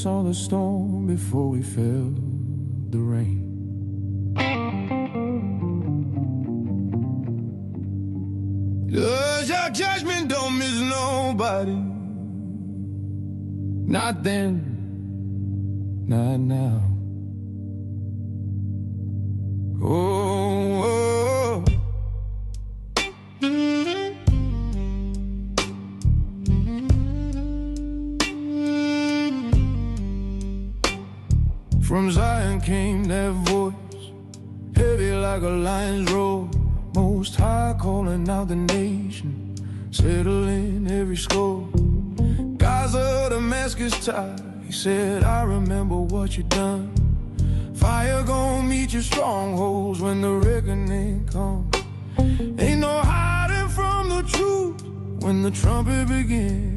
saw the storm before we felt the rain. Does your judgment don't miss nobody? Not then, not now. Oh, oh. From Zion came that voice, heavy like a lion's roar. Most High calling out the nation, settling every score. Gaza, Damascus tide, he said, I remember what you done. Fire gon' meet your strongholds when the reckoning comes. Ain't no hiding from the truth when the trumpet begins.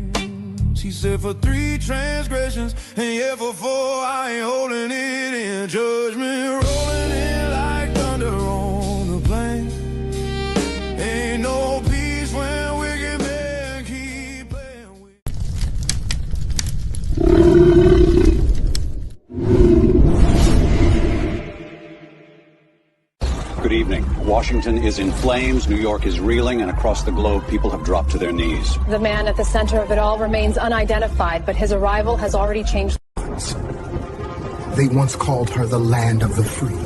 He said, for 3 transgressions, and yeah, for 4 I ain't holding it in. Judgment rolling in like thunder on the plain. Ain't no peace when wicked men keep playing with. Good evening. Washington is in flames, New York is reeling, and across the globe, people have dropped to their knees. The man at the center of it all remains unidentified, but his arrival has already changed. They once called her the land of the free.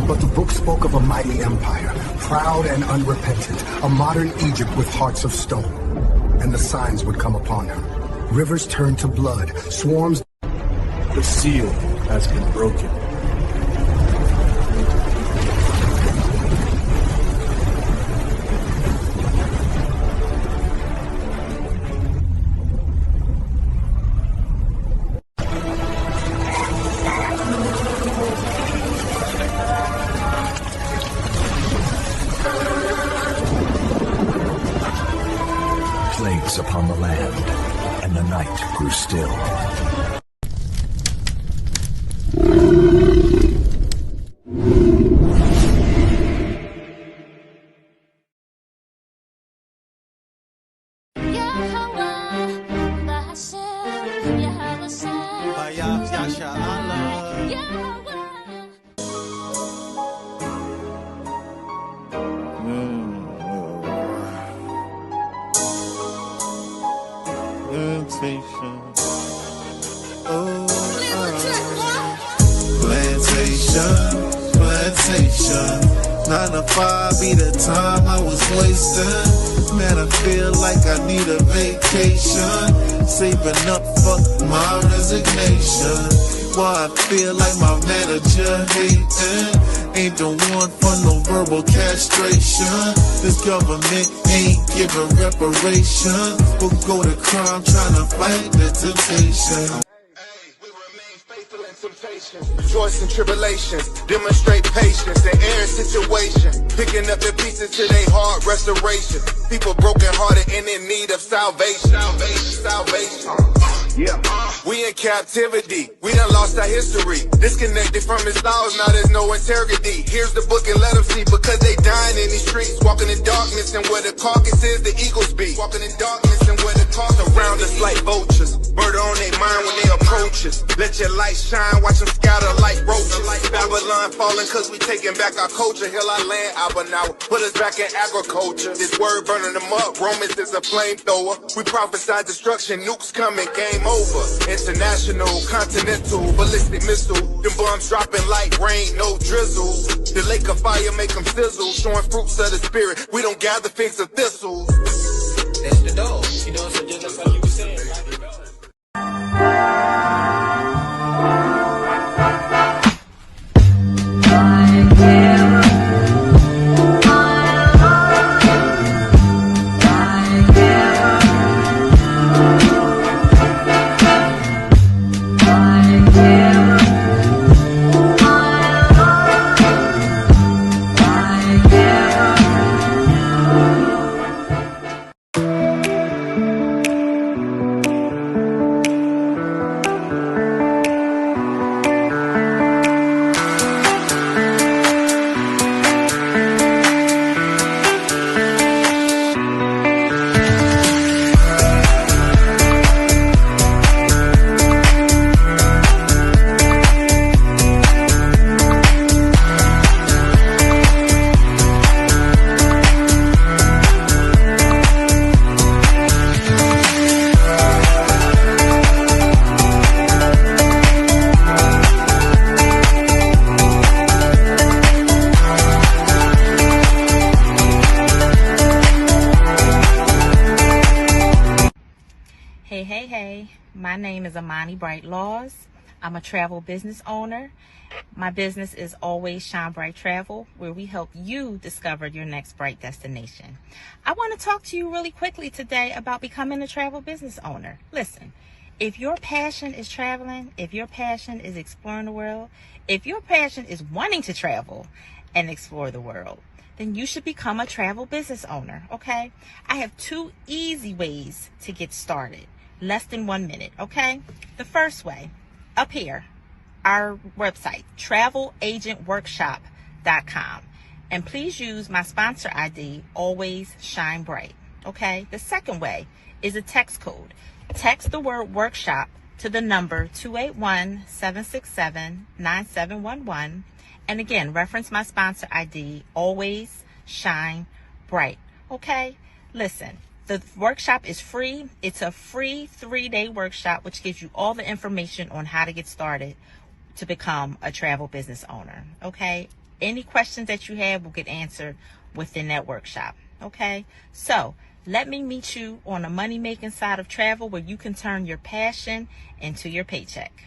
But the book spoke of a mighty empire, proud and unrepentant, a modern Egypt with hearts of stone. And the signs would come upon her. Rivers turned to blood, swarms. The seal has been broken. Plagues upon the land, and the night grew still. Plantation. 9 to 5 be the time I was wasting. Man, I feel like I need a vacation. Saving up for my resignation. Why I feel like my manager hating. Ain't the one for no verbal castration. This government ain't giving reparation. We'll go to crime trying to fight the temptation. Joys and tribulations, demonstrate patience in every situation. Picking up the pieces to their heart restoration. People broken hearted and in need of salvation. Salvation. Yeah. We in captivity. We done lost our history. Disconnected from his laws, now there's no integrity. Here's the book and let them see, because they dying in these streets. Walking in darkness and where the carcass is, the eagles be. Walking in darkness and where the carcass around us like vultures. Murder on their mind when they approach us. Let your light shine, watch them scatter like roaches. Babylon falling cause we taking back our culture. Heal our land, Abba now put us back in agriculture. This word burning them up, Romans is a flamethrower. We prophesy destruction, nukes coming, game over. International, continental, ballistic missile. Them bombs dropping like rain, no drizzle. The lake of fire make them sizzle. Showing fruits of the spirit, we don't gather figs of thistles. That's the dog, you know, so just like you were saying, right? is Amani Bright Laws. I'm a travel business owner. My business is Always Shine Bright Travel, where we help you discover your next bright destination. I want to talk to you really quickly today about becoming a travel business owner. Listen, if your passion is traveling, if your passion is exploring the world, if your passion is wanting to travel and explore the world, then you should become a travel business owner, okay? I have 2 easy ways to get started. Less than 1 minute, okay? The first way, up here, our website, travelagentworkshop.com. And please use my sponsor ID, Always Shine Bright, okay? The second way is a text code. Text the word workshop to the number 281-767-9711. And again, reference my sponsor ID, Always Shine Bright, okay? Listen. The workshop is free. It's a free 3-day workshop, which gives you all the information on how to get started to become a travel business owner, okay? Any questions that you have will get answered within that workshop, okay? So let me meet you on the money-making side of travel, where you can turn your passion into your paycheck.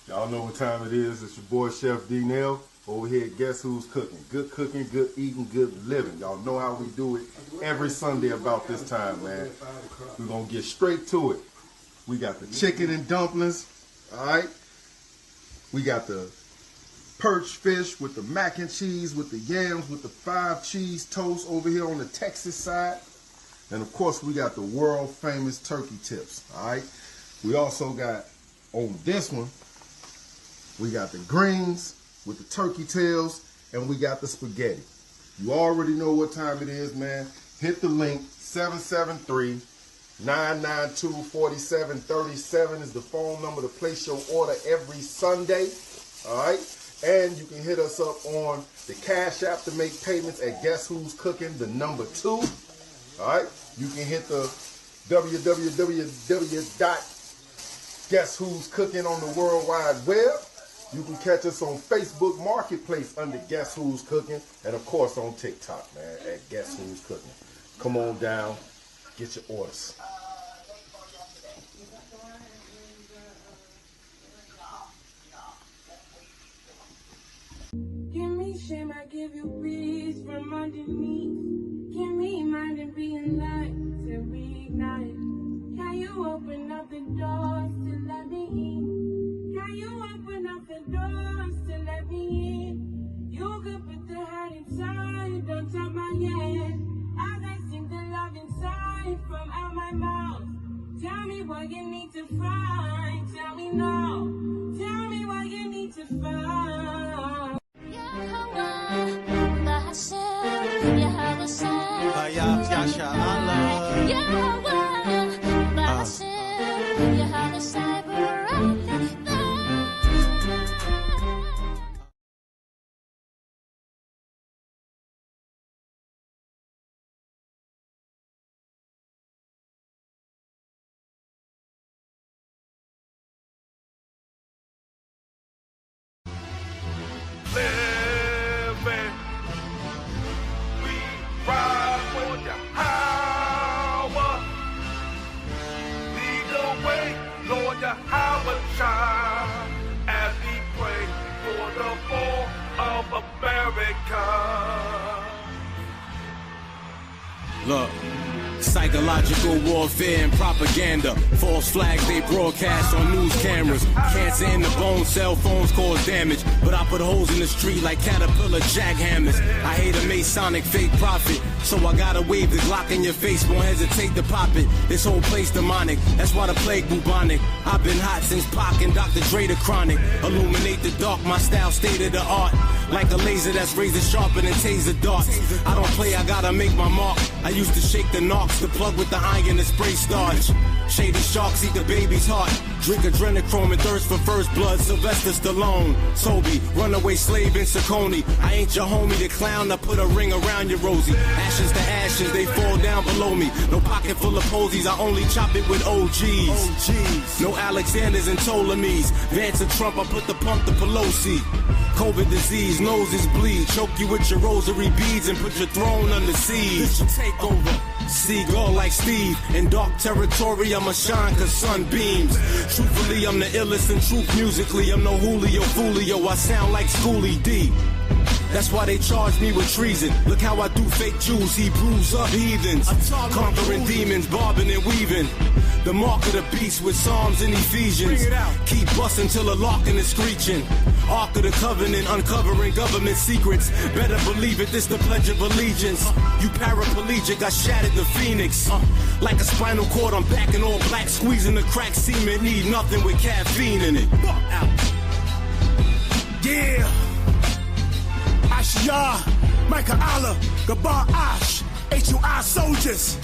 Y'all know what time it is. It's your boy, Chef D-Nail. Over here, Guess Who's Cooking? Good cooking, good eating, good living. Y'all know how we do it every Sunday about this time, man. We're going to get straight to it. We got the chicken and dumplings, all right? We got the perch fish with the mac and cheese, with the yams, with the 5 cheese toast over here on the Texas side. And, of course, we got the world-famous turkey tips, all right? We also got, on this one, we got the greens with the turkey tails, and we got the spaghetti. You already know what time it is, man. Hit the link, 773-992-4737 is the phone number to place your order every Sunday, all right? And you can hit us up on the Cash App to make payments at Guess Who's Cooking, the number 2, all right? You can hit the www.guesswho'scooking on the World Wide Web. You can catch us on Facebook Marketplace under Guess Who's Cooking, and of course on TikTok, man, at Guess Who's Cooking. Come on down, get your orders. Give me shame, I give you peace from underneath. Give me mind and be a light to reignite. Can you open up the doors to let me in? Can you open up the doors to let me in? You could put the heart inside, don't tap my head. As I sing the love inside from out my mouth. Tell me what you need to find. Tell me now. Tell me what you need to find. Living, we ride for your power. Lead the way, Lord, your power shine as we pray for the fall of America. Look, psychological warfare and propaganda. False flags they broadcast on news cameras. Cancer in the bone, cell phones cause damage. But I put holes in the street like caterpillar jackhammers. I hate a Masonic fake prophet, so I gotta wave the Glock in your face, won't hesitate to pop it. This whole place demonic, that's why the plague bubonic. I've been hot since Pac and Dr. Dre the chronic. Illuminate the dark, my style state of the art. Like a laser that's razor sharper than taser darts. I don't play, I gotta make my mark. I used to shake the knocks, the plug with the iron and spray starch. Shady sharks eat the baby's heart. Drink adrenochrome and thirst for first blood. Sylvester Stallone, Toby, runaway slave in Saucony. I ain't your homie, the clown. I put a ring around your Rosie. Ashes to ashes, they fall down below me. No pocket full of posies, I only chop it with OGs. No Alexanders and Ptolemies. Vance and Trump, I put the pump to Pelosi. COVID disease, noses bleed. Choke you with your rosary beads and put your throne under siege. This your takeover. Seagull like Steve. In dark territory, I'ma shine cause sunbeams. Truthfully, I'm the illest in truth musically. I'm no Julio Foolio, I sound like Schoolie D. That's why they charge me with treason. Look how I do fake Jews, Hebrews up heathens. Conquering demons, bobbing and weaving. The mark of the beast with Psalms and Ephesians. Keep busting till the locking is screeching. Ark of the Covenant, uncovering government secrets. Better believe it, this the Pledge of Allegiance. You paraplegic, I shattered the phoenix. Like a spinal cord, I'm back in all black, squeezing the crack semen. Need nothing with caffeine in it. Yeah. Ashia, Micah Allah, Gabar Ash, HUI soldiers.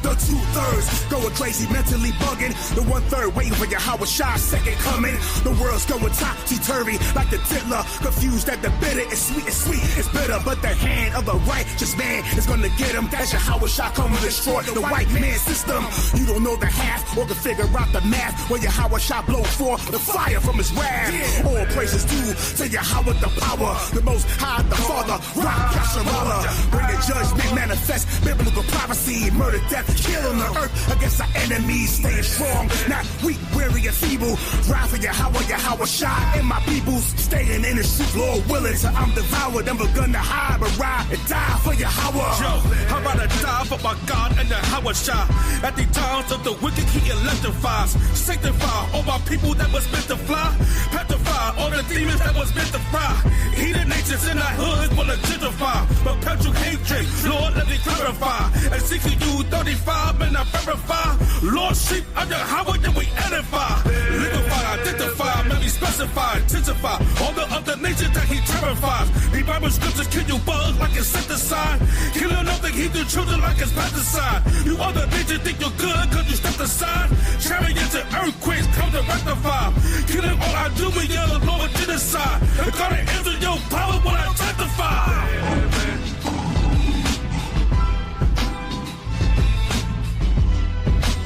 The 2/3 going crazy, mentally bugging. The 1/3 waiting for your Howard Shah second coming. The world's going topsy-turvy like the tiddler. Confused that the bitter is sweet, it's bitter. But the hand of the righteous man is gonna get him. That's your Howard Shah come to destroy the white man system. You don't know the half or can figure out the math. When your Howard Shah blow for the fire from his wrath. All praises due to your Howard the power. The most high, the father, rock Yasharala. Bring the judgment, manifest biblical prophecy. Murder, death, killing the earth against our enemies, staying strong, not weak, weary, and feeble. Ride for your Howard Shah and my peoples, staying in the truth, Lord willing, till I'm devoured. I'm gonna hide, but ride and die for your Howard. Yo, how about I die for my God and the Howard Shah? At the times of the wicked, he electrifies, sanctify all my people that was meant to fly, petrify all the demons that was meant to fry. Heathen nations in our hoods will gentrify, perpetual hatred, Lord, let me clarify. And 6235 and I verify. Lord sheep under Howard that we edify. Liquefy, identify, maybe specify, intensify all the other nations that he terrifies. The Bible scriptures kill you bugs like insecticide. Killing nothing, he do children like it's pesticide. You other nations think you're good cause you stepped aside. Chariots and earthquakes come to rectify. Killing all I do with your Lord genocide. And gotta answer your power when I testify.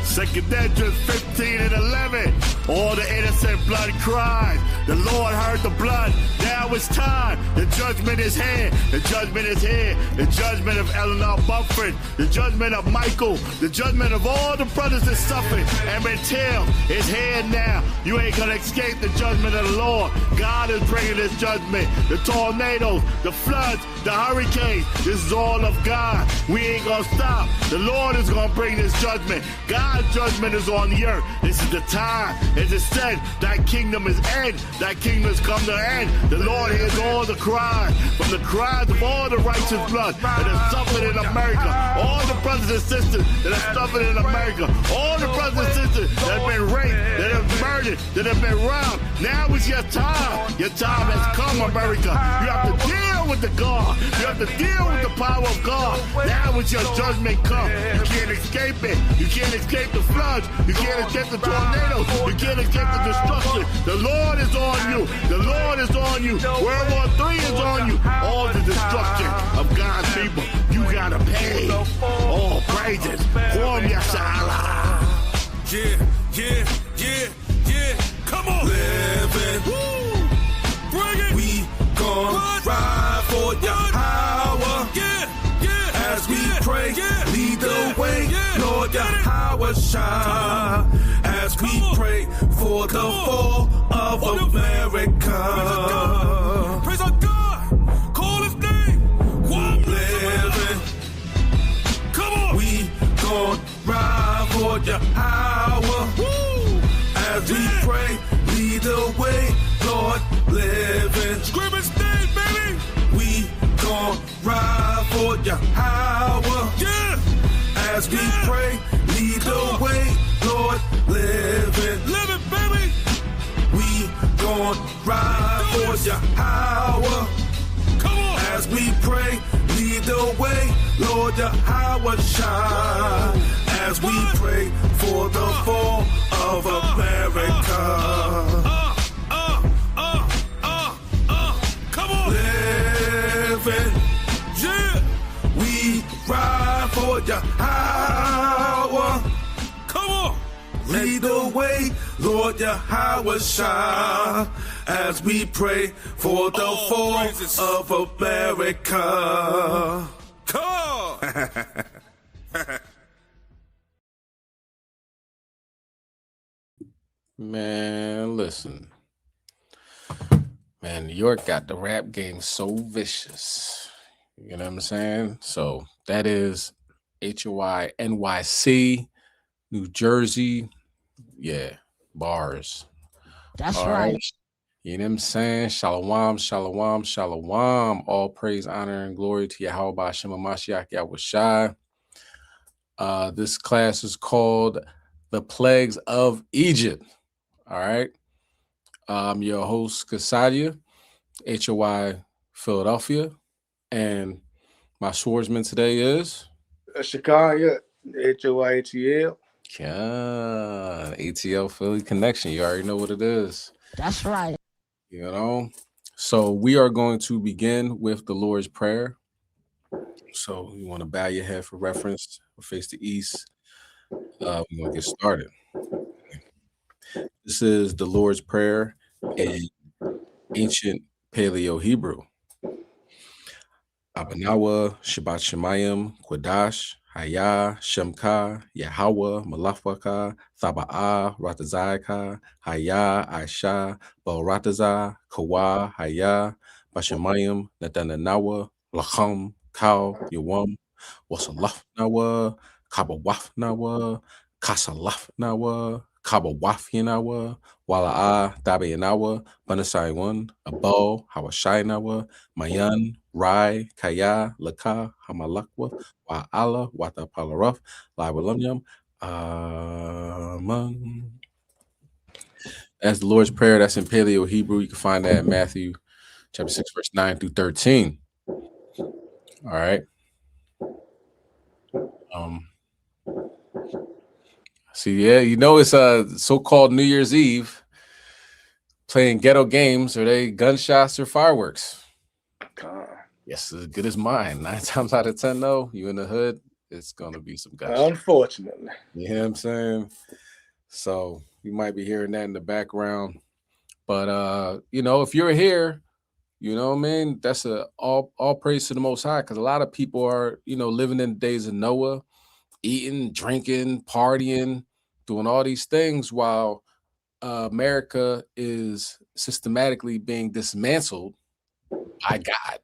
Second Corinthians 15 and 11. All the innocent blood cried. The Lord heard the blood. Now it's time. The judgment is here. The judgment is here. The judgment of Eleanor Bumford. The judgment of Michael. The judgment of all the brothers that suffered. Emmett Till is here now. You ain't gonna escape the judgment of the Lord. God is bringing this judgment. The tornadoes, the floods, the hurricanes. This is all of God. We ain't gonna stop. The Lord is gonna bring this judgment. God's judgment is on the earth. This is the time. As it said, thy kingdom is end. Thy kingdom has come to end. The Lord hears all the cries, from the cries of all the righteous blood that have suffered in America. All the brothers and sisters that have suffered in America. All the brothers and sisters that have been raped, that have murdered, that have been robbed. Now is your time. Your time has come, America. You have to deal with the God. You have to deal with the power of God. Now is your judgment come. You can't escape it. You can't escape the floods. You can't escape the tornadoes. You can't escape the destruction. The Lord is on you. The Lord is on you. World War III is on you. All the destruction of God's people. You gotta pay. All praises. Form Yashala. Yeah. Come on. Living. Woo. Bring it. We gon' ride for your power. Yeah. As we pray, lead the way. Lord, your power shine. As we pray for the fall of America. Praise our God. Call his name. One living. Come on. We gon' ride for your power. Woo. As we pray, lead the way. Lord, living. Scream his name, baby. We gon' ride for your power. Yeah. As we pray, lead the way. Lord, living. Living, baby. We gon' ride for your power. Come on. As we pray, lead the way. Lord, your power shine. As we pray for the fall of America. Come on. Living. Yeah. We ride for your power. Come on. Lead the way, Lord, your power shine. As we pray for the fall of America. Come on. Man, listen. Man, New York got the rap game so vicious. You know what I'm saying? So that is HOI NYC, New Jersey. Yeah, bars. That's All right. right. You know what I'm saying? Shalom, shalom, shalom. All praise, honor, and glory to Yahweh Shema Mashiach Yahushai. This class is called The Plagues of Egypt. All right. I'm your host, Kasadia, HOI Philadelphia. And my swordsman today is Shakanya, HOITL. ATL Philly Connection. You already know what it is. That's right. You know? So we are going to begin with the Lord's Prayer. So you want to bow your head for reference, face the east. We're going to get started. This is the Lord's Prayer in ancient Paleo Hebrew. Abanawa, Shabbat Shemayim, Quadash, Haya, Shemka, Yahweh, Malafaka, Thaba'a, Ratazayaka, Haya, Aisha, Balrataza, Kawa, Haya, Bashemayim, Natananawa, Lacham, Kau, Yawam, Wasalafnawa, Kabawafnawa, Kasalafnawa, Kabawafyanawa, Wala'a, Dabayanawa, Banasaiwan, Abo, Hawashainawa, Mayan, Rai, Kaya, Laka, Hamalakwa, Wa'ala, Wata Palaraf, Liwalunyam, Aman. That's the Lord's Prayer. That's in Paleo Hebrew. You can find that in Matthew chapter 6, verse 9 through 13. All right. See, yeah, you know it's a so-called New Year's Eve playing ghetto games. Are they gunshots or fireworks? Yes, as good as mine. 9 times out of 10, though, you in the hood, it's gonna be some gunshots. Unfortunately. You know what I'm saying? So you might be hearing that in the background. But you know, if you're here, you know what I mean, that's all praise to the Most High, because a lot of people are, you know, living in the days of Noah, eating, drinking, partying, doing all these things while America is systematically being dismantled by God.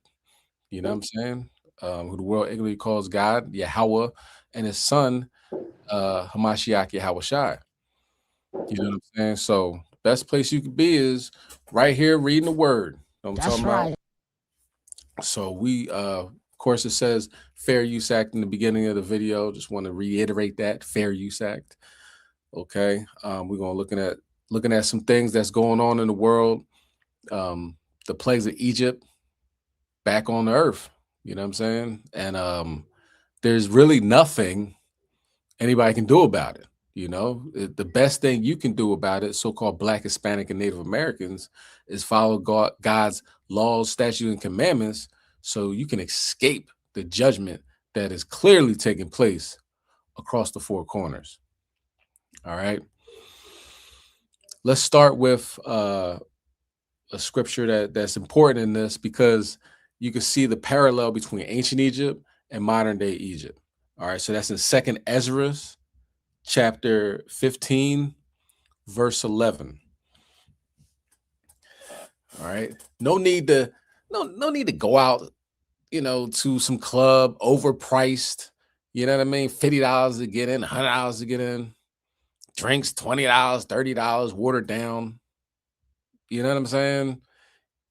You know what I'm saying? Who the world ignorantly calls God, Yahweh, and his son, Hamashiach Yahushai. You know what I'm saying? So best place you could be is right here reading the word. You know what I'm talking about? So we of course it says Fair Use Act in the beginning of the video. Just want to reiterate that Fair Use Act. Okay. We're gonna looking at some things that's going on in the world. The plagues of Egypt back on the earth. You know what I'm saying? And there's really nothing anybody can do about it. You know, the best thing you can do about it, so-called Black, Hispanic, and Native Americans, is follow God's laws, statutes, and commandments so you can escape the judgment that is clearly taking place across the four corners. All right. Let's start with a scripture that's important in this, because you can see the parallel between ancient Egypt and modern day Egypt. All right. So that's in 2nd Ezra, chapter 15, verse 11. All right. No need to go out, you know, to some club overpriced. You know what I mean? $50 to get in, $100 to get in. Drinks $20, $30, watered down. You know what I'm saying?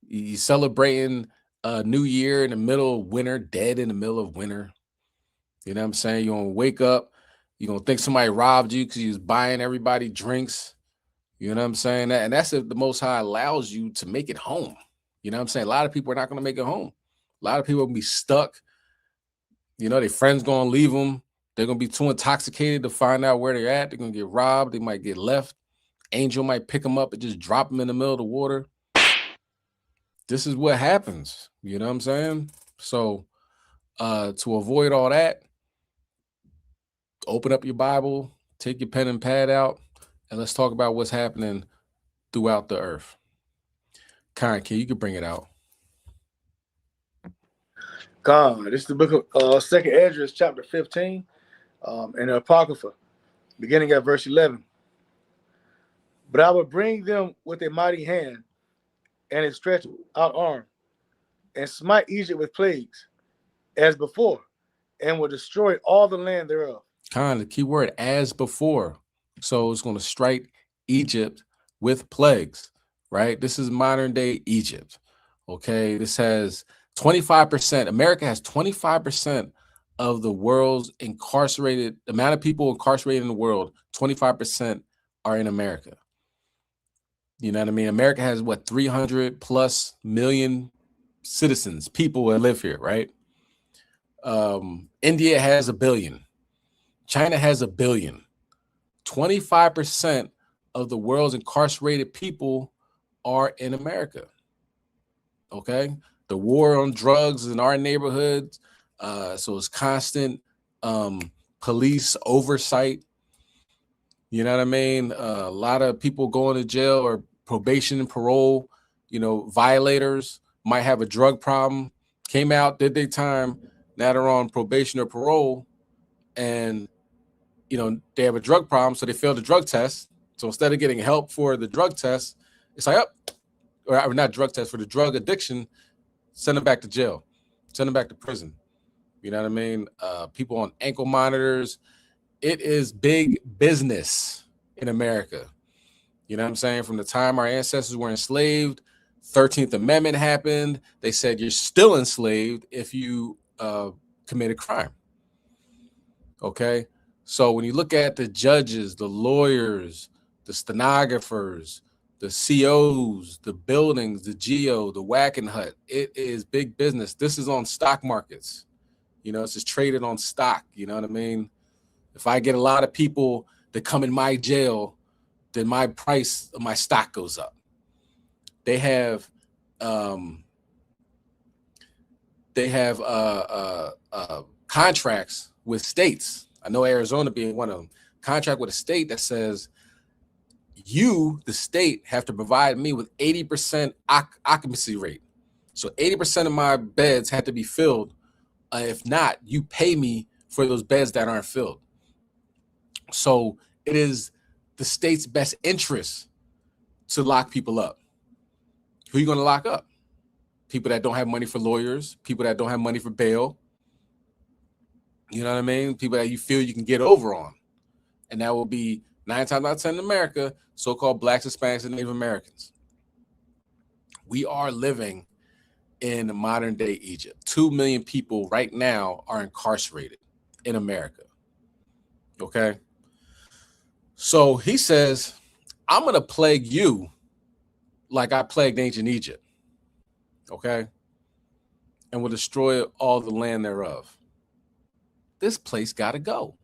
You celebrating a new year in the middle of winter, dead in the middle of winter. You know what I'm saying? You're gonna wake up, you're gonna think somebody robbed you because you was buying everybody drinks. You know what I'm saying? And that's if the Most High allows you to make it home. You know what I'm saying? A lot of people are not going to make it home. A lot of people will be stuck. You know, their friends going to leave them. They're going to be too intoxicated to find out where they're at. They're going to get robbed. They might get left. Angel might pick them up and just drop them in the middle of the water. This is what happens. You know what I'm saying? So to avoid all that, open up your Bible, take your pen and pad out, and let's talk about what's happening throughout the earth. Khan, you can bring it out. God, this is the book of 2nd Ezra, chapter 15, in the Apocrypha, beginning at verse 11. But I would bring them with a mighty hand and a stretched out arm, and smite Egypt with plagues, as before, and will destroy all the land thereof. Kind of key word, as before. So it's going to strike Egypt with plagues, right? This is modern day Egypt. Okay. This has 25%. America has 25% of the world's incarcerated, the amount of people incarcerated in the world, 25% are in America. You know what I mean? America has what, 300 plus million citizens, people that live here, right? India has 1 billion. China has 1 billion. 25% of the world's incarcerated people are in America. Okay. The war on drugs in our neighborhoods. So it's constant police oversight. You know what I mean? A lot of people going to jail or probation and parole, you know, violators might have a drug problem, came out, did their time, now they're on probation or parole, and you know, they have a drug problem, so they failed the drug test. So instead of getting help for the drug test, it's like, or not drug test, for the drug addiction, send them back to jail, send them back to prison. You know what I mean? People on ankle monitors. It is big business in America. You know what I'm saying? From the time our ancestors were enslaved, 13th Amendment happened. They said you're still enslaved if you commit a crime. Okay. So when you look at the judges, the lawyers, the stenographers, the COs, the buildings, the GEO, the Whacking Hut, it is big business. This is on stock markets. You know, it's just traded on stock. You know what I mean? If I get a lot of people that come in my jail, then my price of my stock goes up. They have contracts with states. I know Arizona being one of them. Contract with a state that says you, the state, have to provide me with 80% occupancy rate. So 80% of my beds have to be filled. If not, you pay me for those beds that aren't filled. So it is the state's best interest to lock people up. Who are you going to lock up? People that don't have money for lawyers, people that don't have money for bail. You know what I mean? People that you feel you can get over on. And that will be 9 times out of 10 in America, so-called Blacks, Hispanics, and Native Americans. We are living in modern day Egypt. 2 million people right now are incarcerated in America. Okay. So he says, I'm going to plague you like I plagued ancient Egypt. Okay. And will destroy all the land thereof. This place got to go.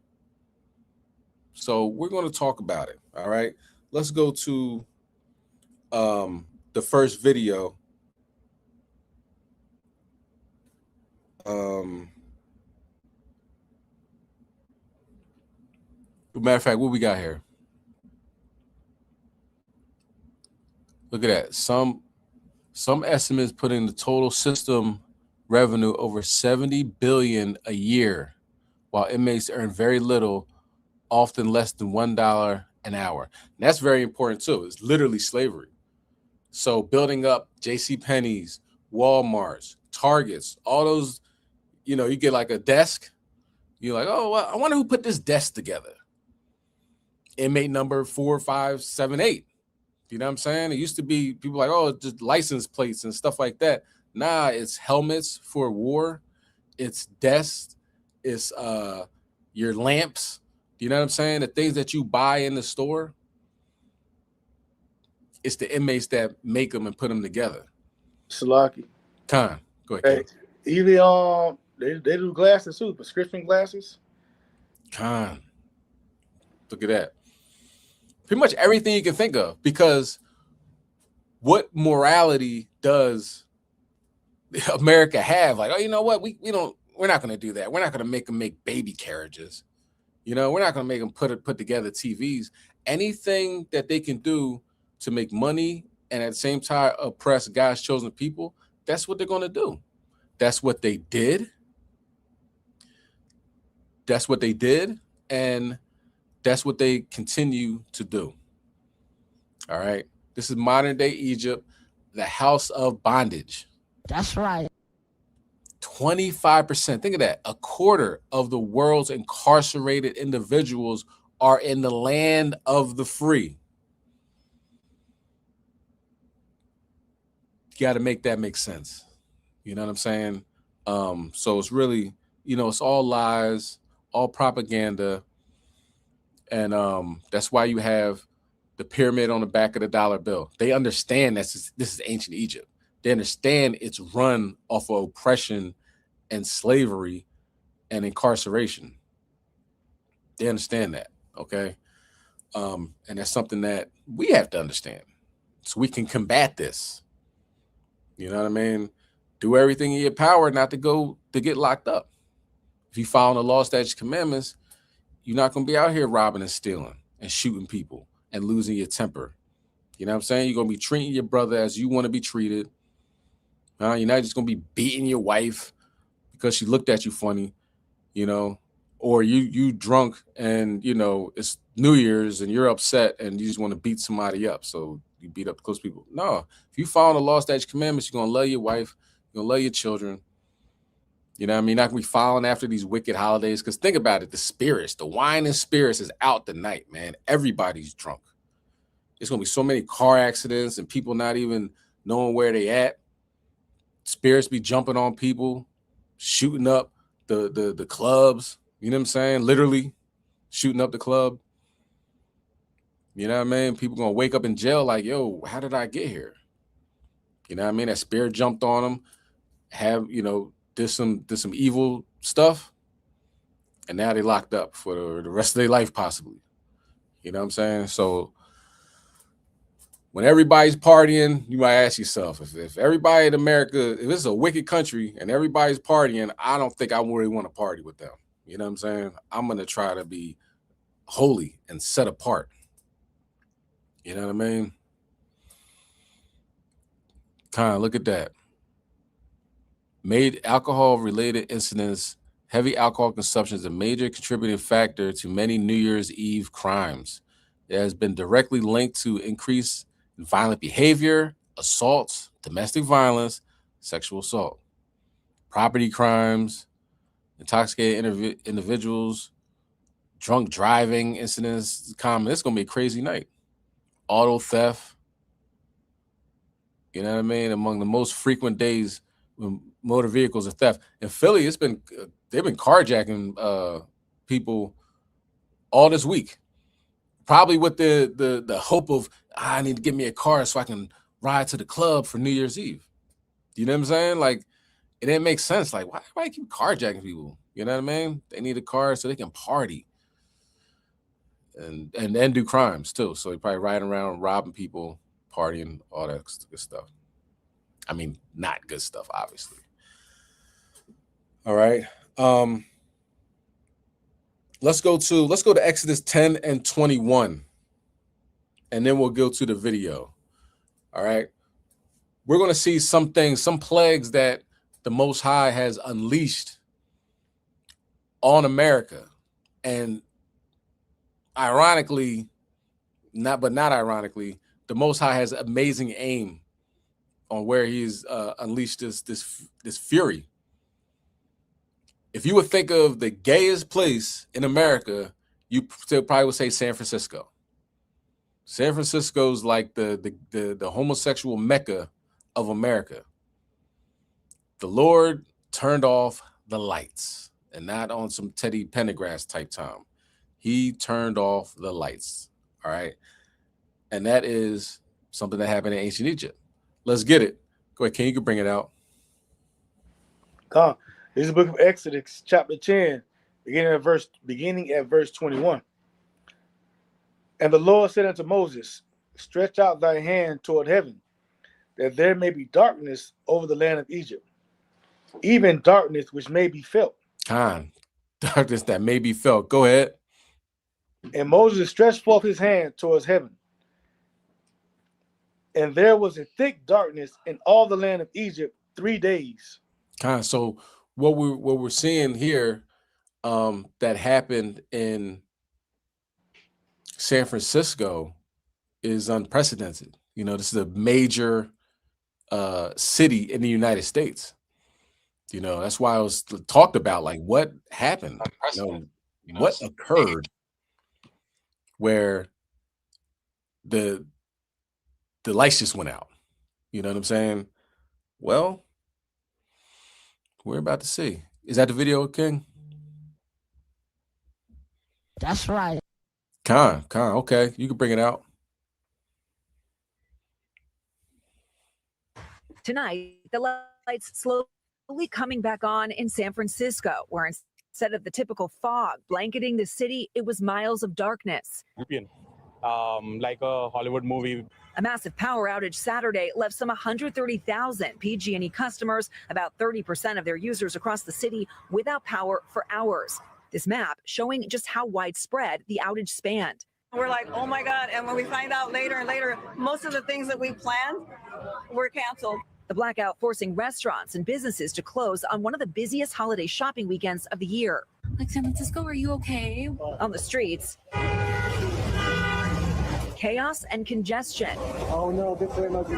So we're going to talk about it. All right. Let's go to the first video. Matter of fact, what we got here? Look at that. Some estimates putting the total system revenue over 70 billion a year, while inmates earn very little, often less than $1 an hour. And that's very important too. It's literally slavery. So building up JCPenney's, Walmart's, Targets, all those, you know, you get like a desk. You're like, oh, well, I wonder who put this desk together. Inmate number 4, 5, 7, 8. You know what I'm saying? It used to be people like, oh, just license plates and stuff like that. Nah, it's helmets for war. It's desks. It's your lamps. You know what I'm saying? The things that you buy in the store. It's the inmates that make them and put them together. Salaki. Time. Go ahead. Hey, even they do glasses too, prescription glasses. Con. Look at that. Pretty much everything you can think of, because what morality does America have? Like, oh, you know what? We're not going to do that. We're not going to make them make baby carriages. You know, we're not going to make them put together TVs. Anything that they can do to make money and at the same time oppress God's chosen people, that's what they're going to do. That's what they did. That's what they did. And that's what they continue to do. All right. This is modern day Egypt, the house of bondage. That's right. 25%. Think of that. A quarter of the world's incarcerated individuals are in the land of the free. You got to make that make sense. You know what I'm saying? So it's really, it's all lies, all propaganda. And that's why you have the pyramid on the back of the dollar bill. They understand this is ancient Egypt. They understand it's run off of oppression and slavery and incarceration. They understand that, okay? And that's something that we have to understand so we can combat this. You know what I mean? Do everything in your power not to get locked up. If you follow the law, statutes, commandments, you're not going to be out here robbing and stealing and shooting people and losing your temper. You know what I'm saying? You're going to be treating your brother as you want to be treated. You're not just going to be beating your wife because she looked at you funny, or you drunk and, it's New Year's and you're upset and you just want to beat somebody up. So you beat up close people. No, if you follow the law, statutes, commandments, you're going to love your wife. You're going to love your children. You know what I mean? Not going to be following after these wicked holidays. Because think about it. The wine and spirits is out tonight, man. Everybody's drunk. There's going to be so many car accidents and people not even knowing where they at. Spirits be jumping on people, shooting up the clubs. You know what I'm saying? Literally shooting up the club. You know what I mean? People going to wake up in jail like, yo, how did I get here? You know what I mean? That spirit jumped on them, did some evil stuff, and now they locked up for the rest of their life, possibly. You know what I'm saying? So when everybody's partying, you might ask yourself, if everybody in America, if it's a wicked country and everybody's partying, I don't think I really want to party with them. You know what I'm saying? I'm going to try to be holy and set apart. You know what I mean? Kind of look at that. Made alcohol-related incidents, heavy alcohol consumption is a major contributing factor to many New Year's Eve crimes. It has been directly linked to increase in violent behavior, assaults, domestic violence, sexual assault, property crimes, intoxicated individuals, drunk driving incidents. Common. It's going to be a crazy night. Auto theft. You know what I mean? Among the most frequent days when motor vehicles are theft. In Philly, they've been carjacking people all this week. Probably with the hope of, I need to get me a car so I can ride to the club for New Year's Eve. You know what I'm saying? Like, it didn't make sense. Like, why keep carjacking people? You know what I mean? They need a car so they can party and do crimes too. So they're probably riding around robbing people, partying, all that good stuff. I mean, not good stuff, obviously. All right. Let's go to Exodus 10 and 21. And then we'll go to the video. All right. We're going to see some things, some plagues that the Most High has unleashed on America. And ironically, not ironically, the Most High has amazing aim on where he's unleashed this fury. If you would think of the gayest place in America, you probably would say San Francisco. San Francisco's like the homosexual mecca of America. The Lord turned off the lights, and not on some Teddy Pendergrass type time. He turned off the lights. All right. And that is something that happened in ancient Egypt. Let's get it. Go ahead, Ken, you can bring it out. Come. This is the book of Exodus, chapter 10, beginning at verse 21. And the Lord said unto Moses, stretch out thy hand toward heaven, that there may be darkness over the land of Egypt, even darkness which may be felt. Darkness that may be felt. Go ahead. And Moses stretched forth his hand towards heaven. And there was a thick darkness in all the land of Egypt 3 days. So what we're seeing here that happened in San Francisco is unprecedented. You know, this is a major city in the United States. You know, that's why I was talked about, like, what happened? You know, what occurred where the lights just went out? You know what I'm saying? Well, we're about to see. Is that the video, King? That's right. Con, okay. You can bring it out. Tonight, the lights slowly coming back on in San Francisco, where instead of the typical fog blanketing the city, it was miles of darkness. Like a Hollywood movie. A massive power outage Saturday left some 130,000 PG&E customers, about 30% of their users across the city, without power for hours. This map showing just how widespread the outage spanned. We're like, oh my God. And when we find out later and later, most of the things that we planned were canceled. The blackout forcing restaurants and businesses to close on one of the busiest holiday shopping weekends of the year. Like, San Francisco, are you okay? On the streets, chaos and congestion. Oh no, this way must be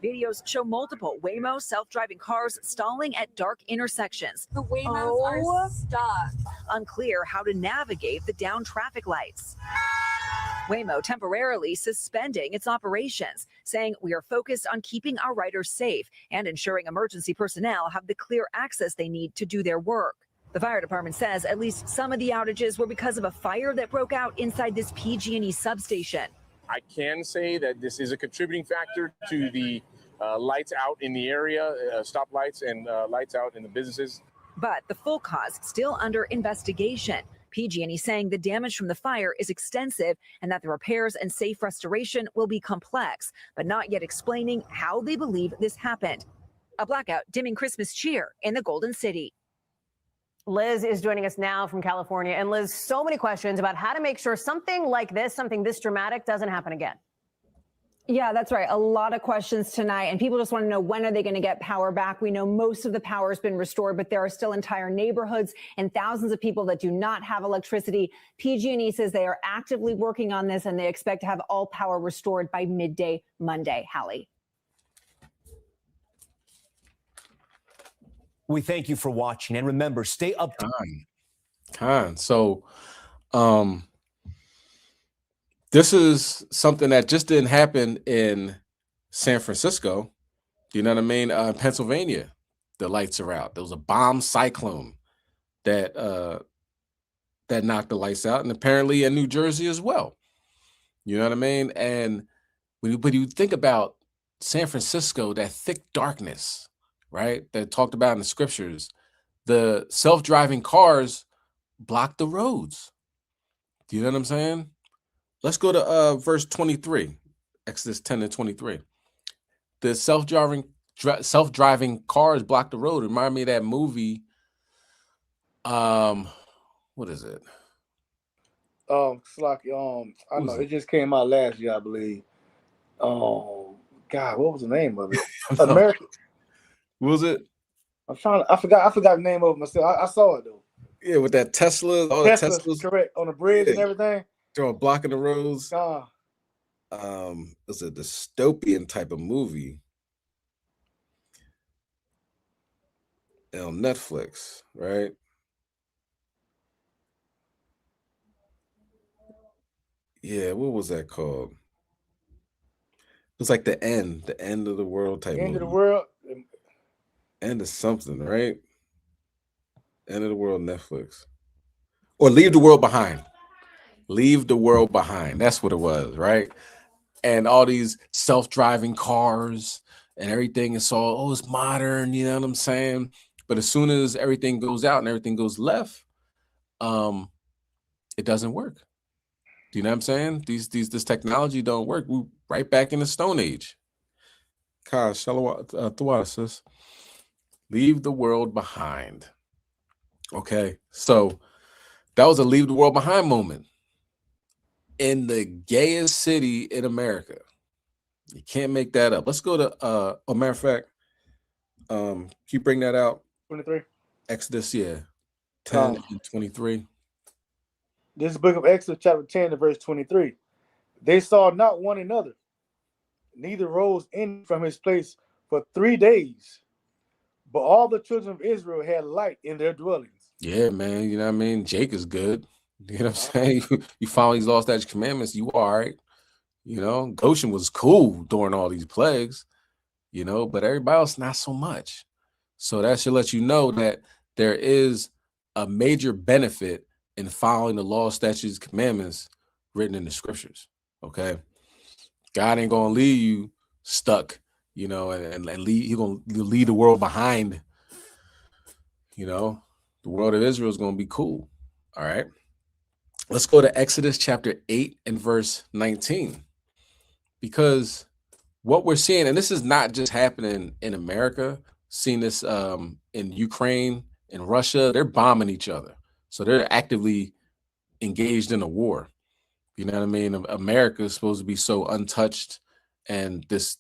Videos show multiple Waymo self-driving cars stalling at dark intersections. The Waymos are stuck. Unclear how to navigate the down traffic lights. Waymo temporarily suspending its operations, saying we are focused on keeping our riders safe and ensuring emergency personnel have the clear access they need to do their work. The fire department says at least some of the outages were because of a fire that broke out inside this PG&E substation. I can say that this is a contributing factor to the lights out in the area, stoplights and lights out in the businesses. But the full cause still under investigation. PG&E saying the damage from the fire is extensive and that the repairs and safe restoration will be complex, but not yet explaining how they believe this happened. A blackout dimming Christmas cheer in the Golden City. Liz is joining us now from California. And Liz, so many questions about how to make sure something like this, something this dramatic, doesn't happen again. Yeah, that's right. A lot of questions tonight, and people just want to know, when are they going to get power back? We know most of the power has been restored, but there are still entire neighborhoods and thousands of people that do not have electricity. PG&E says they are actively working on this, and they expect to have all power restored by midday Monday. Hallie. We thank you for watching, and remember, stay up to time. So, this is something that just didn't happen in San Francisco. You know what I mean? Pennsylvania, the lights are out. There was a bomb cyclone that that knocked the lights out, and apparently in New Jersey as well. You know what I mean? And when you think about San Francisco, that thick darkness, right, that talked about in the scriptures, the self-driving cars block the roads. Do you know what I'm saying? Let's go to verse 23, Exodus 10:23. The self-driving cars block the road. Remind me of that movie. What is it? Slocky, I know it just came out last year, I believe. God, what was the name of it? American. What was it? I forgot the name of it myself. I saw it though. Yeah, with that Tesla, all the Teslas, correct, on the bridge and everything. They're blocking the roads. Ah. It's a dystopian type of movie on Netflix, right? Yeah, what was that called? It was like the end of the world type. End movie. of the world. End of something, right? End of the world, Netflix, or Leave the World Behind. Leave the World Behind. That's what it was, right? And all these self-driving cars and everything is all, it's modern, you know what I'm saying? But as soon as everything goes out and everything goes left, it doesn't work. Do you know what I'm saying? This technology don't work. We're right back in the Stone Age. Gosh, sis. Leave the world behind. Okay, so that was a leave the world behind moment in the gayest city in America. You can't make that up. Let's go to a matter of fact, can you bring that out? 23. Exodus, 10 and 23. This is the book of Exodus, chapter 10 and verse 23. They saw not one another, neither rose any from his place for 3 days. But all the children of Israel had light in their dwellings. Yeah, man. You know what I mean? Jake is good. You know what I'm saying? You follow these law, statutes, commandments, you all right. You know, Goshen was cool during all these plagues, you know, but everybody else not so much. So that should let you know that there is a major benefit in following the law, statutes, commandments written in the scriptures. Okay. God ain't gonna leave you stuck, you know, and lead, he's gonna lead the world behind. You know, the world of Israel is gonna be cool. All right. Let's go to Exodus chapter 8 and verse 19. Because what we're seeing, and this is not just happening in America, seeing this in Ukraine and Russia, they're bombing each other. So they're actively engaged in a war. You know what I mean? America is supposed to be so untouched, and this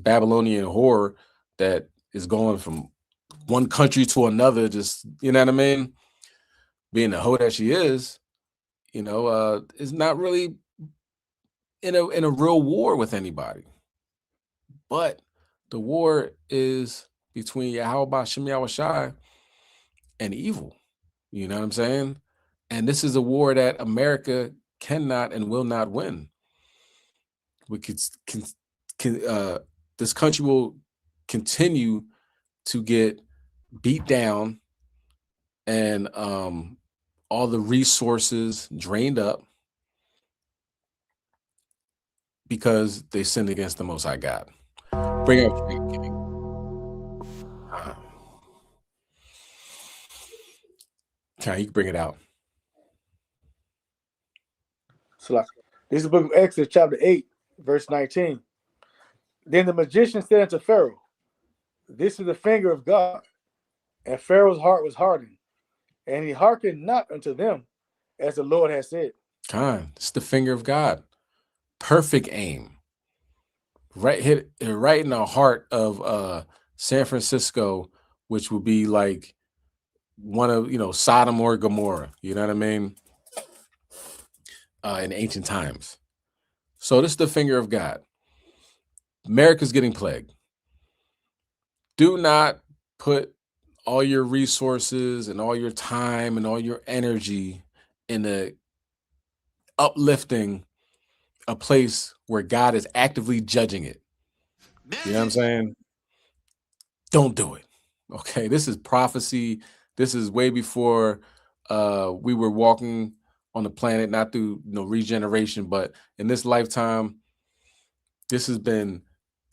Babylonian horror that is going from one country to another, just, you know what I mean? Being the hoe that she is, you know, is not really in a real war with anybody. But the war is between Yahweh Shem Yahushai and evil. You know what I'm saying? And this is a war that America cannot and will not win. We this country will continue to get beat down and all the resources drained up because they sinned against the Most High God. Bring up King. Okay, you can bring it out. So this is the book of Exodus, chapter 8, verse 19. Then the magician said unto Pharaoh, this is the finger of God. And Pharaoh's heart was hardened, and he hearkened not unto them, as the Lord had said. It's the finger of God. Perfect aim. Hit right in the heart of San Francisco, which would be like one of, you know, Sodom or Gomorrah, you know what I mean? In ancient times. So this is the finger of God. America's getting plagued. Do not put all your resources and all your time and all your energy in uplifting a place where God is actively judging it. You know what I'm saying? Don't do it. Okay, this is prophecy. This is way before we were walking on the planet, not through regeneration, but in this lifetime, this has been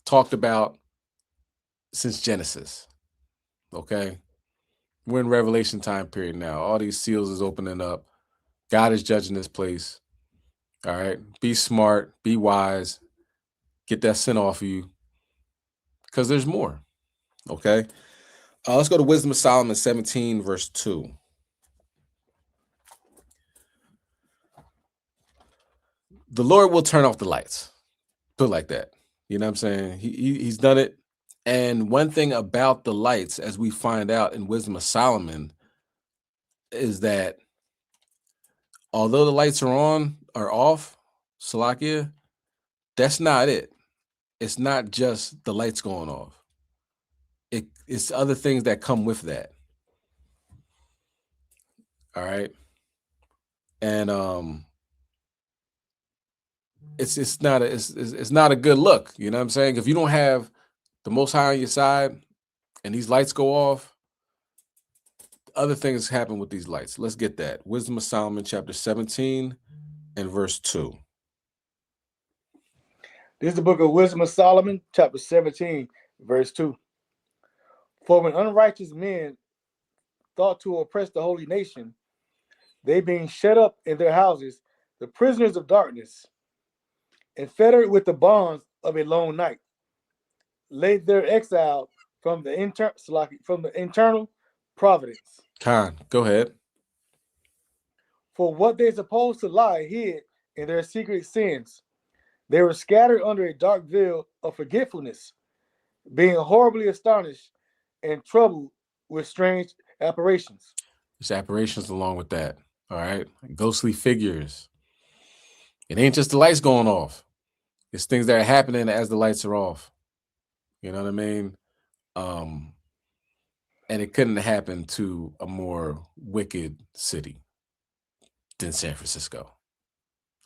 talked about since Genesis. Okay, we're in Revelation time period now. All these seals is opening up. God is judging this place. All right, be smart, be wise, get that sin off of you, because there's more. Okay, let's go to Wisdom of Solomon 17, verse 2. The Lord will turn off the lights. Put it like that. You know what I'm saying? He's done it. And one thing about the lights, as we find out in Wisdom of Solomon, is that although the lights are on or off, Salakia, that's not it. It's not just the lights going off. It's other things that come with that. All right. And it's not a good look. You know what I'm saying? If you don't have the Most High on your side and these lights go off, other things happen with these lights. Let's get that. Wisdom of Solomon, chapter 17 and verse 2. This is the book of Wisdom of Solomon, chapter 17, verse 2. For when unrighteous men thought to oppress the holy nation, they being shut up in their houses, the prisoners of darkness, and fettered with the bonds of a long night, laid their exile from the internal providence. Khan, go ahead. For what they supposed to lie hid in their secret sins, they were scattered under a dark veil of forgetfulness, being horribly astonished and troubled with strange apparitions. There's apparitions along with that. All right. Ghostly figures. It ain't just the lights going off. It's things that are happening as the lights are off. You know what I mean? And it couldn't happen to a more wicked city than San Francisco.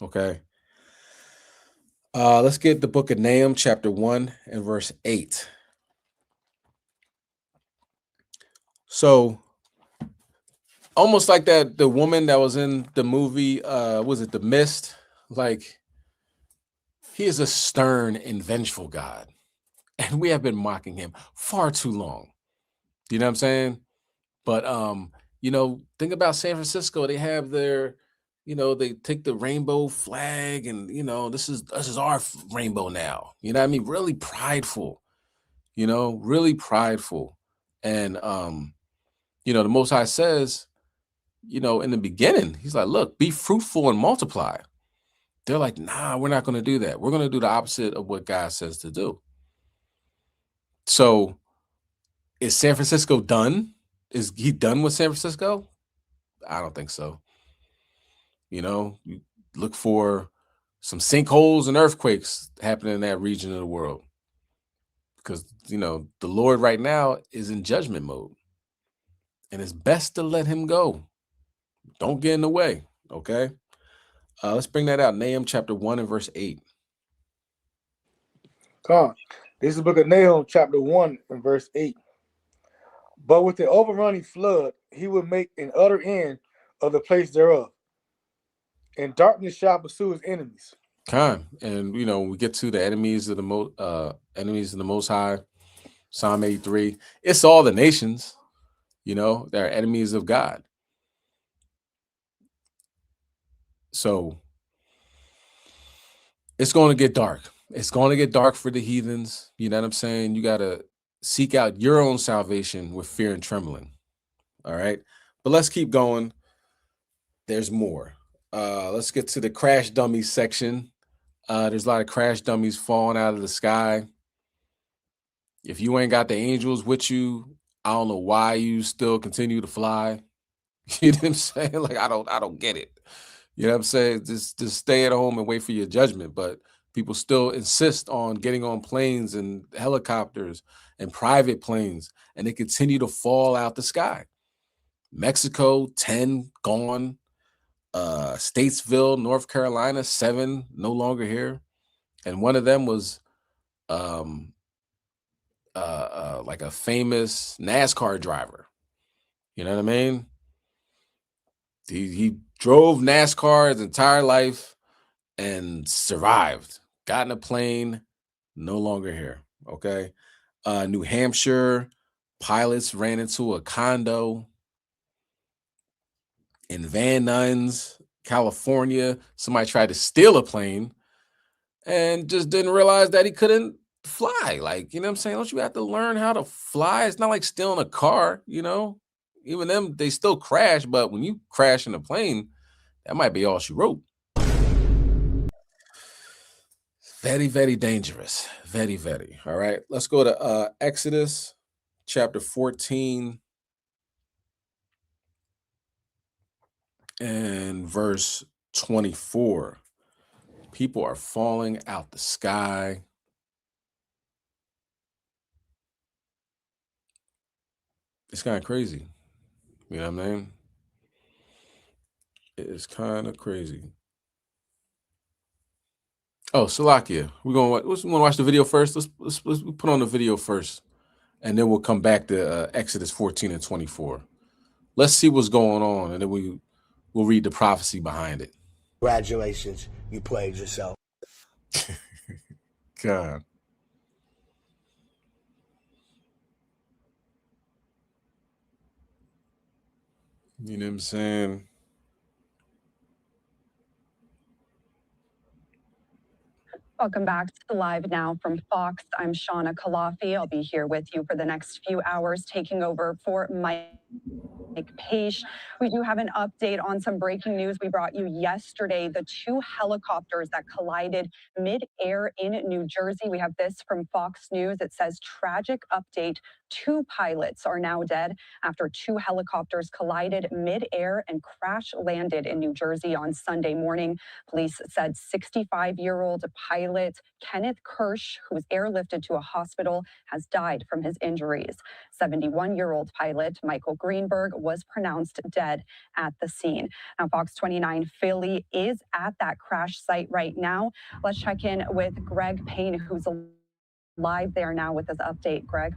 Okay. Let's get the book of Nahum, chapter 1 and verse 8. So almost like that, the woman that was in the movie, was it The Mist? Like, he is a stern and vengeful God. And we have been mocking him far too long. You know what I'm saying? But think about San Francisco. They have their, they take the rainbow flag and this is our rainbow now. You know what I mean? Really prideful, really prideful. And the Most High says, in the beginning, he's like, look, be fruitful and multiply. They're like, nah, we're not going to do that. We're going to do the opposite of what God says to do. So is San Francisco done? Is he done with San Francisco? I don't think so. You look for some sinkholes and earthquakes happening in that region of the world. Because, the Lord right now is in judgment mode. And it's best to let him go. Don't get in the way, okay? Let's bring that out. Nahum chapter 1 and verse 8. Come on. This is the book of Nahum, chapter 1 and verse 8. But with the overrunning flood, he will make an utter end of the place thereof, and darkness shall pursue his enemies. And we get to the enemies of the Most High, Psalm 83. It's all the nations, they're enemies of God. So it's going to get dark. It's going to get dark for the heathens. You know what I'm saying? You got to seek out your own salvation with fear and trembling. All right. But let's keep going. There's more. Let's get to the crash dummies section. There's a lot of crash dummies falling out of the sky. If you ain't got the angels with you, I don't know why you still continue to fly. You know what I'm saying? Like, I don't get it. You know what I'm saying? Just stay at home and wait for your judgment. But people still insist on getting on planes and helicopters and private planes, and they continue to fall out the sky. Mexico, 10 gone. Statesville, North Carolina, 7 no longer here. And one of them was like a famous NASCAR driver. You know what I mean? He drove NASCAR his entire life and survived. Got in a plane, no longer here. Okay. New Hampshire, pilots ran into a condo. In Van Nuys, California, somebody tried to steal a plane and just didn't realize that he couldn't fly. Like, you know what I'm saying? Don't you have to learn how to fly? It's not like stealing a car, Even them, they still crash, but when you crash in a plane, that might be all she wrote. Very, very dangerous. Very, very. All right. Let's go to Exodus chapter 14 and verse 24. People are falling out the sky. It's kind of crazy. You know what I mean? It's kind of crazy. Oh, Salakia. We're gonna watch the video first. Let's put on the video first, and then we'll come back to Exodus 14 and 24. Let's see what's going on, and then we'll read the prophecy behind it. Congratulations, you played yourself. God. You know what I'm saying? Welcome back to Live Now from Fox. I'm Shauna Kalafi. I'll be here with you for the next few hours, taking over for Mike. Page. We do have an update on some breaking news we brought you yesterday. The two helicopters that collided mid-air in New Jersey. We have this from Fox News. It says, tragic update. 2 pilots are now dead after 2 helicopters collided mid-air and crash landed in New Jersey on Sunday morning. Police said 65-year-old pilot Kenneth Kirsch, who was airlifted to a hospital, has died from his injuries. 71-year-old pilot Michael Greenberg was pronounced dead at the scene. Now, Fox 29 Philly is at that crash site right now. Let's check in with Greg Payne, who's live there now with this update. Greg.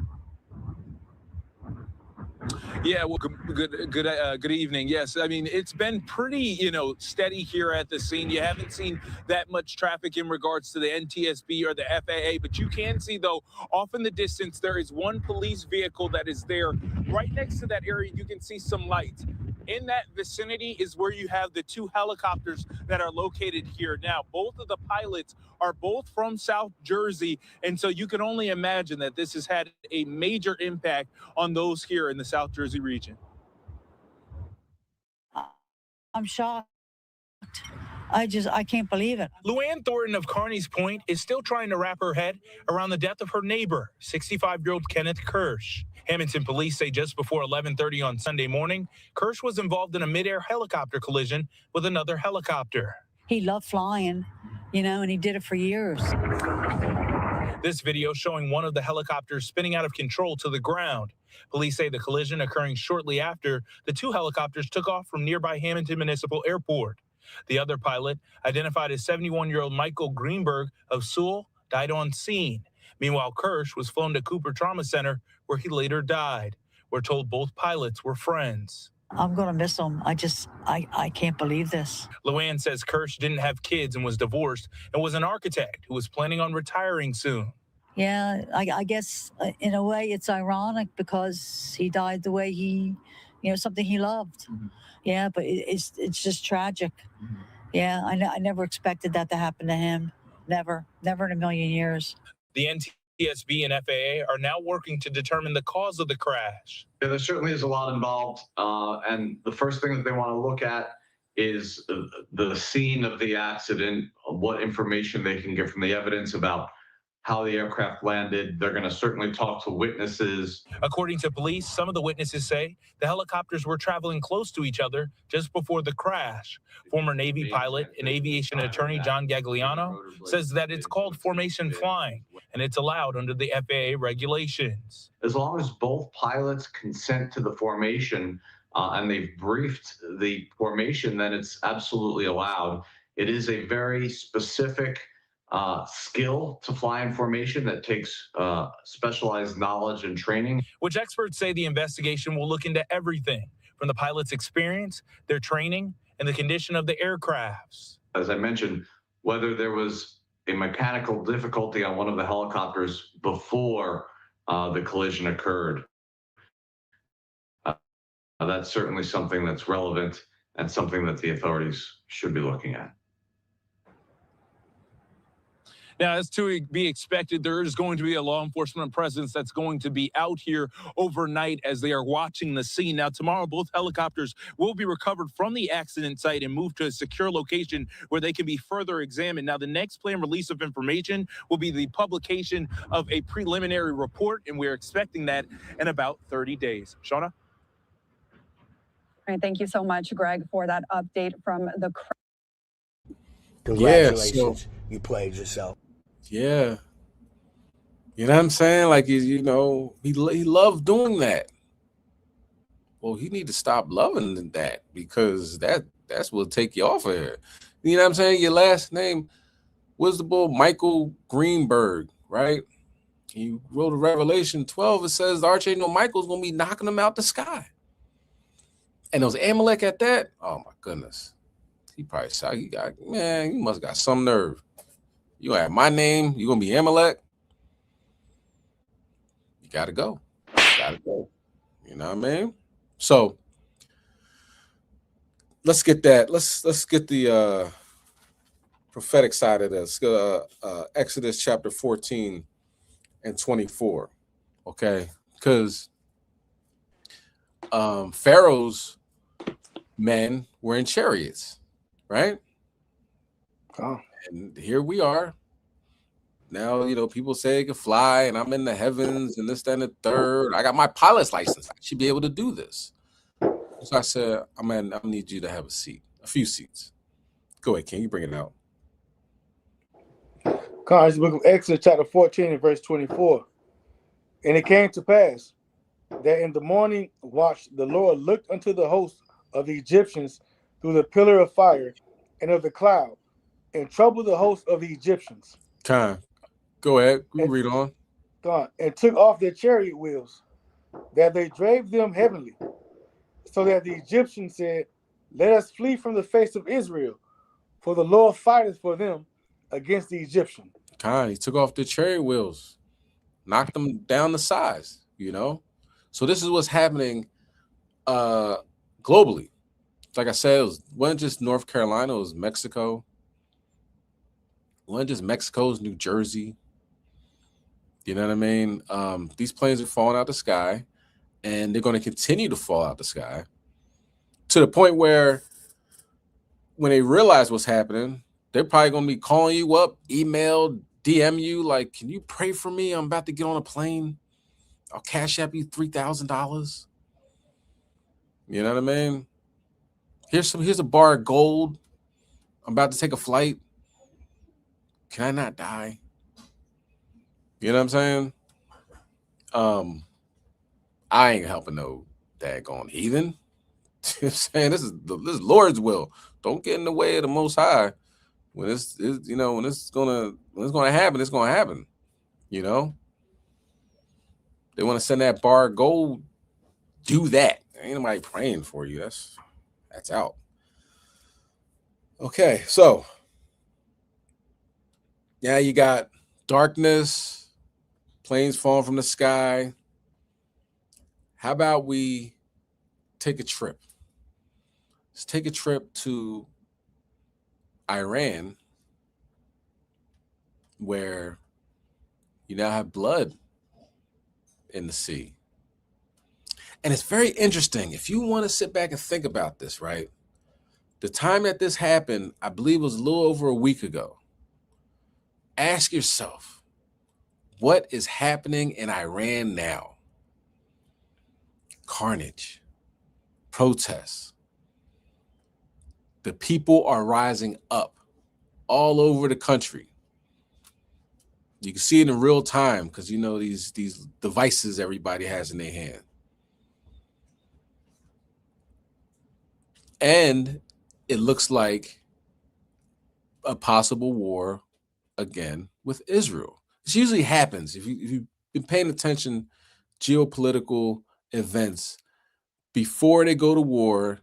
Yeah, well, good evening. Yes, I mean, it's been pretty, steady here at the scene. You haven't seen that much traffic in regards to the NTSB or the FAA, but you can see, though, off in the distance, there is one police vehicle that is there. Right next to that area, you can see some lights. In that vicinity is where you have the 2 helicopters that are located here. Now, both of the pilots are both from South Jersey, and so you can only imagine that this has had a major impact on those here in the South Jersey region. I'm shocked. I can't believe it. Luann Thornton of Carney's Point is still trying to wrap her head around the death of her neighbor, 65-year-old Kenneth Kirsch. Hamilton police say just before 11:30 on Sunday morning, Kirsch was involved in a mid-air helicopter collision with another helicopter. He loved flying, and he did it for years. This video showing one of the helicopters spinning out of control to the ground. Police say the collision occurring shortly after the 2 helicopters took off from nearby Hamilton Municipal Airport. The other pilot, identified as 71-year-old Michael Greenberg of Sewell, died on scene. Meanwhile, Kirsch was flown to Cooper Trauma Center, where he later died. We're told both pilots were friends. I'm going to miss him. I can't believe this. Luann says Kirsch didn't have kids and was divorced and was an architect who was planning on retiring soon. Yeah, I guess in a way it's ironic because he died the way he, something he loved. Mm-hmm. Yeah, but it's just tragic. Mm-hmm. Yeah, I never expected that to happen to him. Never in a million years. The NTSB and FAA are now working to determine the cause of the crash. Yeah, there certainly is a lot involved, and the first thing that they want to look at is the scene of the accident, what information they can get from the evidence about how the aircraft landed. They're going to certainly talk to witnesses. According to police, some of the witnesses say the helicopters were traveling close to each other just before the crash. Former Navy pilot and aviation attorney John Gagliano says that it's called formation flying, and it's allowed under the FAA regulations. As long as both pilots consent to the formation and they've briefed the formation, then it's absolutely allowed. It is a very specific skill to fly in formation that takes specialized knowledge and training. Which experts say the investigation will look into everything from the pilot's experience, their training, and the condition of the aircrafts. As I mentioned, whether there was a mechanical difficulty on one of the helicopters before the collision occurred. That's certainly something that's relevant and something that the authorities should be looking at. Now, as to be expected, there is going to be a law enforcement presence that's going to be out here overnight as they are watching the scene. Now, tomorrow, both helicopters will be recovered from the accident site and moved to a secure location where they can be further examined. Now, the next planned release of information will be the publication of a preliminary report, and we're expecting that in about 30 days. Shauna? All right, thank you so much, Greg, for that update from the crowd. Congratulations, you played yourself. Yeah. You know what I'm saying? Like, he loved doing that. Well, he need to stop loving that because that's what'll take you off of here. You know what I'm saying? Your last name was the boy Michael Greenberg, right? You wrote a Revelation 12. It says the Archangel Michael's going to be knocking them out the sky. And those Amalek at that, oh my goodness. He probably saw you must got some nerve. You have my name, you're gonna be Amalek. You gotta go. You know what I mean? So let's get that. Let's get the prophetic side of this. Exodus chapter 14 and 24. Okay, because Pharaoh's men were in chariots, right? Oh. And here we are. Now, people say I can fly and I'm in the heavens and this, that, and the third. I got my pilot's license. I should be able to do this. So I said, I need you to have a few seats. Go ahead, King. You bring it out. It's the book of Exodus, chapter 14, and verse 24. And it came to pass that in the morning watch the Lord looked unto the host of the Egyptians through the pillar of fire and of the cloud, and troubled the host of the Egyptians. Go ahead. We read on. And took off their chariot wheels, that they drave them heavenly, so that the Egyptians said, Let us flee from the face of Israel, for the Lord fighteth for them against the Egyptians. He took off the chariot wheels, knocked them down the sides, So this is what's happening globally. Like I said, it wasn't just North Carolina, it was Mexico. It wasn't just Mexico, it was New Jersey. You know what I mean? These planes are falling out the sky, and they're going to continue to fall out the sky to the point where when they realize what's happening, they're probably going to be calling you up, email, DM you, like, can you pray for me? I'm about to get on a plane. I'll cash app you $3,000. You know what I mean? Here's a bar of gold. I'm about to take a flight. Can I not die? You know what I'm saying? I ain't helping no daggone heathen. I'm saying this is Lord's will. Don't get in the way of the Most High. When it's gonna happen, it's gonna happen. They want to send that bar of gold. Do that. Ain't nobody praying for you. That's out. Okay, so yeah, you got darkness, planes falling from the sky. How about we take a trip? Let's take a trip to Iran, where you now have blood in the sea. And it's very interesting. If you want to sit back and think about this, right? The time that this happened, I believe, was a little over a week ago. Ask yourself, what is happening in Iran now? Carnage, protests. The people are rising up all over the country. You can see it in real time because these devices everybody has in their hand. And it looks like a possible war again with Israel. This usually happens. If you've been paying attention, geopolitical events, before they go to war,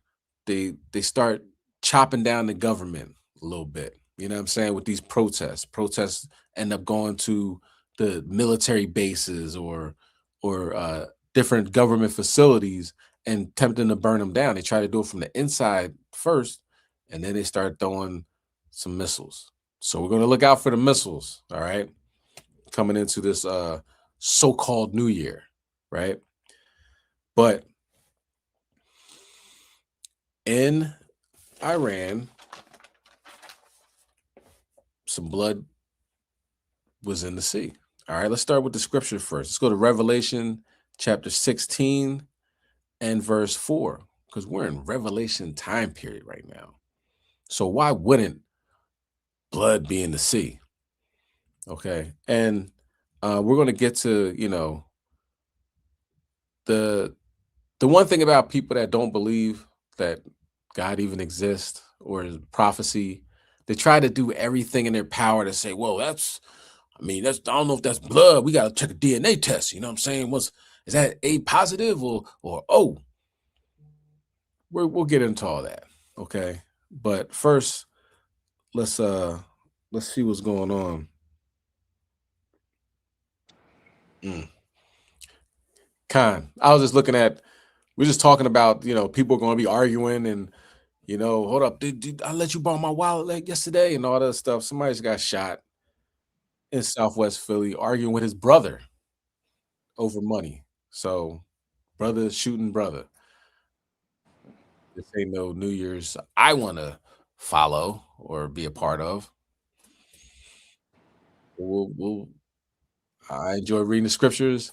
they start chopping down the government a little bit. You know what I'm saying? With these protests. Protests end up going to the military bases or different government facilities and attempting to burn them down. They try to do it from the inside first, and then they start throwing some missiles. So we're going to look out for the missiles, all right, coming into this so-called New Year, right? But in Iran, some blood was in the sea. All right, let's start with the scripture first. Let's go to Revelation chapter 16 and verse 4, because we're in Revelation time period right now. So why wouldn't blood be in the sea? Okay, and we're going to get to, the one thing about people that don't believe that God even exists or prophecy, they try to do everything in their power to say, well, I don't know if that's blood. We got to check a DNA test. You know what I'm saying? Is that A positive or O? We'll get into all that. Okay. But first, let's see what's going on. Khan, I was just looking at, we're just talking about, people are going to be arguing and, hold up, did I let you borrow my wallet yesterday and all that stuff. Somebody just got shot in Southwest Philly arguing with his brother over money. So brother shooting brother. This ain't no New Year's I want to follow or be a part of. I enjoy reading the scriptures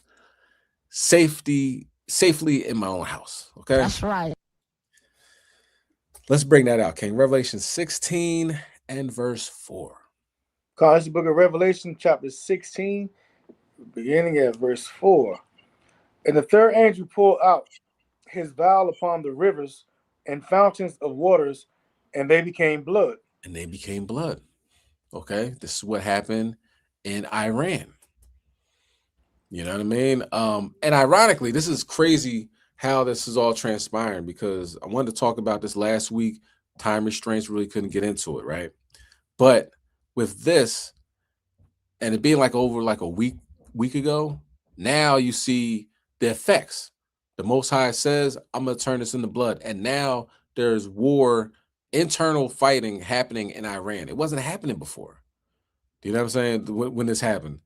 safely in my own house. Okay. That's right. Let's bring that out, King. Revelation 16 and verse 4. It's the book of Revelation, chapter 16, beginning at verse 4. And the third angel poured out his vial upon the rivers and fountains of waters, and they became blood. And they became blood. Okay, this is what happened in Iran. You know what I mean? And ironically, this is crazy how this is all transpiring, because I wanted to talk about this last week. Time restraints, really couldn't get into it, right? But with this, and it being like over like a week ago, now you see the effects. The Most High says, I'm going to turn this into blood. And now there's war, internal fighting happening in Iran. It wasn't happening before. Do you know what I'm saying? When this happened,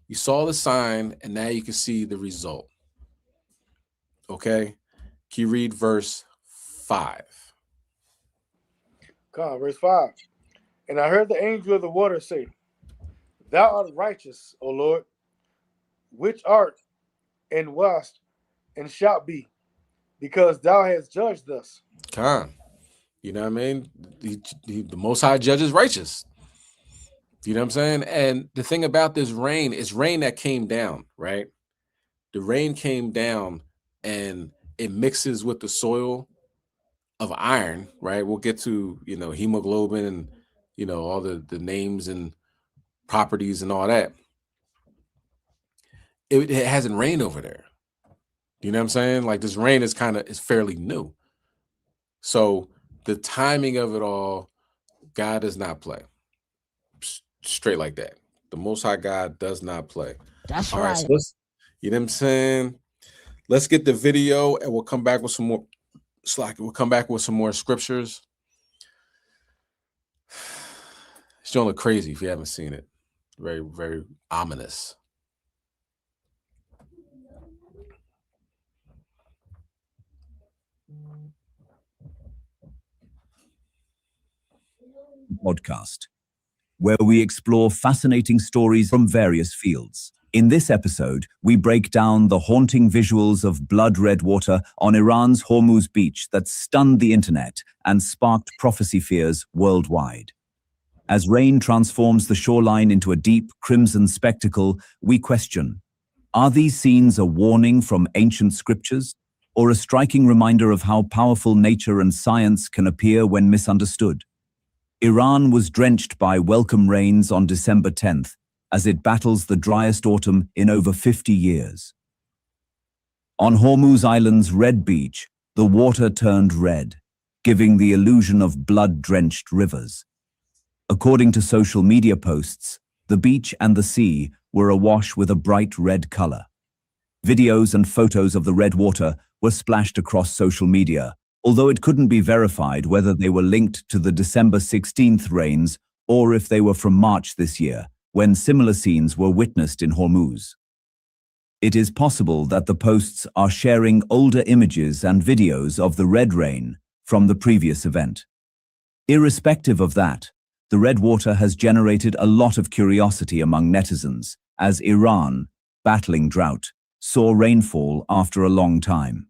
you saw the sign, and now you can see the result. Okay? Can you read verse 5? Verse 5. And I heard the angel of the water say, Thou art righteous, O Lord, which art and wast and shalt be, because thou hast judged thus. You know what I mean? The Most High judge is righteous. You know what I'm saying? And the thing about this rain is rain that came down, right? The rain came down and it mixes with the soil of iron, right? We'll get to, hemoglobin and, all the names and properties and all that. It hasn't rained over there. You know what I'm saying? Like, this rain is fairly new. So the timing of it all, God does not play. Straight like that. The Most High God does not play. That's all right. So you know what I'm saying? Let's get the video and we'll come back with some more. We'll come back with some more scriptures. It's gonna look crazy if you haven't seen it. Very, very ominous. Podcast, where we explore fascinating stories from various fields. In this episode, we break down the haunting visuals of blood-red water on Iran's Hormuz beach that stunned the internet and sparked prophecy fears worldwide. As rain transforms the shoreline into a deep crimson spectacle, we question, are these scenes a warning from ancient scriptures, or a striking reminder of how powerful nature and science can appear when misunderstood? Iran was drenched by welcome rains on December 10th, as it battles the driest autumn in over 50 years. On Hormuz Island's Red Beach, the water turned red, giving the illusion of blood-drenched rivers. According to social media posts, the beach and the sea were awash with a bright red color. Videos and photos of the red water were splashed across social media, although it couldn't be verified whether they were linked to the December 16th rains or if they were from March this year, when similar scenes were witnessed in Hormuz. It is possible that the posts are sharing older images and videos of the red rain from the previous event. Irrespective of that, the red water has generated a lot of curiosity among netizens, as Iran, battling drought, saw rainfall after a long time.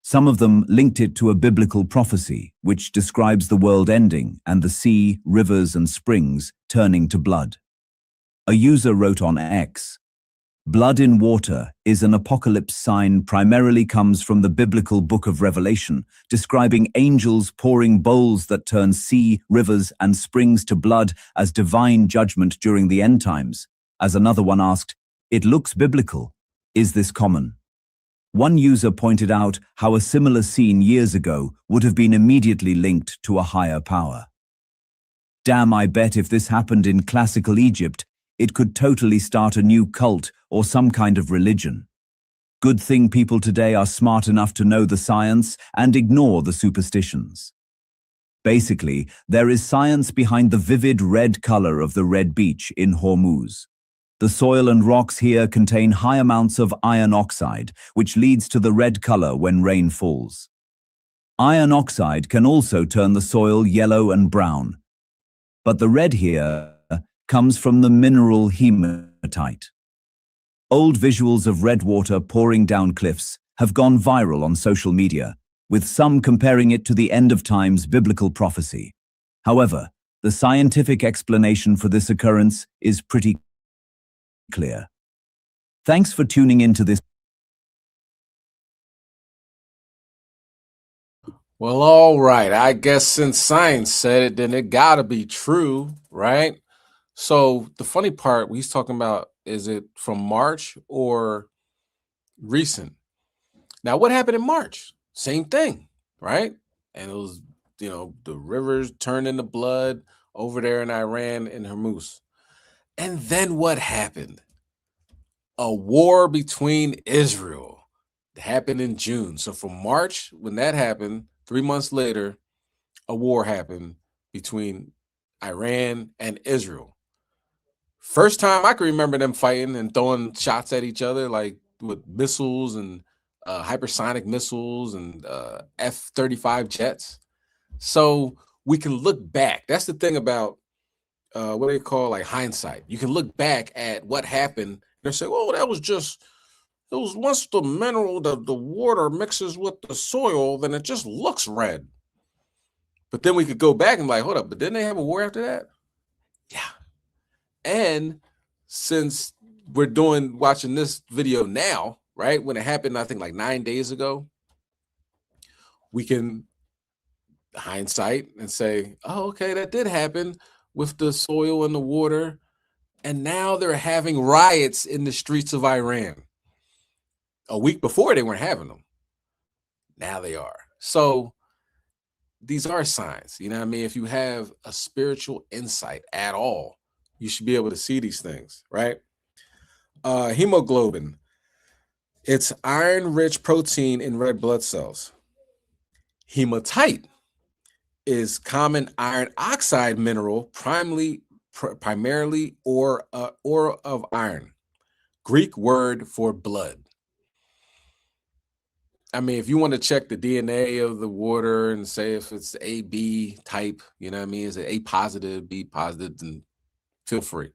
Some of them linked it to a biblical prophecy, which describes the world ending and the sea, rivers, and springs turning to blood. A user wrote on X, "Blood in water is an apocalypse sign primarily comes from the biblical book of Revelation, describing angels pouring bowls that turn sea, rivers, and springs to blood as divine judgment during the end times." As another one asked, "It looks biblical. Is this common?" One user pointed out how a similar scene years ago would have been immediately linked to a higher power. Damn, I bet if this happened in classical Egypt, it could totally start a new cult or some kind of religion. Good thing people today are smart enough to know the science and ignore the superstitions. Basically, there is science behind the vivid red color of the red beach in Hormuz. The soil and rocks here contain high amounts of iron oxide, which leads to the red color when rain falls. Iron oxide can also turn the soil yellow and brown. But the red here comes from the mineral hematite. Old visuals of red water pouring down cliffs have gone viral on social media, with some comparing it to the end of times biblical prophecy. However, the scientific explanation for this occurrence is pretty clear. Thanks for tuning into this. Well, all right. I guess since science said it, then it gotta be true, right? So the funny part he's talking about, is it from March or recent? Now, what happened in March? Same thing, right? And it was, the rivers turned into blood over there in Iran and Hormuz. And then what happened? A war between Israel happened in June. So from March, when that happened, 3 months later, a war happened between Iran and Israel. First time I can remember them fighting and throwing shots at each other, like with missiles and hypersonic missiles and F-35 jets. So we can look back. That's the thing about what they call like hindsight. You can look back at what happened and say, "Oh, that was just, it was once the mineral, the water mixes with the soil, then it just looks red." But then we could go back and like, hold up, but didn't they have a war after that? Yeah. And since we're watching this video now, right, when it happened, I think like 9 days ago, we can hindsight and say, oh, okay, that did happen with the soil and the water. And now they're having riots in the streets of Iran. A week before, they weren't having them. Now they are. So these are signs. You know what I mean? If you have a spiritual insight at all, you should be able to see these things, right? Hemoglobin. It's iron-rich protein in red blood cells. Hematite is common iron oxide mineral, primarily ore of iron. Greek word for blood. I mean, if you want to check the DNA of the water and say if it's AB type, you know what I mean? Is it A positive, B positive, then feel free.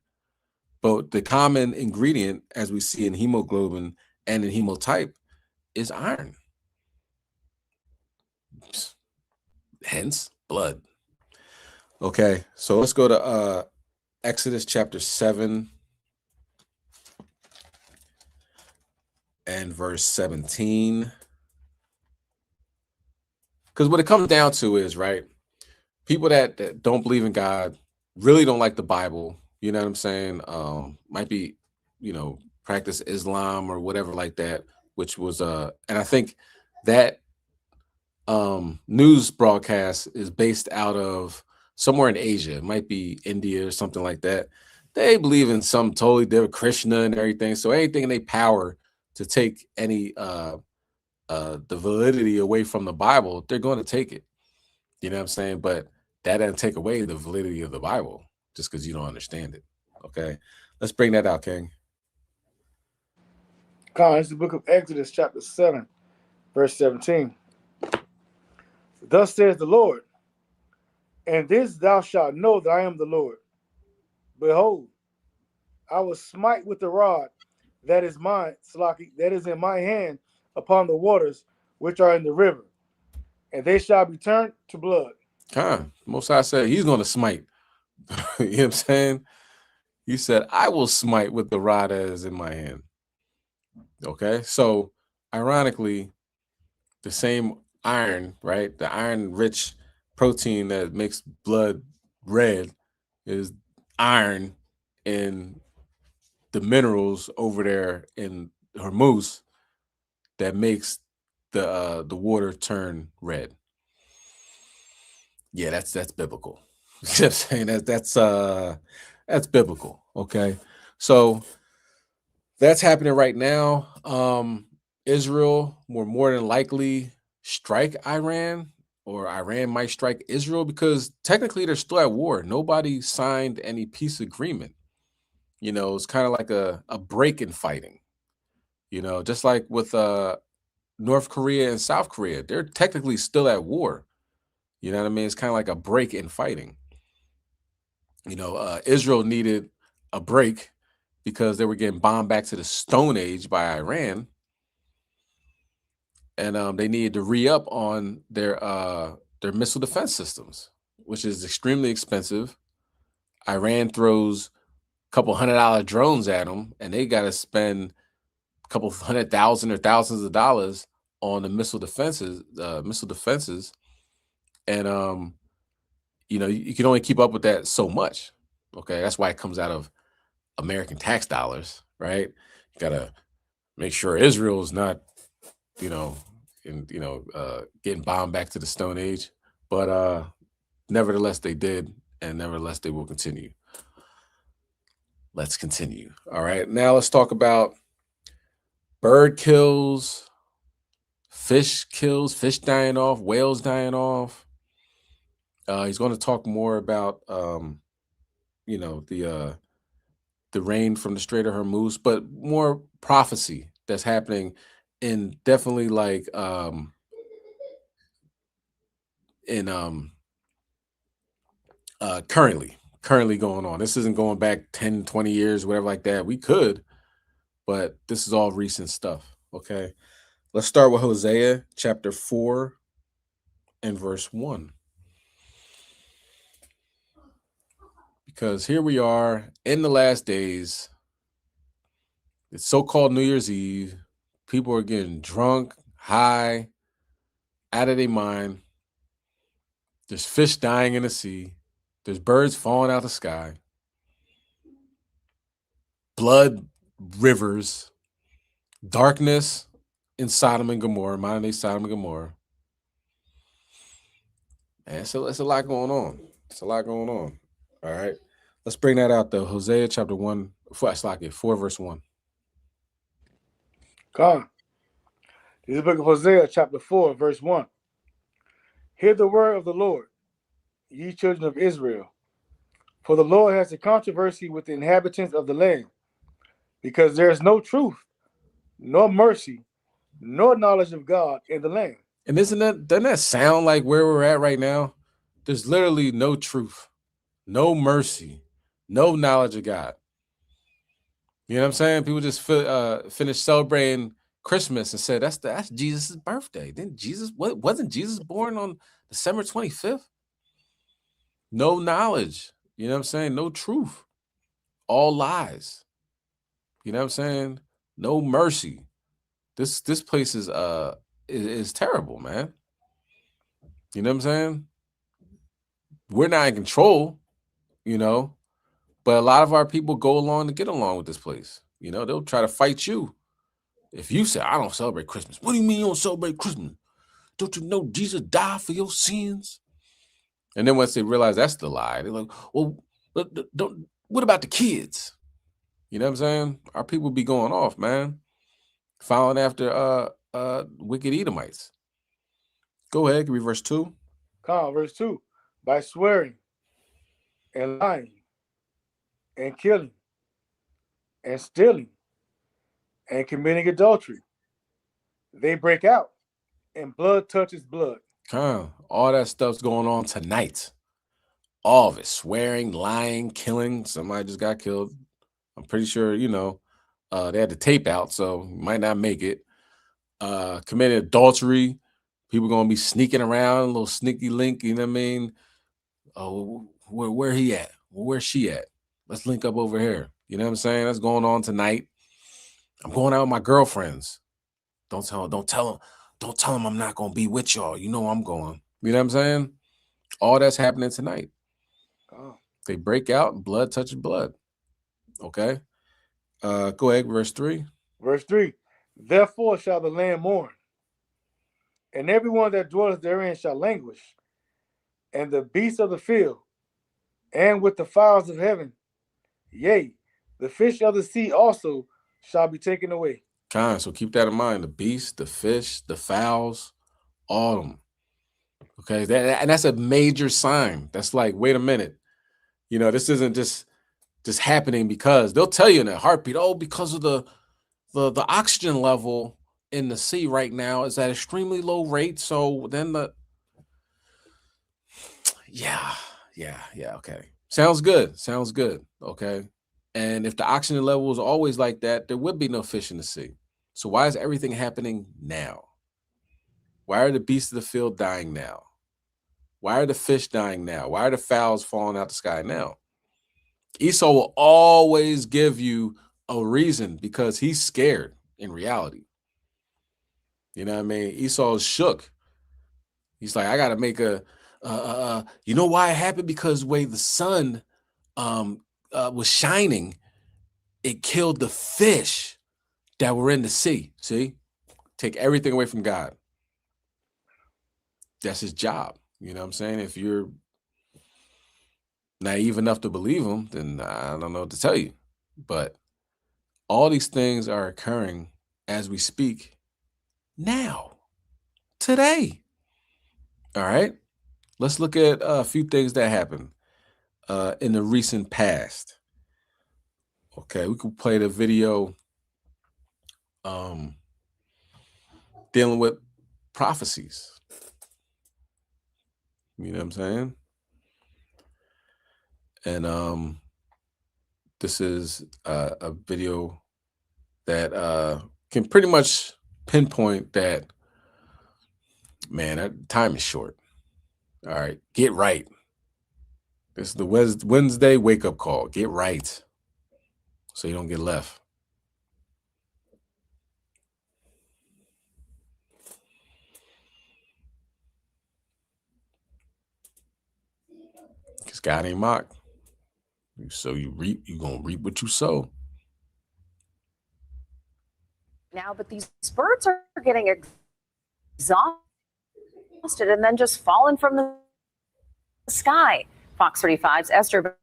But the common ingredient, as we see in hemoglobin and in hemotype, is iron. Hence, blood. Okay, so let's go to Exodus chapter 7 and verse 17. Because what it comes down to is, right, people that don't believe in God, really don't like the Bible, you know what I'm saying? Might be, practice Islam or whatever like that, which was, and I think that news broadcast is based out of somewhere in Asia. It might be India or something like that. They believe in some totally different Krishna and everything. So anything in their power to take any the validity away from the Bible, they're going to take it. You know what I'm saying? But that doesn't take away the validity of the Bible just because you don't understand it. Okay, let's bring that out, King. It's the book of Exodus, chapter 7, verse 17. Thus says the Lord, and this thou shalt know that I am the Lord. Behold, I will smite with the rod that is mine, Slaki, that is in my hand upon the waters which are in the river, and they shall be turned to blood. Most High said he's going to smite. You know what I'm saying? He said, I will smite with the rod that is in my hand. Okay, so ironically, the same iron, right? The iron-rich protein that makes blood red is iron in the minerals over there in Hormuz that makes the water turn red. Yeah, that's biblical. Just saying that's biblical. Okay, so that's happening right now. Israel will more than likely strike Iran, or Iran might strike Israel, because technically they're still at war. Nobody signed any peace agreement. It's kind of like a break in fighting. Just like with North Korea and South Korea. They're technically still at war. You know what I mean? It's kind of like a break in fighting. You know, Israel needed a break because they were getting bombed back to the Stone Age by Iran. And they needed to re-up on their missile defense systems, which is extremely expensive. Iran throws a couple $100 drones at them, and they got to spend a couple $100,000 or thousands of dollars on the missile defenses. And you know, you can only keep up with that so much. Okay, that's why it comes out of American tax dollars, right? You gotta make sure Israel is not, you know, getting bombed back to the Stone Age. But nevertheless, they did, and nevertheless, they will continue. Let's continue. All right, now let's talk about bird kills, fish kills, fish dying off, whales dying off. He's going to talk more about, you know, the rain from the Strait of Hormuz, but more prophecy that's happening in definitely like currently going on. This isn't going back 10, 20 years, whatever like that. We could, but this is all recent stuff. Okay. Let's start with Hosea chapter 4 and verse 1. Because here we are in the last days. It's so-called New Year's Eve. People are getting drunk, high, out of their mind. There's fish dying in the sea. There's birds falling out the sky. Blood rivers. Darkness in Sodom and Gomorrah, modern day Sodom and Gomorrah. And so it's a lot going on. It's a lot going on. All right. Let's bring that out though. Hosea chapter 4 verse 1. God. This is the book of Hosea chapter 4 verse 1. Hear the word of the Lord, ye children of Israel. For the Lord has a controversy with the inhabitants of the land, because there is no truth, nor mercy, nor knowledge of God in the land. And doesn't that sound like where we're at right now? There's literally no truth, no mercy, no knowledge of God. You know what I'm saying? People just finished celebrating Christmas and said that's Jesus' birthday. Wasn't Jesus born on December 25th? No knowledge. You know what I'm saying? No truth. All lies. You know what I'm saying? No mercy. This place is terrible, man. You know what I'm saying? We're not in control, you know, but a lot of our people go along to get along with this place. You know, they'll try to fight you. If you say, I don't celebrate Christmas. What do you mean you don't celebrate Christmas? Don't you know Jesus died for your sins? And then once they realize that's the lie, they're like, well, what about the kids? You know what I'm saying? Our people be going off, man. Following after wicked Edomites. Go ahead, give me verse 2. Verse 2. By swearing and lying and killing and stealing and committing adultery, they break out, and blood touches blood. All that stuff's going on tonight. All of it. Swearing, lying, killing. Somebody just got killed. I'm pretty sure, you know, they had the tape out, so might not make it. Committing adultery. People gonna be sneaking around, a little sneaky link, you know what I mean? Oh, where he at? Where's she at? Let's link up over here. You know what I'm saying? That's going on tonight. I'm going out with my girlfriends. Don't tell them I'm not gonna be with y'all. You know I'm going. You know what I'm saying? All that's happening tonight. They break out and blood touches blood. Okay. Go ahead, verse 3. Verse 3. Therefore shall the land mourn, and everyone that dwelleth therein shall languish, and the beasts of the field, and with the fowls of heaven, yea, the fish of the sea also shall be taken away. So keep that in mind. The beasts, the fish, the fowls, all of them. Okay, and that's a major sign. That's like, wait a minute. You know, this isn't just happening because they'll tell you in a heartbeat, oh, because of the oxygen level in the sea right now is at extremely low rate. So then yeah, okay. Sounds good. Okay. And if the oxygen level was always like that, there would be no fish in the sea. So why is everything happening now? Why are the beasts of the field dying now? Why are the fish dying now? Why are the fowls falling out the sky now? Esau will always give you a reason because he's scared in reality. You know what I mean? Esau is shook. He's like, I got to make you know why it happened? Because the way the sun was shining, it killed the fish that were in the sea. See? Take everything away from God. That's his job. You know what I'm saying? If you're naive enough to believe him, then I don't know what to tell you. But all these things are occurring as we speak now, today. All right. Let's look at a few things that happened in the recent past. Okay, we could play the video dealing with prophecies. You know what I'm saying? And this is a video that can pretty much pinpoint that, man, that time is short. All right, get right. This is the Wednesday wake-up call. Get right so you don't get left. Because God ain't mocked. So you're going to reap what you sow. Now, but these birds are getting exhausted and then just falling from the sky. Fox 35's Esther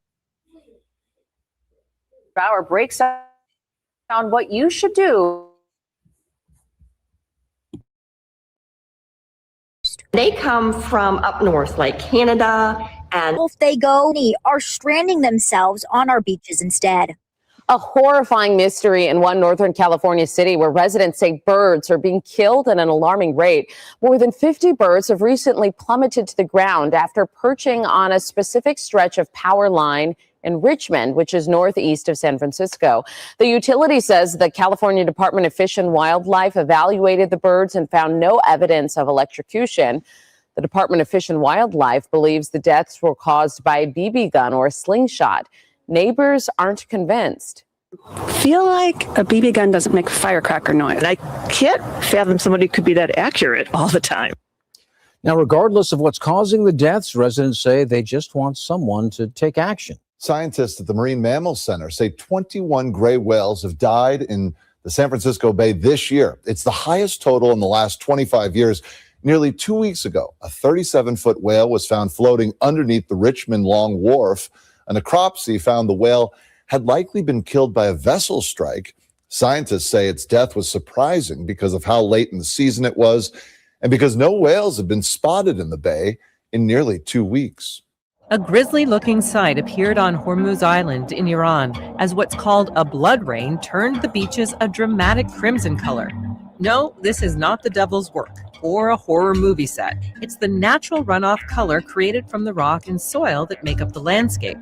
Bauer breaks down what you should do. They come from up north, like Canada, and if they go, are stranding themselves on our beaches instead. A horrifying mystery in one Northern California city where residents say birds are being killed at an alarming rate. More than 50 birds have recently plummeted to the ground after perching on a specific stretch of power line in Richmond, which is northeast of San Francisco. The utility says the California Department of Fish and Wildlife evaluated the birds and found no evidence of electrocution. The Department of Fish and Wildlife believes the deaths were caused by a BB gun or a slingshot. Neighbors aren't convinced. Feel like a BB gun doesn't make a firecracker noise. I can't fathom somebody could be that accurate all the time. Now, regardless of what's causing the deaths, residents say they just want someone to take action. Scientists at the Marine Mammal Center say 21 gray whales have died in the San Francisco Bay this year. It's the highest total in the last 25 years. Nearly 2 weeks ago, a 37-foot whale was found floating underneath the Richmond Long Wharf. A necropsy found the whale had likely been killed by a vessel strike. Scientists say its death was surprising because of how late in the season it was and because no whales have been spotted in the bay in nearly 2 weeks. A grisly-looking sight appeared on Hormuz Island in Iran as what's called a blood rain turned the beaches a dramatic crimson color. No, this is not the devil's work or a horror movie set. It's the natural runoff color created from the rock and soil that make up the landscape.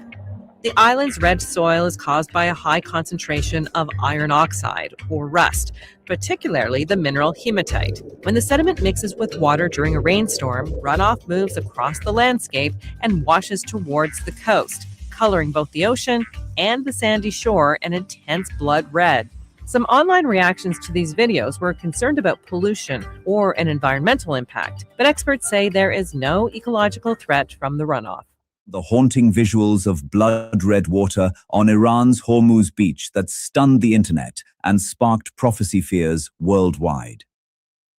The island's red soil is caused by a high concentration of iron oxide, or rust, particularly the mineral hematite. When the sediment mixes with water during a rainstorm, runoff moves across the landscape and washes towards the coast, coloring both the ocean and the sandy shore an intense blood red. Some online reactions to these videos were concerned about pollution or an environmental impact, but experts say there is no ecological threat from the runoff. The haunting visuals of blood-red water on Iran's Hormuz beach that stunned the internet and sparked prophecy fears worldwide.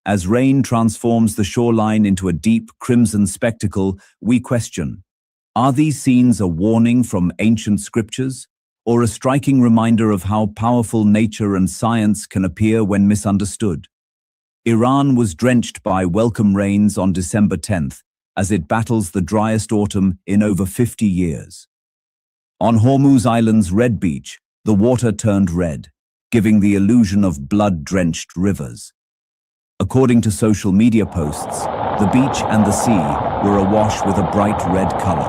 As rain transforms the shoreline into a deep crimson spectacle, we question, are these scenes a warning from ancient scriptures, or a striking reminder of how powerful nature and science can appear when misunderstood? Iran was drenched by welcome rains on December 10th, as it battles the driest autumn in over 50 years. On Hormuz Island's Red Beach, the water turned red, giving the illusion of blood-drenched rivers. According to social media posts, the beach and the sea were awash with a bright red color.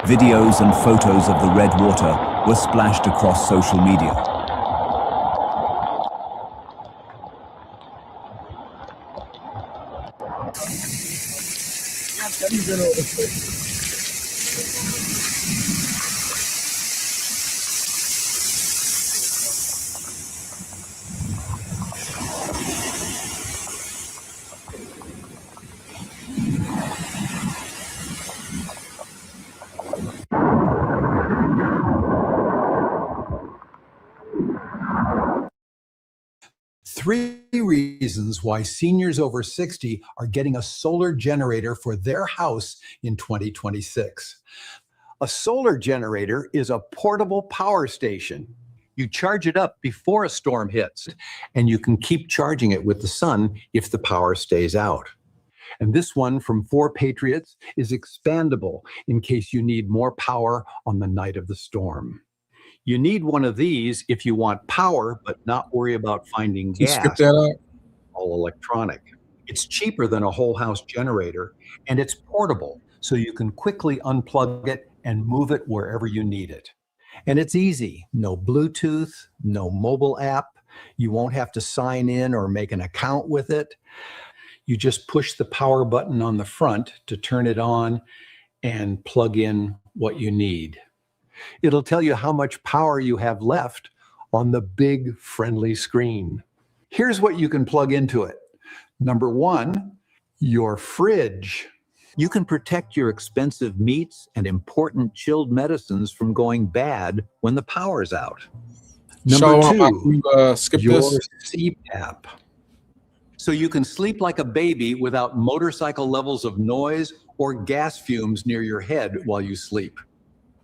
Videos and photos of the red water were splashed across social media. Three reasons why seniors over 60 are getting a solar generator for their house in 2026. A solar generator is a portable power station. You charge it up before a storm hits, and you can keep charging it with the sun if the power stays out. And this one from 4 Patriots is expandable in case you need more power on the night of the storm. You need one of these if you want power, but not worry about finding Can you skip gas. that out? All electronic. It's cheaper than a whole house generator, and it's portable, so you can quickly unplug it and move it wherever you need it. And it's easy. No Bluetooth, no mobile app. You won't have to sign in or make an account with it. You just push the power button on the front to turn it on and plug in what you need. It'll tell you how much power you have left on the big friendly screen. Here's what you can plug into it. Number 1, your fridge. You can protect your expensive meats and important chilled medicines from going bad when the power's out. Number 2, your CPAP. So you can sleep like a baby without motorcycle levels of noise or gas fumes near your head while you sleep.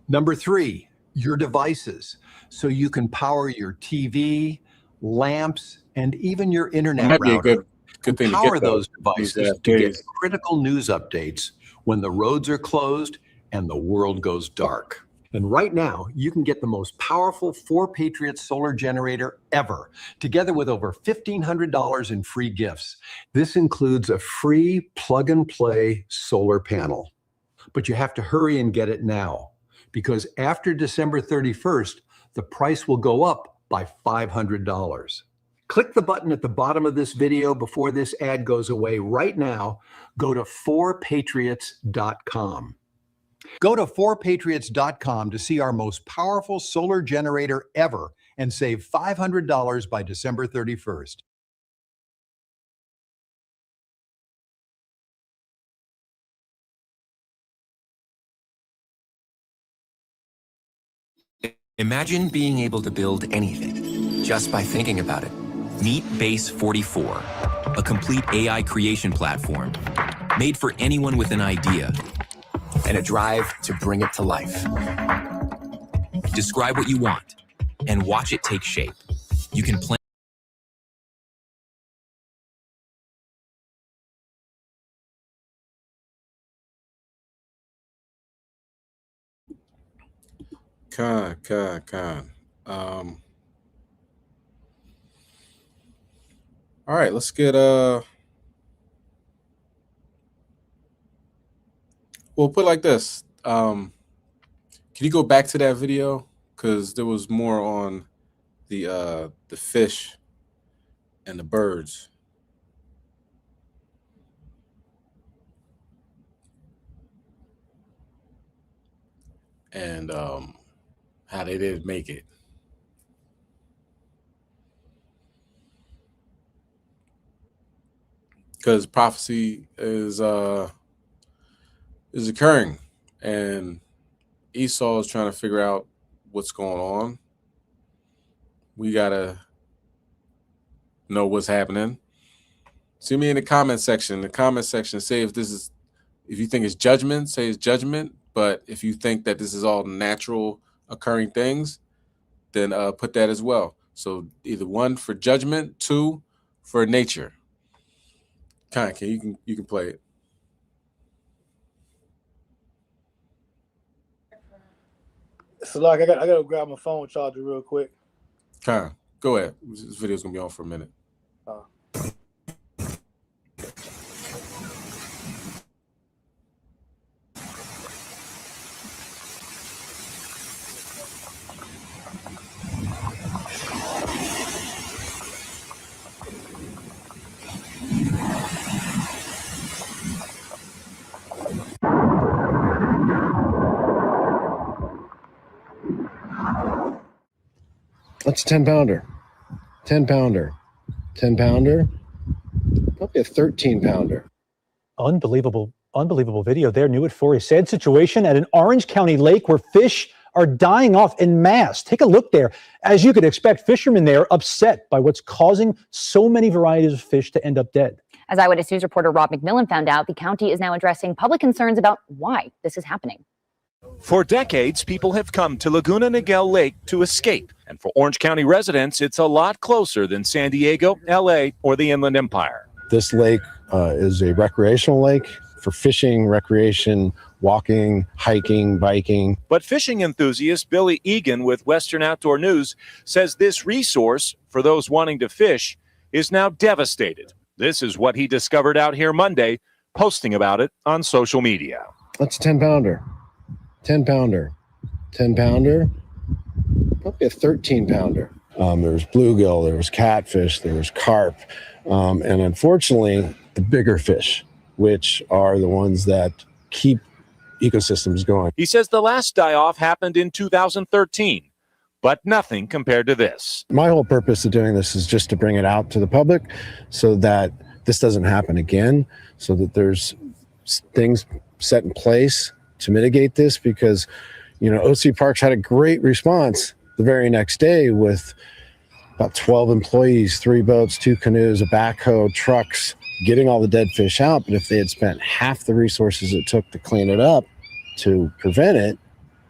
Number 3, your devices. So you can power your TV, lamps, and even your internet Might be a router. good thing to Power get, though, those devices these to get days. critical news updates when the roads are closed and the world goes dark. And right now, you can get the most powerful 4 Patriots solar generator ever, together with over $1,500 in free gifts. This includes a free plug-and-play solar panel. But you have to hurry and get it now, because after December 31st, the price will go up by $500. Click the button at the bottom of this video before this ad goes away right now. Go to 4patriots.com. Go to 4patriots.com to see our most powerful solar generator ever and save $500 by December 31st. Imagine being able to build anything just by thinking about it. Meet Base 44, a complete AI creation platform made for anyone with an idea and a drive to bring it to life. Describe what you want and watch it take shape. You can plan. Con. All right, let's get we'll put it like this. Can you go back to that video? Because there was more on the fish and the birds. And how they didn't make it. Because prophecy is occurring, and Esau is trying to figure out what's going on. We gotta know what's happening. See me in the comment section. The comment section, say if you think it's judgment, say it's judgment. But if you think that this is all natural occurring things, then put that as well. So either 1 for judgment, 2 for nature. You can play it. So like I gotta grab my phone charger real quick. Go ahead. This video's gonna be on for a minute. That's a 10-pounder. 10-pounder. 10-pounder. Probably a 13-pounder. Unbelievable video there. New at 4, a sad situation at an Orange County lake where fish are dying off en masse. Take a look there. As you could expect, fishermen there upset by what's causing so many varieties of fish to end up dead. As Eyewitness News reporter Rob McMillan found out, the county is now addressing public concerns about why this is happening. For decades, people have come to Laguna Niguel Lake to escape. And for Orange County residents, it's a lot closer than San Diego, LA, or the Inland Empire. This lake is a recreational lake for fishing, recreation, walking, hiking, biking. But fishing enthusiast Billy Egan with Western Outdoor News says this resource for those wanting to fish is now devastated. This is what he discovered out here Monday, posting about it on social media. That's a 10-pounder. 10-pounder. 10-pounder. Probably a 13-pounder. There was bluegill, there was catfish, there was carp, and unfortunately, the bigger fish, which are the ones that keep ecosystems going. He says the last die-off happened in 2013, but nothing compared to this. My whole purpose of doing this is just to bring it out to the public so that this doesn't happen again, so that there's things set in place to mitigate this, because, OC Parks had a great response the very next day with about 12 employees, 3 boats, 2 canoes, a backhoe, trucks, getting all the dead fish out. But if they had spent half the resources it took to clean it up to prevent it,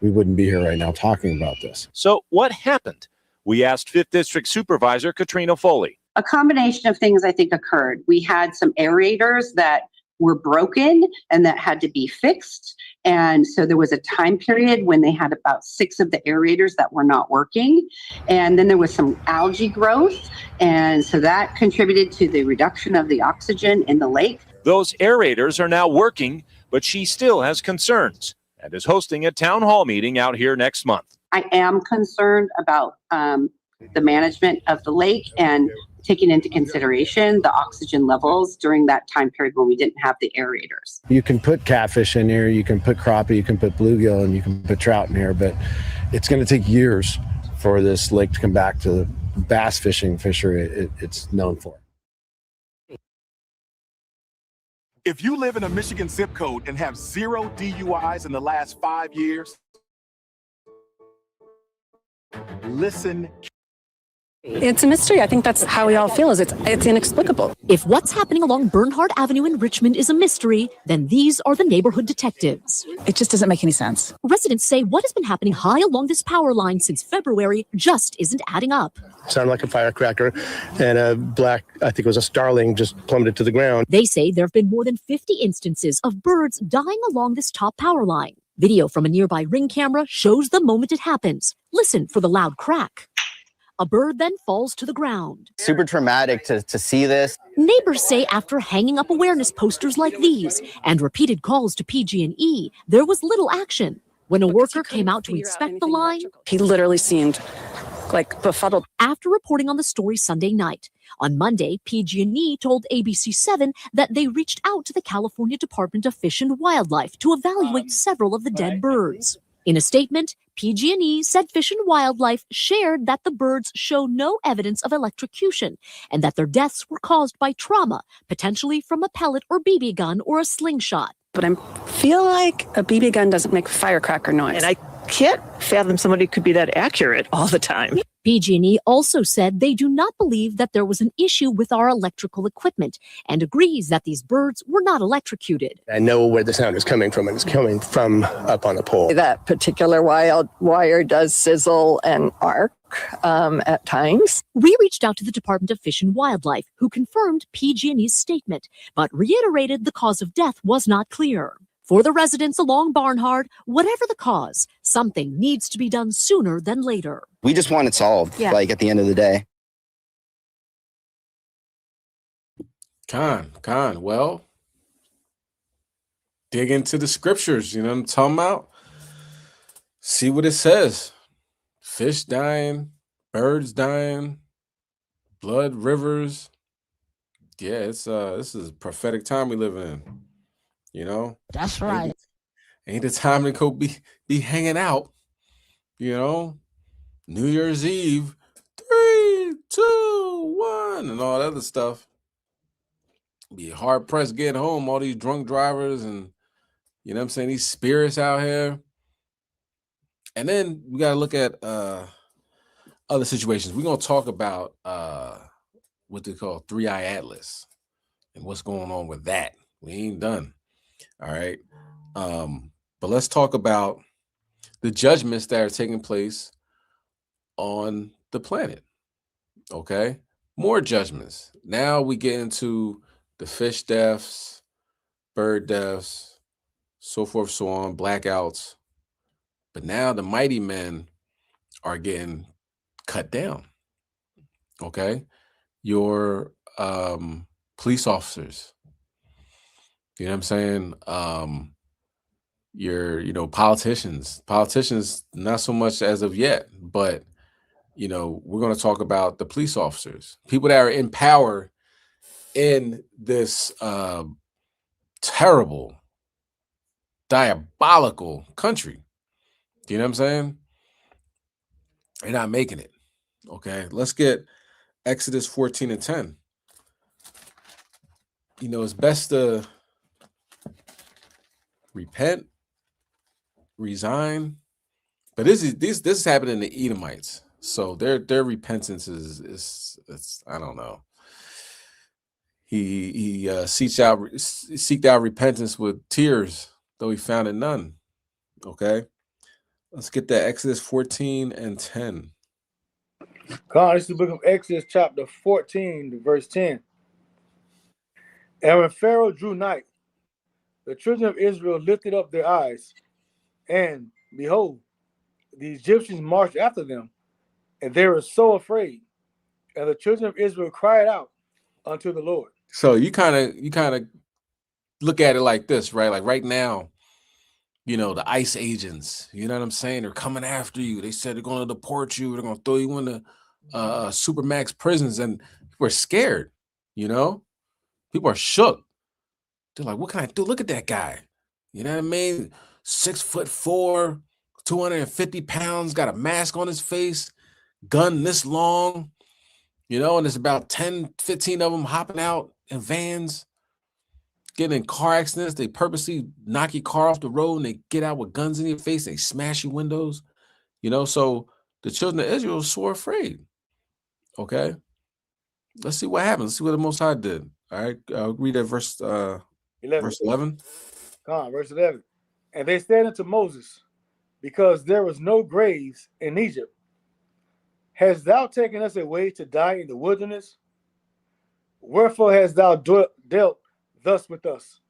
we wouldn't be here right now talking about this. So what happened? We asked 5th District Supervisor Katrina Foley. A combination of things I think occurred. We had some aerators that were broken and that had to be fixed. And so there was a time period when they had about 6 of the aerators that were not working. And then there was some algae growth. And so that contributed to the reduction of the oxygen in the lake. Those aerators are now working, but she still has concerns and is hosting a town hall meeting out here next month. I am concerned about the management of the lake and taking into consideration the oxygen levels during that time period when we didn't have the aerators. You can put catfish in here, you can put crappie, you can put bluegill, and you can put trout in here, but it's going to take years for this lake to come back to the bass fishing fishery it's known for. If you live in a Michigan zip code and have 0 DUIs in the last 5 years, listen. It's a mystery. I think that's how we all feel. It's inexplicable. If what's happening along Bernhard Avenue in Richmond is a mystery, then these are the neighborhood detectives. It just doesn't make any sense. Residents say what has been happening high along this power line since February just isn't adding up. Sounded like a firecracker, and a black, I think it was a starling, just plummeted to the ground. They say there have been more than 50 instances of birds dying along this top power line. Video from a nearby Ring camera shows the moment it happens. Listen for the loud crack. A bird then falls to the ground. Super traumatic to see this. Neighbors say after hanging up awareness posters like these and repeated calls to PG&E, there was little action. When a worker came out to inspect the line, he literally seemed like befuddled. After reporting on the story Sunday night, on Monday, PG&E told ABC7 that they reached out to the California Department of Fish and Wildlife to evaluate several of the dead birds. In a statement, PG&E said Fish and Wildlife shared that the birds show no evidence of electrocution and that their deaths were caused by trauma, potentially from a pellet or BB gun or a slingshot. But I feel like a BB gun doesn't make firecracker noise. And I can't fathom somebody could be that accurate all the time. PG&E also said they do not believe that there was an issue with our electrical equipment and agrees that these birds were not electrocuted. I know where the sound is coming from, and it's coming from up on the pole. That particular wire does sizzle and arc at times. We reached out to the Department of Fish and Wildlife, who confirmed PG&E's statement, but reiterated the cause of death was not clear. For the residents along Barnhard, whatever the cause, something needs to be done sooner than later. We just want it solved, like at the end of the day. Well, dig into the scriptures, you know what I'm talking about? See what it says. Fish dying, birds dying, blood rivers. Yeah, this is a prophetic time we live in. You know? That's right. Ain't the time to go be hanging out, you know? New Year's Eve, 2-1 and all that other stuff. Be hard pressed getting home. All these drunk drivers and you know what I'm saying, these spirits out here. And then we gotta look at other situations. We're gonna talk about what they call 3-Eye Atlas and what's going on with that. We ain't done. All right. But let's talk about the judgments that are taking place on the planet. Okay. More judgments. Now we get into the fish deaths, bird deaths, so forth, so on, blackouts. But now the mighty men are getting cut down. Okay. Your police officers, you know what I'm saying? Your politicians, not so much as of yet, but we're going to talk about the police officers, people that are in power in this terrible, diabolical country. You know what I'm saying? They're not making it. Okay, let's get Exodus 14:10. It's best to repent, resign, but this is happening to the Edomites. So their repentance is I don't know. He seeked out repentance with tears, though he found it none. Okay, let's get that Exodus 14:10. God, this is the book of Exodus, chapter 14, verse 10. And when Pharaoh drew nigh, the children of Israel lifted up their eyes, and behold, the Egyptians marched after them, and they were so afraid. And the children of Israel cried out unto the Lord. So you kind of look at it like this, right? Like right now, the ICE agents, you know what I'm saying? They're coming after you. They said they're going to deport you. They're going to throw you in the supermax prisons, and people are scared. People are shook. They're like, what can I do? Look at that guy. You know what I mean? 6'4", 250 pounds, got a mask on his face, gun this long, and there's about 10, 15 of them hopping out in vans, getting in car accidents. They purposely knock your car off the road and they get out with guns in your face. They smash your windows, so the children of Israel are so afraid. Okay. Let's see what happens. Let's see what the Most High did. All right. Read that verse 11. Verse 11. Verse 11. And they said unto Moses, because there was no graves in Egypt, hast thou taken us away to die in the wilderness? Wherefore hast thou dealt thus with us,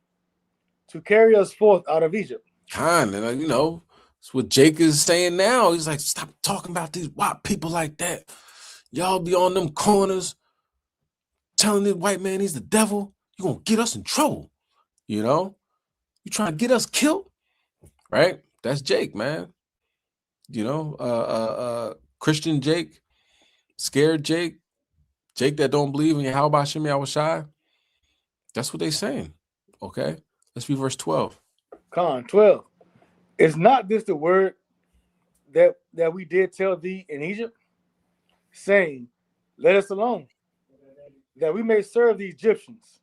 to carry us forth out of Egypt? And it's what Jake is saying now. He's like, stop talking about these white people like that. Y'all be on them corners telling this white man he's the devil. You're going to get us in trouble. You trying to get us killed, right? That's Jake, man. Christian Jake, scared Jake that don't believe in Yahweh Hashem Yahweh Shai. That's what they saying. Okay, let's read verse 12. 12. Is not this the word that we did tell thee in Egypt, saying, let us alone, that we may serve the Egyptians?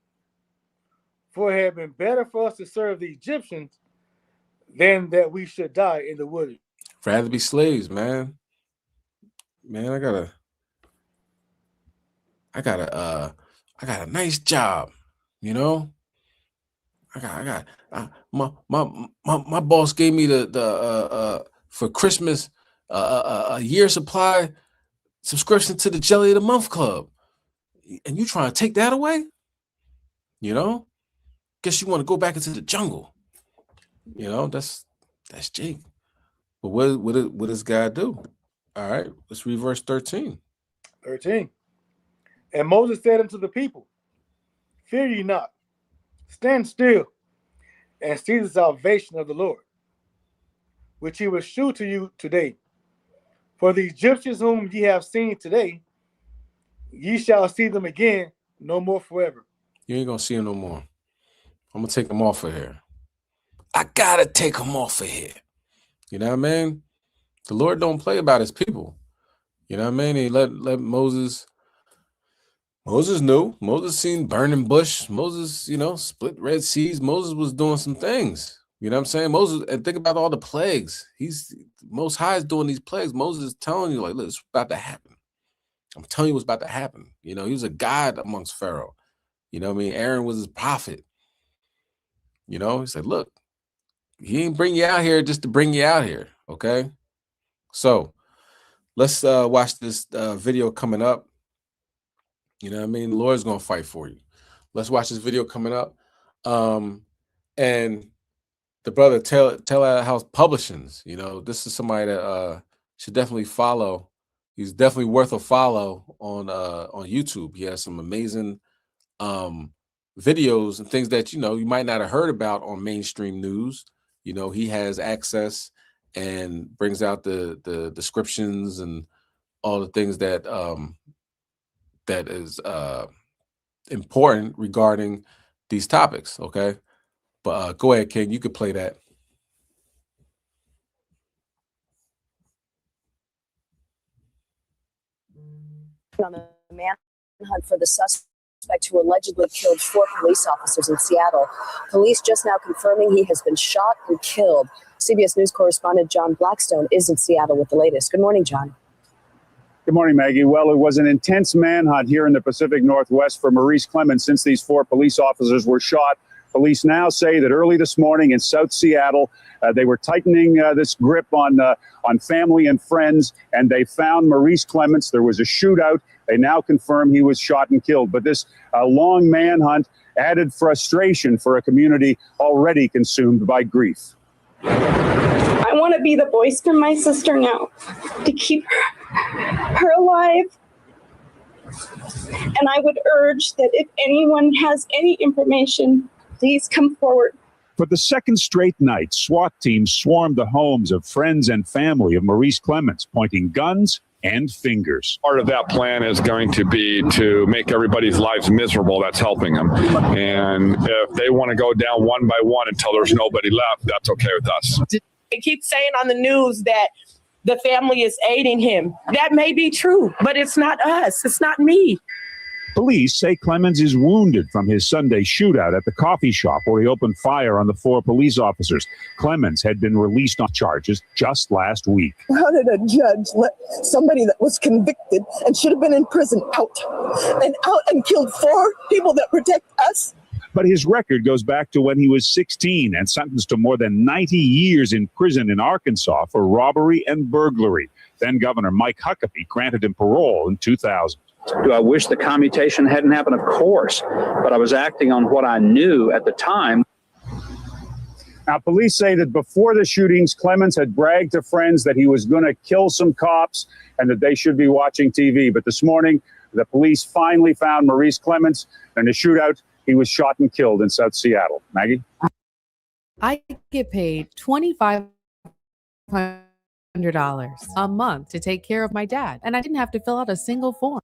For it had been better for us to serve the Egyptians than that we should die in the wilderness. Rather be slaves, man. Man, I got a nice job, my boss gave me the for Christmas a year supply subscription to the Jelly of the Month Club, and you trying to take that away? Guess you want to go back into the jungle. That's Jake. But what does God do? All right, let's read verse 13. 13. And Moses said unto the people, fear ye not, stand still, and see the salvation of the Lord, which he will shew to you today. For the Egyptians whom ye have seen today, ye shall see them again no more forever. You ain't gonna see them no more. I'm gonna take them off of here. I gotta take them off of here. You know what I mean? The Lord don't play about his people. You know what I mean? He let Moses Moses knew. Moses seen burning bush. Moses, split Red Seas. Moses was doing some things. You know what I'm saying? Moses, and think about all the plagues. He's Most High is doing these plagues. Moses is telling you, like, look, it's about to happen. I'm telling you what's about to happen. He was a god amongst Pharaoh. You know what I mean? Aaron was his prophet. He said, look, he ain't bring you out here just to bring you out here. Okay. So let's watch this video coming up. You know what I mean? The Lord's going to fight for you. Let's watch this video coming up. And the brother Tell House Publishings, this is somebody that should definitely follow. He's definitely worth a follow on YouTube. He has some amazing videos and things that you might not have heard about on mainstream news. He has access and brings out the descriptions and all the things that that is important regarding these topics. Okay, but go ahead, King. You could play that. On the manhunt for the suspect who allegedly killed 4 police officers in Seattle. Police just now confirming he has been shot and killed. CBS News correspondent John Blackstone is in Seattle with the latest. Good morning, John. Good morning, Maggie. Well, it was an intense manhunt here in the Pacific Northwest for Maurice Clemens since these 4 police officers were shot. Police now say that early this morning in South Seattle, they were tightening this grip on family and friends, and they found Maurice Clemens. There was a shootout. They now confirm he was shot and killed. But this long manhunt added frustration for a community already consumed by grief. I want to be the voice for my sister now, to keep her alive. And I would urge that if anyone has any information, please come forward. For the second straight night, SWAT teams swarmed the homes of friends and family of Maurice Clemens, pointing guns and fingers. Part of that plan is going to be to make everybody's lives miserable. That's helping them. And if they want to go down one by one until there's nobody left, that's okay with us. They keep saying on the news that the family is aiding him. That may be true, but it's not us. It's not me. Police say Clemens is wounded from his Sunday shootout at the coffee shop where he opened fire on the 4 police officers. Clemens had been released on charges just last week. How did a judge let somebody that was convicted and should have been in prison out and killed 4 people that protect us? But his record goes back to when he was 16 and sentenced to more than 90 years in prison in Arkansas for robbery and burglary. Then Governor Mike Huckabee granted him parole in 2000. Do I wish the commutation hadn't happened? Of course, but I was acting on what I knew at the time. Now, police say that before the shootings, Clemens had bragged to friends that he was going to kill some cops and that they should be watching TV. But this morning, the police finally found Maurice Clemens. In a shootout, he was shot and killed in South Seattle. Maggie? I get paid $2,500 a month to take care of my dad, and I didn't have to fill out a single form.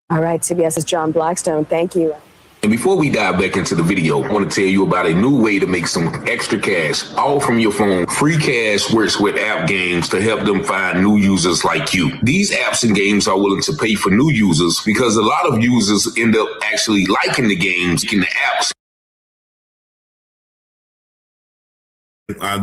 All right, CBS's John Blackstone. Thank you. And before we dive back into the video, I want to tell you about a new way to make some extra cash, all from your phone. Free Cash works with app games to help them find new users like you. These apps and games are willing to pay for new users because a lot of users end up actually liking the games in the apps.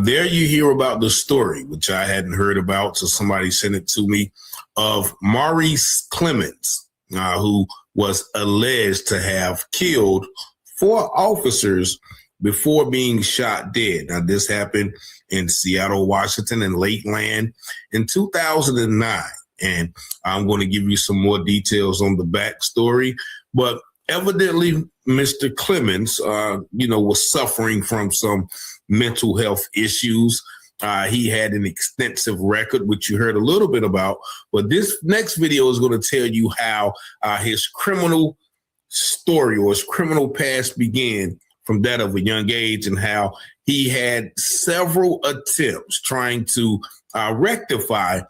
There you hear about the story, which I hadn't heard about, so somebody sent it to me, of Maurice Clemens, who was alleged to have killed 4 officers before being shot dead. Now, this happened in Seattle, Washington, in Lakeland in 2009. And I'm going to give you some more details on the backstory. But evidently, Mr. Clemens, was suffering from some mental health issues. He had an extensive record, which you heard a little bit about. But this next video is going to tell you how his criminal story or his criminal past began from that of a young age and how he had several attempts trying to rectify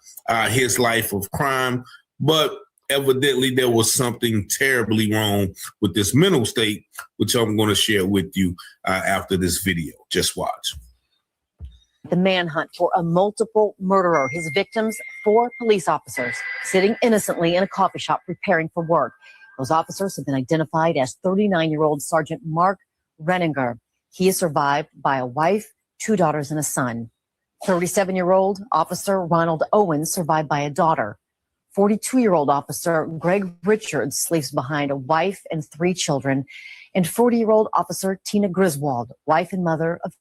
his life of crime. But evidently, there was something terribly wrong with this mental state, which I'm going to share with you after this video. Just watch. The manhunt for a multiple murderer. His victims, 4 police officers sitting innocently in a coffee shop preparing for work. Those officers have been identified as 39-year-old Sergeant Mark Renninger. He is survived by a wife, 2 daughters, and a son. 37-year-old Officer Ronald Owens survived by a daughter. 42-year-old Officer Greg Richards leaves behind a wife and 3 children. And 40-year-old Officer Tina Griswold, wife and mother of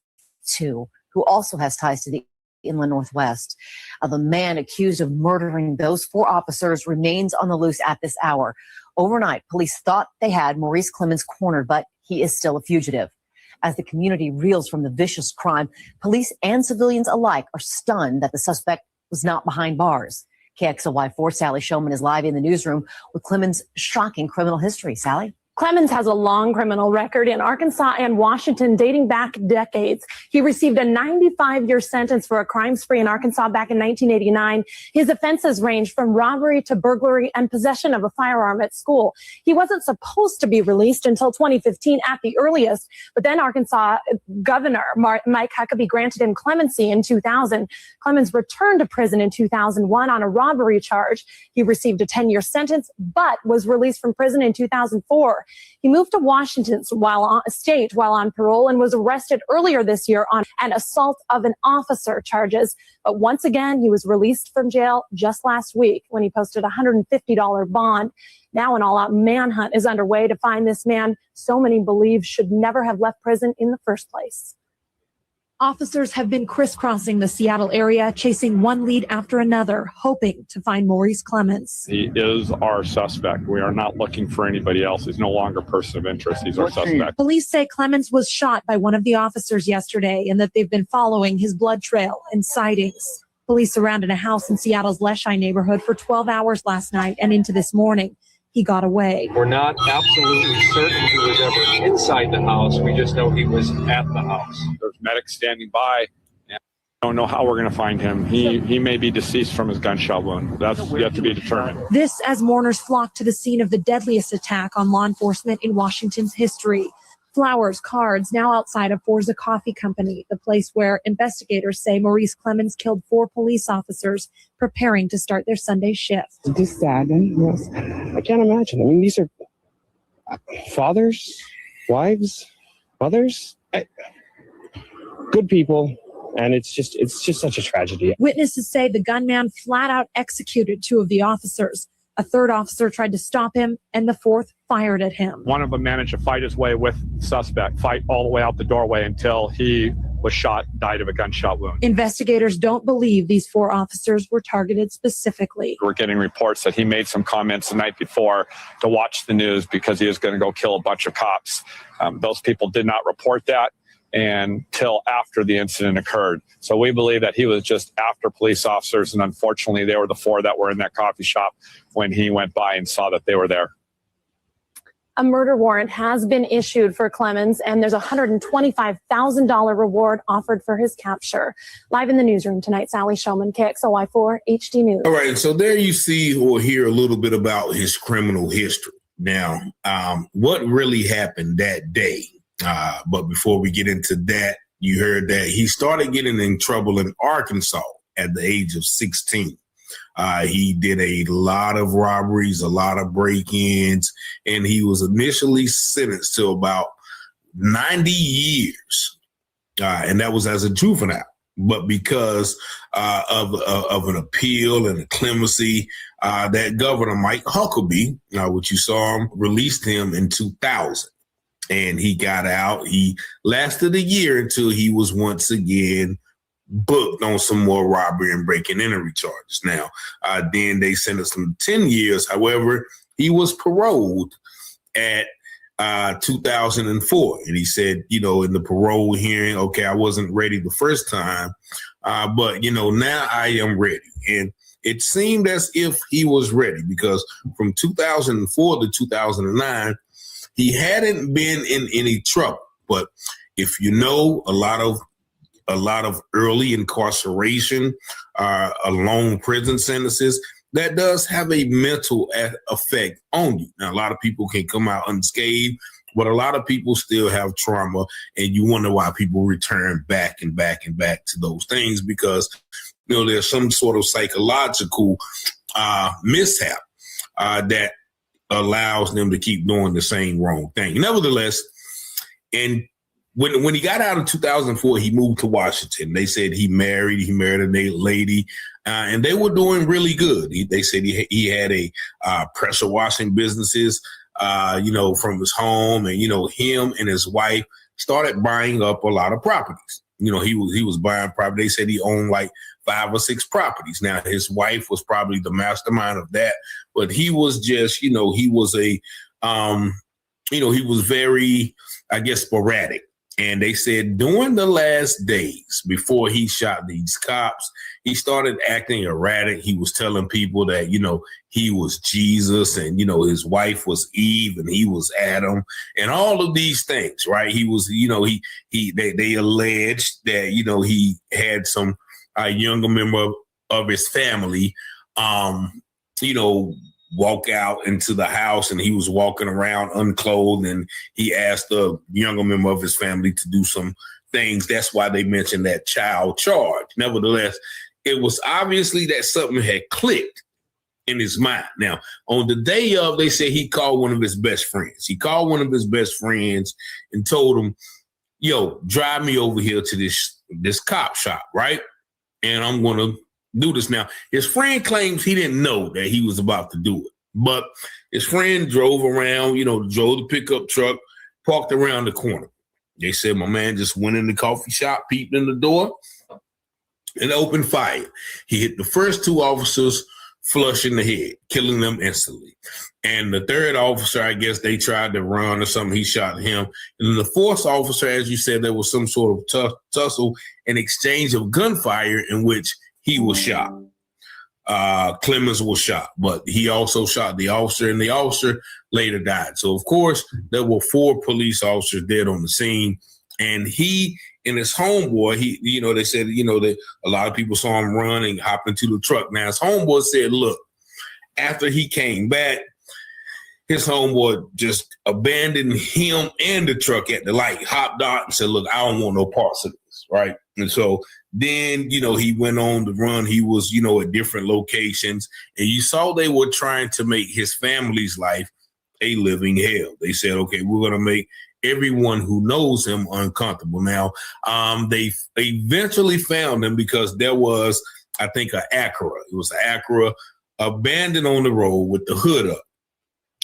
2, who also has ties to the inland Northwest. The man accused of murdering those 4 officers remains on the loose at this hour. Overnight, police thought they had Maurice Clemens cornered, but he is still a fugitive. As the community reels from the vicious crime, police and civilians alike are stunned that the suspect was not behind bars. KXLY4 Sally Showman is live in the newsroom with Clemens' shocking criminal history. Sally? Clemens has a long criminal record in Arkansas and Washington dating back decades. He received a 95-year sentence for a crime spree in Arkansas back in 1989. His offenses ranged from robbery to burglary and possession of a firearm at school. He wasn't supposed to be released until 2015 at the earliest, but then Arkansas Governor Mike Huckabee granted him clemency in 2000. Clemens returned to prison in 2001 on a robbery charge. He received a 10-year sentence, but was released from prison in 2004. He moved to Washington while on parole and was arrested earlier this year on an assault of an officer charges. But once again, he was released from jail just last week when he posted a $150 bond. Now an all-out manhunt is underway to find this man so many believe should never have left prison in the first place. Officers have been crisscrossing the Seattle area, chasing one lead after another, hoping to find Maurice Clemens. He is our suspect. We are not looking for anybody else. He's no longer a person of interest. He's our suspect. Police say Clemens was shot by one of the officers yesterday and that they've been following his blood trail and sightings. Police surrounded a house in Seattle's Leschi neighborhood for 12 hours last night and into this morning. He got away. We're not absolutely certain he was ever inside the house. We just know he was at the house. There's medics standing by. I don't know how we're going to find him. He may be deceased from his gunshot wound. That's yet to be determined. This as mourners flock to the scene of the deadliest attack on law enforcement in Washington's history. Flowers, cards, now outside of Forza Coffee Company, the place where investigators say Maurice Clemens killed 4 police officers preparing to start their Sunday shift. This sad, and yes, I can't imagine. I mean, these are fathers, wives, mothers, good people, and it's just such a tragedy. Witnesses say the gunman flat out executed 2 of the officers. A 3rd officer tried to stop him, and the 4th fired at him. One of them managed to fight his way with the suspect, fight all the way out the doorway until he was shot, died of a gunshot wound. Investigators don't believe these 4 officers were targeted specifically. We're getting reports that he made some comments the night before to watch the news because he was going to go kill a bunch of cops. Those people did not report that until after the incident occurred. So we believe that he was just after police officers, and unfortunately they were the 4 that were in that coffee shop when he went by and saw that they were there. A murder warrant has been issued for Clemens, and there's a $125,000 reward offered for his capture. Live in the newsroom tonight, Sally Showman, KXLY4 HD News. All right, so there you see or hear a little bit about his criminal history. Now, what really happened that day? But before we get into that, you heard that he started getting in trouble in Arkansas at the age of 16. He did a lot of robberies, a lot of break-ins, and he was initially sentenced to about 90 years. And that was as a juvenile. But because of an appeal and a clemency, that Governor Mike Huckabee, which you saw him, released him in 2000. And he got out. He lasted a year until he was once again booked on some more robbery and breaking and entry charges. Now, then they sentenced him to 10 years. However, he was paroled at 2004. And he said, in the parole hearing, okay, I wasn't ready the first time, but, now I am ready. And it seemed as if he was ready because from 2004 to 2009, he hadn't been in any trouble. But if you know a lot of early incarceration, long prison sentences, that does have a mental effect on you. Now, a lot of people can come out unscathed But a lot of people still have trauma, and you wonder why people return back and back and back to those things, because, there's some sort of psychological mishap that allows them to keep doing the same wrong thing. Nevertheless, and when he got out in 2004, he moved to Washington. They said he married a lady, and they were doing really good. They said he had a pressure washing businesses, from his home, and, him and his wife started buying up a lot of properties. He was buying property. They said he owned like 5 or 6 properties. Now, his wife was probably the mastermind of that, but he was just, he was he was very, I guess, sporadic. And they said during the last days before he shot these cops, he started acting erratic. He was telling people that, he was Jesus, and, his wife was Eve and he was Adam, and all of these things, right? He was, they alleged that, he had some younger member of his family, walk out into the house, and he was walking around unclothed, and he asked a younger member of his family to do some things. That's why they mentioned that child charge. Nevertheless, it was obviously that something had clicked in his mind. Now, on the day of, they said he called one of his best friends. He called one of his best friends and told him, drive me over here to this cop shop, right? And I'm going to do this. Now, his friend claims he didn't know that he was about to do it, but his friend drove around, drove the pickup truck, parked around the corner. They said my man just went in the coffee shop, peeped in the door, and opened fire. He hit the first 2 officers flush in the head, killing them instantly. And the third officer, I guess they tried to run or something. He shot him. And then the 4th officer, as you said, there was some sort of tussle, an exchange of gunfire in which he was shot. Clemens was shot, but he also shot the officer, and the officer later died. So, of course, there were 4 police officers dead on the scene. And he and his homeboy, they said, that a lot of people saw him run and hop into the truck. Now, his homeboy said, look, after he came back, his homeboy just abandoned him and the truck at the light, hopped out and said, look, I don't want no parts of this, right? And so then, he went on the run. He was, at different locations. And you saw they were trying to make his family's life a living hell. They said, okay, we're going to make everyone who knows him uncomfortable. Now, they eventually found him because there was, I think, an Acura. It was an Acura abandoned on the road with the hood up.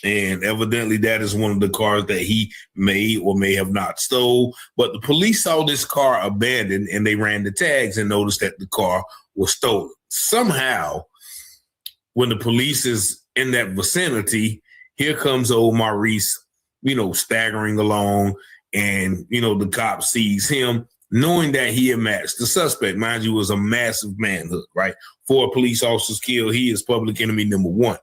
And evidently that is one of the cars that he may or may have not stole. But the police saw this car abandoned, and they ran the tags and noticed that the car was stolen. Somehow, when the police is in that vicinity, here comes old Maurice, staggering along, and, the cop sees him, knowing that he had matched the suspect. Mind you, it was a massive manhunt, right? 4 police officers killed. He is public enemy number 1.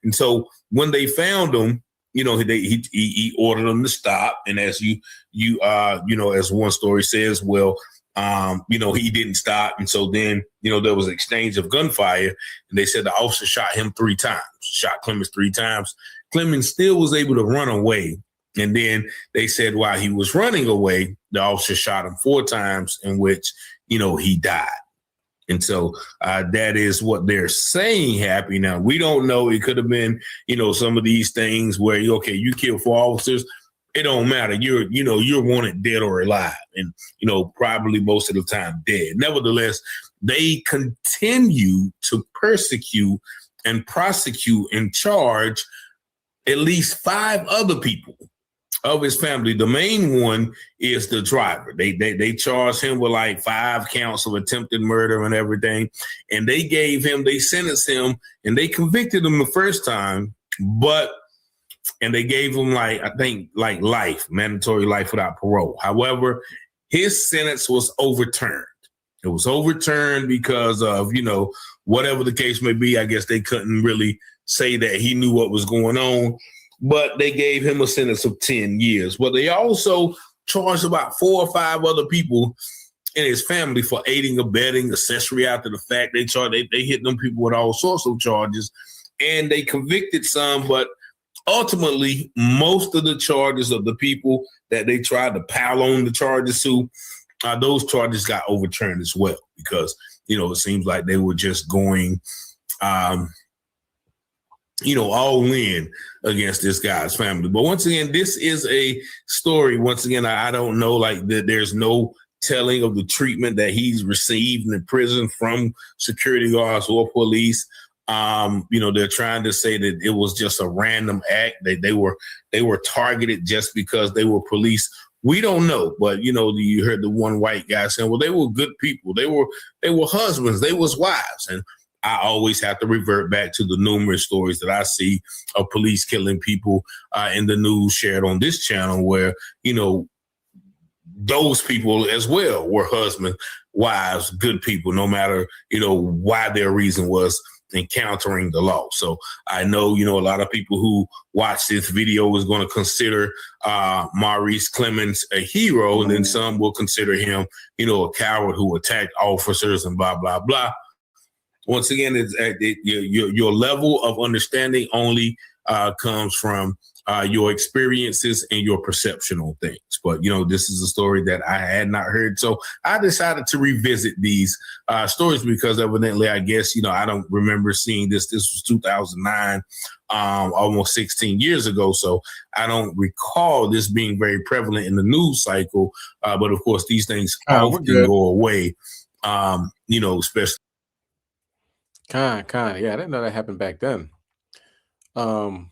And so when they found him, he ordered them to stop. And as as one story says, he didn't stop. And so then, there was an exchange of gunfire, and they said the officer shot him 3 times, shot Clemens 3 times. Clemens still was able to run away. And then they said while he was running away, the officer shot him 4 times, in which, he died. And so that is what they're saying happened. Now, we don't know. It could have been, some of these things where, you kill 4 officers. It don't matter. You're wanted dead or alive, and, probably most of the time dead. Nevertheless, they continue to persecute and prosecute and charge at least 5 other people of his family. The main one is the driver. They charged him with like 5 counts of attempted murder and everything. And they sentenced him, and they convicted him the first time, and they gave him life, mandatory life without parole. However, his sentence was overturned. It was overturned because of, whatever the case may be. I guess they couldn't really say that he knew what was going on. But they gave him a sentence of 10 years. But they also charged about 4 or 5 other people in his family for aiding, abetting, accessory after the fact. They hit them people with all sorts of charges, and they convicted some, but ultimately, most of the charges of the people that they tried to pile on the charges to, those charges got overturned as well because, it seems like they were just going, all in against this guy's family. But once again, this is a story. Once again, I don't know, like there's no telling of the treatment that he's received in prison from security guards or police. They're trying to say that it was just a random act. They were targeted just because they were police. We don't know, but you heard the one white guy saying, well, they were good people. They were husbands, they was wives. And I always have to revert back to the numerous stories that I see of police killing people in the news shared on this channel where, those people as well were husbands, wives, good people, no matter, why their reason was encountering the law. So I know, a lot of people who watch this video is going to consider Maurice Clemens a hero, and then some will consider him, a coward who attacked officers and blah, blah, blah. Once again, your level of understanding only comes from your experiences and your perception on things. But, this is a story that I had not heard. So I decided to revisit these stories because evidently, I guess, I don't remember seeing this. This was 2009, almost 16 years ago. So I don't recall this being very prevalent in the news cycle. But of course, these things often go away, especially. Kind. Yeah, I didn't know that happened back then. I'm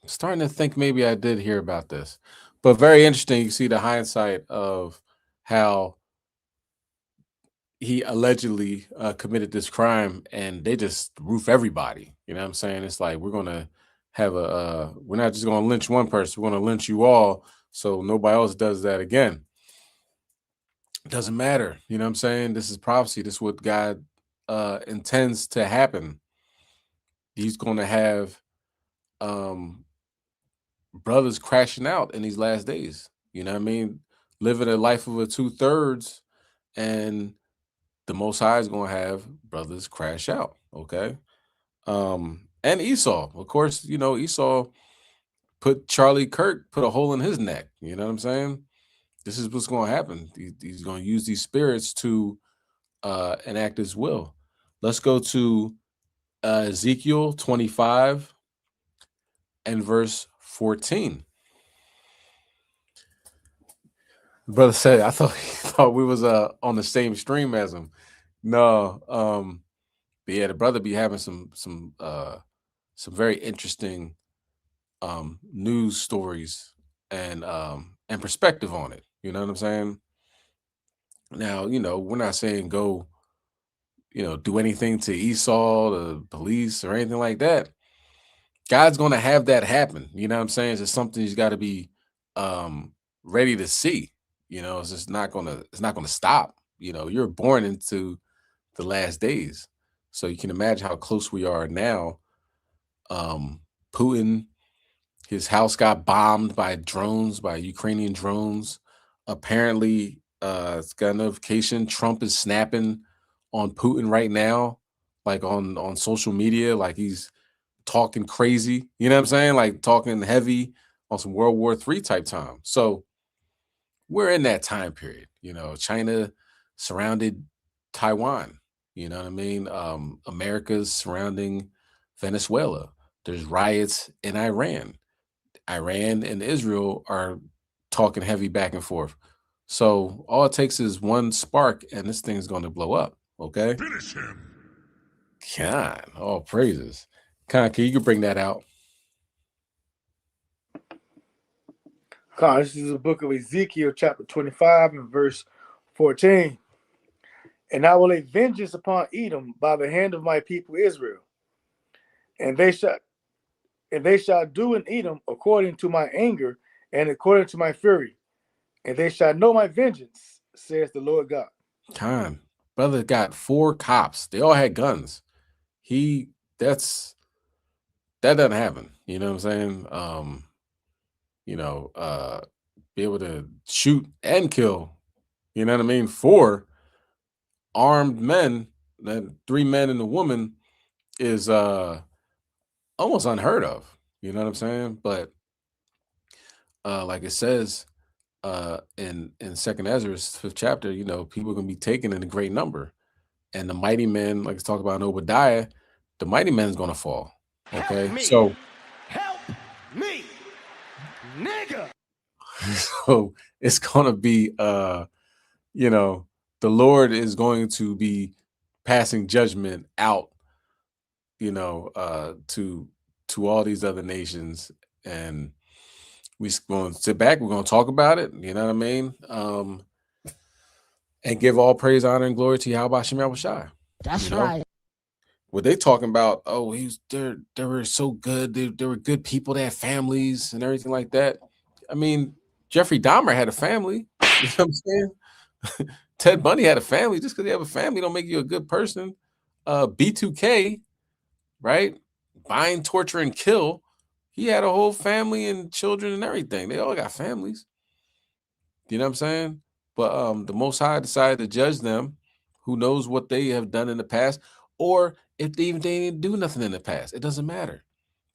starting to think maybe I did hear about this, but very interesting. You see the hindsight of how he allegedly committed this crime, and they just roof everybody. You know what I'm saying? It's like we're gonna have we're not just gonna lynch one person, we're gonna lynch you all, so nobody else does that again. It doesn't matter. You know what I'm saying? This is prophecy. This is what God intends to happen. He's going to have brothers crashing out in these last days. You know what I mean? Living a life of a 2/3, and the Most High is going to have brothers crash out. Okay. And Esau, of course, Esau put Charlie Kirk, put a hole in his neck. You know what I'm saying? This is what's going to happen. He's going to use these spirits to enact his will. Let's go to Ezekiel 25 and verse 14. The brother said, I thought he thought we was on the same stream as him. No, but yeah, the brother be having some very interesting news stories and perspective on it. You know what I'm saying? Now, we're not saying go, do anything to Esau, the police, or anything like that. God's going to have that happen. You know what I'm saying? It's just something he's got to be ready to see. It's just not going to stop. You're born into the last days. So you can imagine how close we are now. Putin, his house got bombed by drones, by Ukrainian drones. Apparently, it's got a notification. Trump is snapping on Putin right now, like on social media, like he's talking crazy. You know what I'm saying? Like talking heavy on some World War III type time. So we're in that time period. China surrounded Taiwan. You know what I mean? America's surrounding Venezuela. There's riots in Iran. Iran and Israel are talking heavy back and forth. So all it takes is one spark and this thing's going to blow up. Okay. Finish him. God, all praises. Con, you can bring that out. Con, this is the book of Ezekiel, chapter 25 and verse 14. And I will lay vengeance upon Edom by the hand of my people Israel, and they shall do in Edom according to my anger and according to my fury, and they shall know my vengeance, says the Lord God. Con, brother got 4 cops. They all had guns. That doesn't happen. You know what I'm saying? Be able to shoot and kill. You know what I mean? 4 armed men, that 3 men and a woman is almost unheard of. You know what I'm saying? But like it says in Second Ezra's 5th chapter, you know, people are gonna be taken in a great number, and the mighty men, like it's talked about in Obadiah, the mighty man is gonna fall. Okay, so Help me, nigga. so it's gonna be you know, the Lord is going to be passing judgment out, you know, to all these other nations, and we're going to sit back, we're going to talk about it, you know what I mean, and give all praise, honor, and glory to Yahweh Shem Yahushai. That's you know? right. What they talking about? Oh, they were so good. They were good people. They had families and everything like that. I mean, Jeffrey Dahmer had a family. You know what I'm saying? Ted Bundy had a family. Just because you have a family don't make you a good person. B2K, right? Bind, torture, and kill. He had a whole family and children and everything. They all got families. You know what I'm saying? But the Most High decided to judge them. Who knows what they have done in the past, or if they didn't do nothing in the past. It doesn't matter.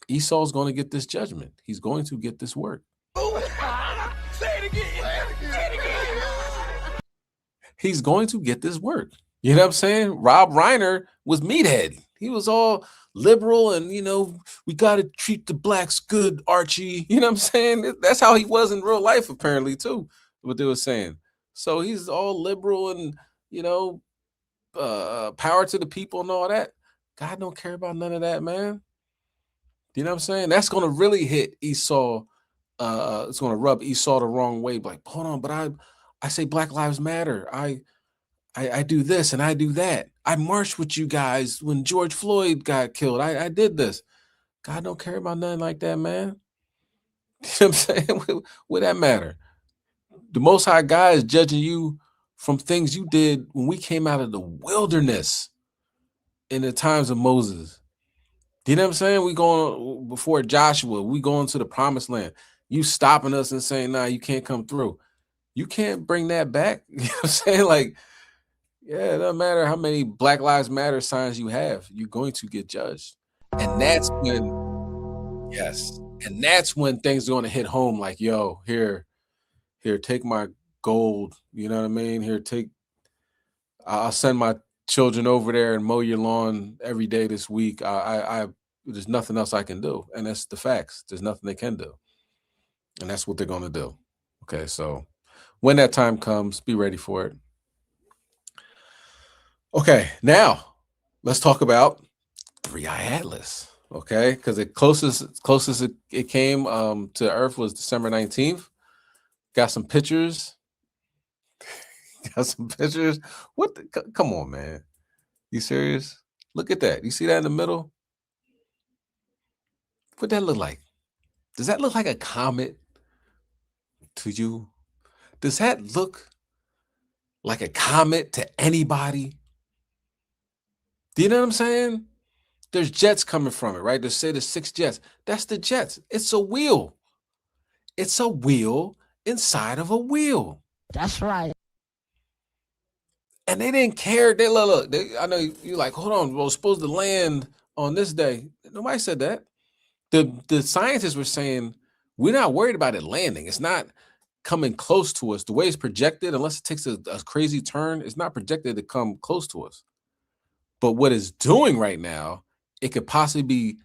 Esau's going to get this judgment. He's going to get this work. Say it again. He's going to get this work. You know what I'm saying? Rob Reiner was meathead. He was all liberal and, you know, we got to treat the blacks good, Archie. You know what I'm saying? That's how he was in real life, apparently, too, what they were saying. So he's all liberal and, you know, power to the people and all that. God don't care about none of that, man. You know what I'm saying? That's going to really hit Esau. It's going to rub Esau the wrong way. Like, hold on, but I say Black Lives Matter. I do this and I do that. I marched with you guys when George Floyd got killed. I did this. God don't care about nothing like that, man. You know what I'm saying? What that matter? The Most High God is judging you from things you did when we came out of the wilderness in the times of Moses. You know what I'm saying? We going before Joshua, we going to the promised land. You stopping us and saying, nah, you can't come through. You can't bring that back. You know what I'm saying? Like, yeah, it doesn't matter how many Black Lives Matter signs you have, you're going to get judged. And that's when, yes, and that's when things are going to hit home like, yo, here, take my gold. You know what I mean? Here, I'll send my children over there and mow your lawn every day this week. There's nothing else I can do. And that's the facts. There's nothing they can do. And that's what they're going to do. Okay, so when that time comes, be ready for it. Okay, now let's talk about 3-Eye Atlas. Okay, because the closest it came to Earth was December 19th. Got some pictures. What? Come on, man. You serious? Look at that. You see that in the middle? What that look like? Does that look like a comet to you? Does that look like a comet to anybody? Do you know what I'm saying? There's jets coming from it, right? They say there's 6 jets. That's the jets. It's a wheel. It's a wheel inside of a wheel. That's right. And they didn't care. They look. I know you're like, hold on. Well, supposed to land on this day. Nobody said that. The scientists were saying we're not worried about it landing. It's not coming close to us. The way it's projected, unless it takes a crazy turn, it's not projected to come close to us. But what it's doing right now, it could possibly be,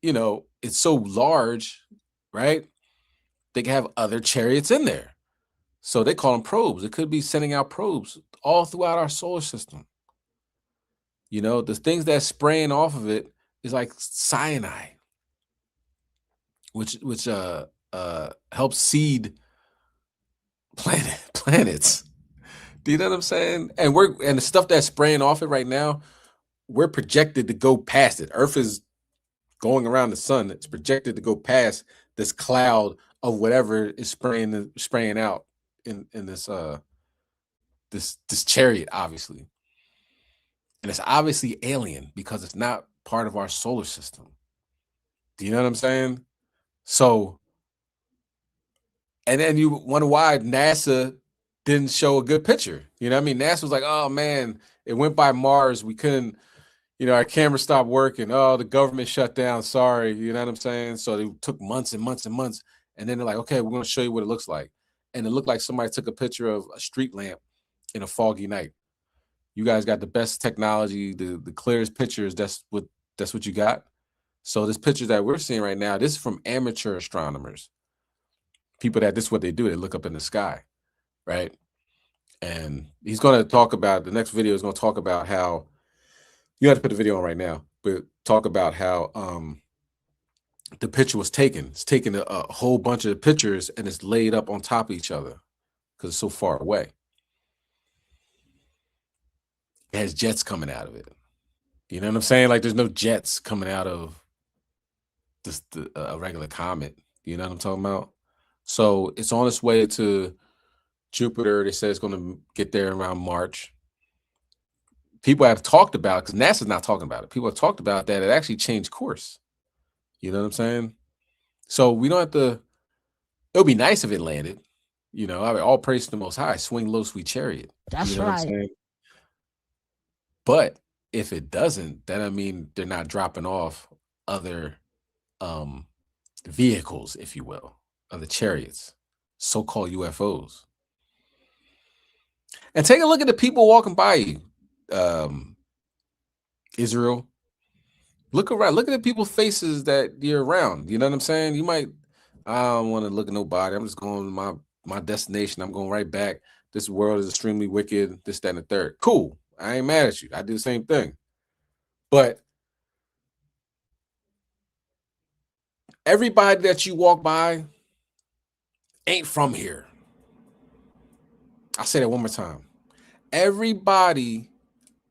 you know, it's so large, right? They can have other chariots in there. So they call them probes. It could be sending out probes all throughout our solar system. You know, the things that's spraying off of it is like cyanide, which helps seed planets. Do you know what I'm saying? And the stuff that's spraying off it right now, we're projected to go past it. Earth is going around the sun. It's projected to go past this cloud of whatever is spraying out in this this chariot, obviously. And it's obviously alien because it's not part of our solar system. Do you know what I'm saying? So, and then you wonder why NASA didn't show a good picture. You know what I mean? NASA was like, oh man, it went by Mars. We couldn't, our camera stopped working. Oh, the government shut down. Sorry. You know what I'm saying? So they took months and months and months. And then they're like, okay, we're going to show you what it looks like. And it looked like somebody took a picture of a street lamp in a foggy night. You guys got the best technology, the clearest pictures. That's what you got. So this picture that we're seeing right now, this is from amateur astronomers. People this is what they do. They look up in the sky, right? And he's going to talk about, the next video is going to talk about how, you have to put the video on right now, but talk about how the picture was taken. It's taken a whole bunch of pictures and it's laid up on top of each other because it's so far away. It has jets coming out of it. You know what I'm saying? Like there's no jets coming out of just a regular comet. You know what I'm talking about? So it's on its way to Jupiter. They say it's going to get there around March. People have talked about, because NASA's not talking about it. People have talked about that it actually changed course. You know what I'm saying? So we don't have to, it would be nice if it landed. I mean, all praise to the Most High, swing low, sweet chariot. That's you know right. What I'm saying? But if it doesn't, then I mean, they're not dropping off other vehicles, if you will, other chariots, so-called UFOs. And take a look at the people walking by you. Israel. Look around. Look at the people's faces that you're around. You know what I'm saying? You might, I don't want to look at nobody. I'm just going to my destination. I'm going right back. This world is extremely wicked. This, that, and the third. Cool. I ain't mad at you. I do the same thing. But everybody that you walk by ain't from here. I'll say that one more time. Everybody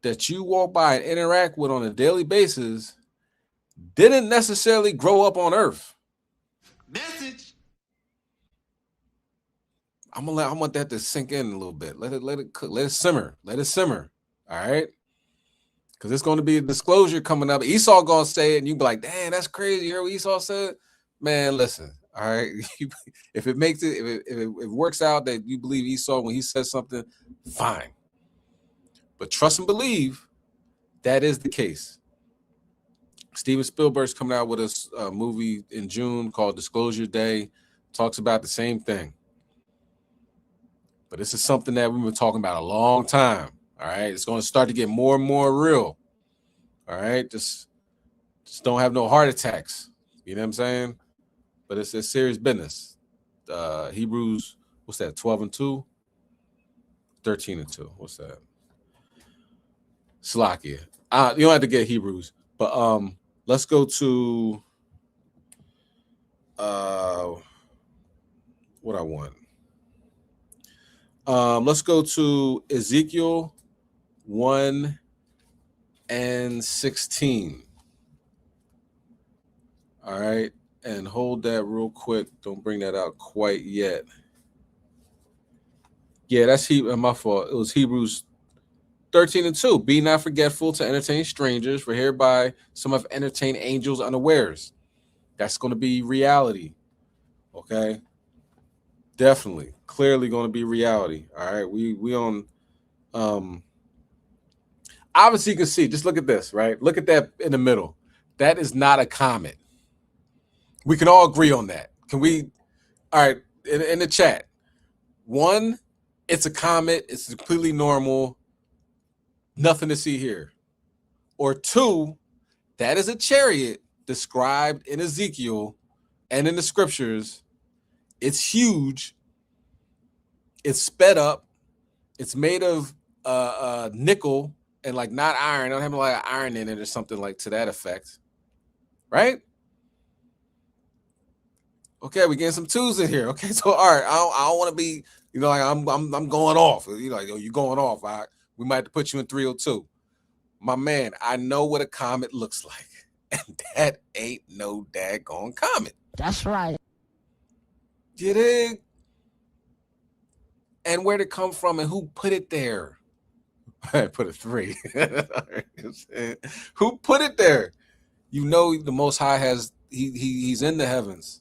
that you walk by and interact with on a daily basis didn't necessarily grow up on Earth. Message. I want that to sink in a little bit. Let it cook, let it simmer. Let it simmer. All right. Because it's going to be a disclosure coming up. Esau gonna say it, and you be like, "Damn, that's crazy." You heard what Esau said? Man, listen. All right. If it makes it, if it works out that you believe Esau when he says something, fine. But trust and believe that is the case. Steven Spielberg's coming out with a movie in June called Disclosure Day. Talks about the same thing. But this is something that we've been talking about a long time. All right. It's going to start to get more and more real. All right. Just don't have no heart attacks. You know what I'm saying? But it's serious business. Hebrews, what's that? 12:2? 13:2. What's that? Slakia. You don't have to get Hebrews, but let's go to what I want. Let's go to Ezekiel 1:16. All right, and hold that real quick. Don't bring that out quite yet. Yeah, that's my fault. It was Hebrews 13:2. Be not forgetful to entertain strangers, for hereby some have entertained angels unawares. That's going to be reality. Okay. Definitely. Clearly going to be reality. All right. We on obviously you can see, just look at this, right? Look at that in the middle. That is not a comet. We can all agree on that. Can we? All right. In the chat. One, it's a comet. It's completely normal. Nothing to see here. Or two, that is a chariot described in Ezekiel and in the scriptures. It's huge. It's sped up. It's made of nickel and like not iron. I don't have a lot of iron in it or something like to that effect. Right? Okay, we getting some twos in here. Okay, so all right, I don't want to be, like I'm going off. Like, oh, you going off. All right? We might have to put you in 302. My man, I know what a comet looks like. And that ain't no daggone comet. That's right. You dig? And where'd it come from and who put it there? I put a 3. Who put it there? The Most High has he's in the heavens.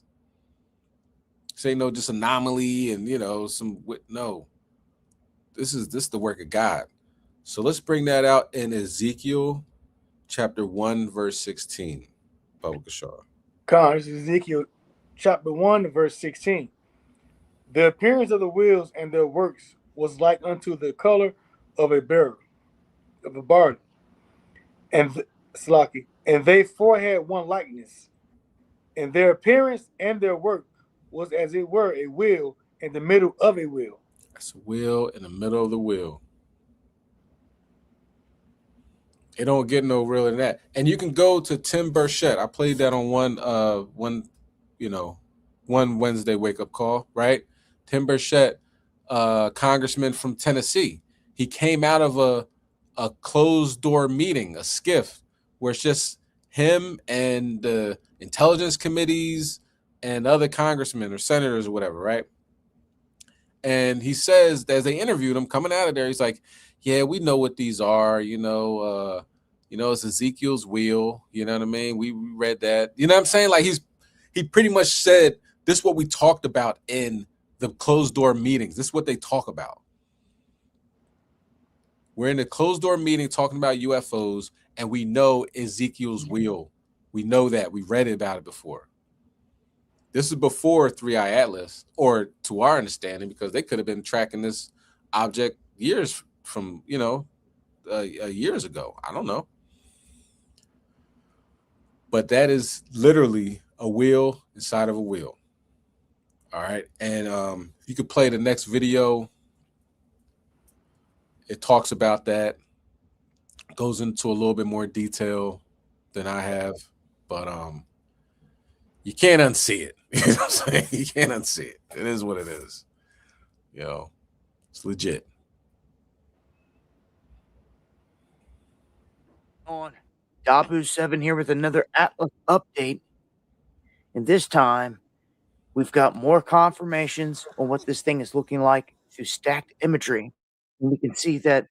Say no, just anomaly and no. This is the work of God. So let's bring that out in Ezekiel chapter 1, verse 16. Baba Kashar. Con, this is Ezekiel chapter 1, verse 16. The appearance of the wheels and their works was like unto the color of a barrel, of a barley, and Slaki, and they four had one likeness, and their appearance and their work was as it were a wheel in the middle of a wheel. That's a wheel in the middle of the wheel. It don't get no realer than that. And you can go to Tim Burchett. I played that on one Wednesday wake up call, right? Tim Burchett, congressman from Tennessee. He came out of a closed door meeting, a skiff, where it's just him and the intelligence committees and other congressmen or senators or whatever, right? And he says, as they interviewed him coming out of there, he's like, yeah, we know what these are, it's Ezekiel's wheel, you know what I mean? We read that. You know what I'm saying? Like he pretty much said, this is what we talked about in the closed door meetings. This is what they talk about. We're in a closed door meeting talking about UFOs, and we know Ezekiel's wheel. We know that. We read about it before. This is before 3i Atlas, or to our understanding, because they could have been tracking this object years from, years ago. I don't know. But that is literally a wheel inside of a wheel. All right. And you could play the next video. It talks about that, goes into a little bit more detail than I have, but you can't unsee it. You know what I'm saying? You can't unsee it. It is what it is. It's legit. On Dabu7 here with another Atlas update. And this time, we've got more confirmations on what this thing is looking like through stacked imagery. And we can see that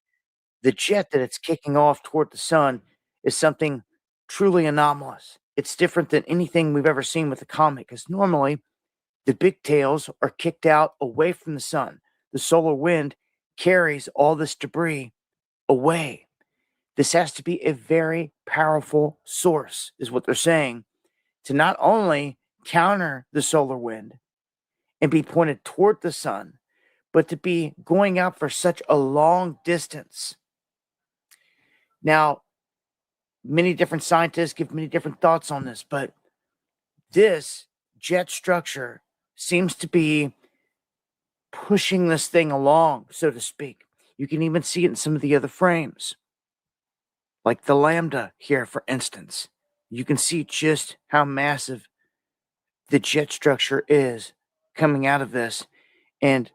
the jet that it's kicking off toward the sun is something truly anomalous. It's different than anything we've ever seen with a comet, because normally the big tails are kicked out away from the sun. The solar wind carries all this debris away. This has to be a very powerful source, is what they're saying, to not only counter the solar wind and be pointed toward the sun, but to be going out for such a long distance. Now, many different scientists give many different thoughts on this, but this jet structure seems to be pushing this thing along, so to speak. You can even see it in some of the other frames. Like the Lambda here, for instance. You can see just how massive the jet structure is coming out of this. And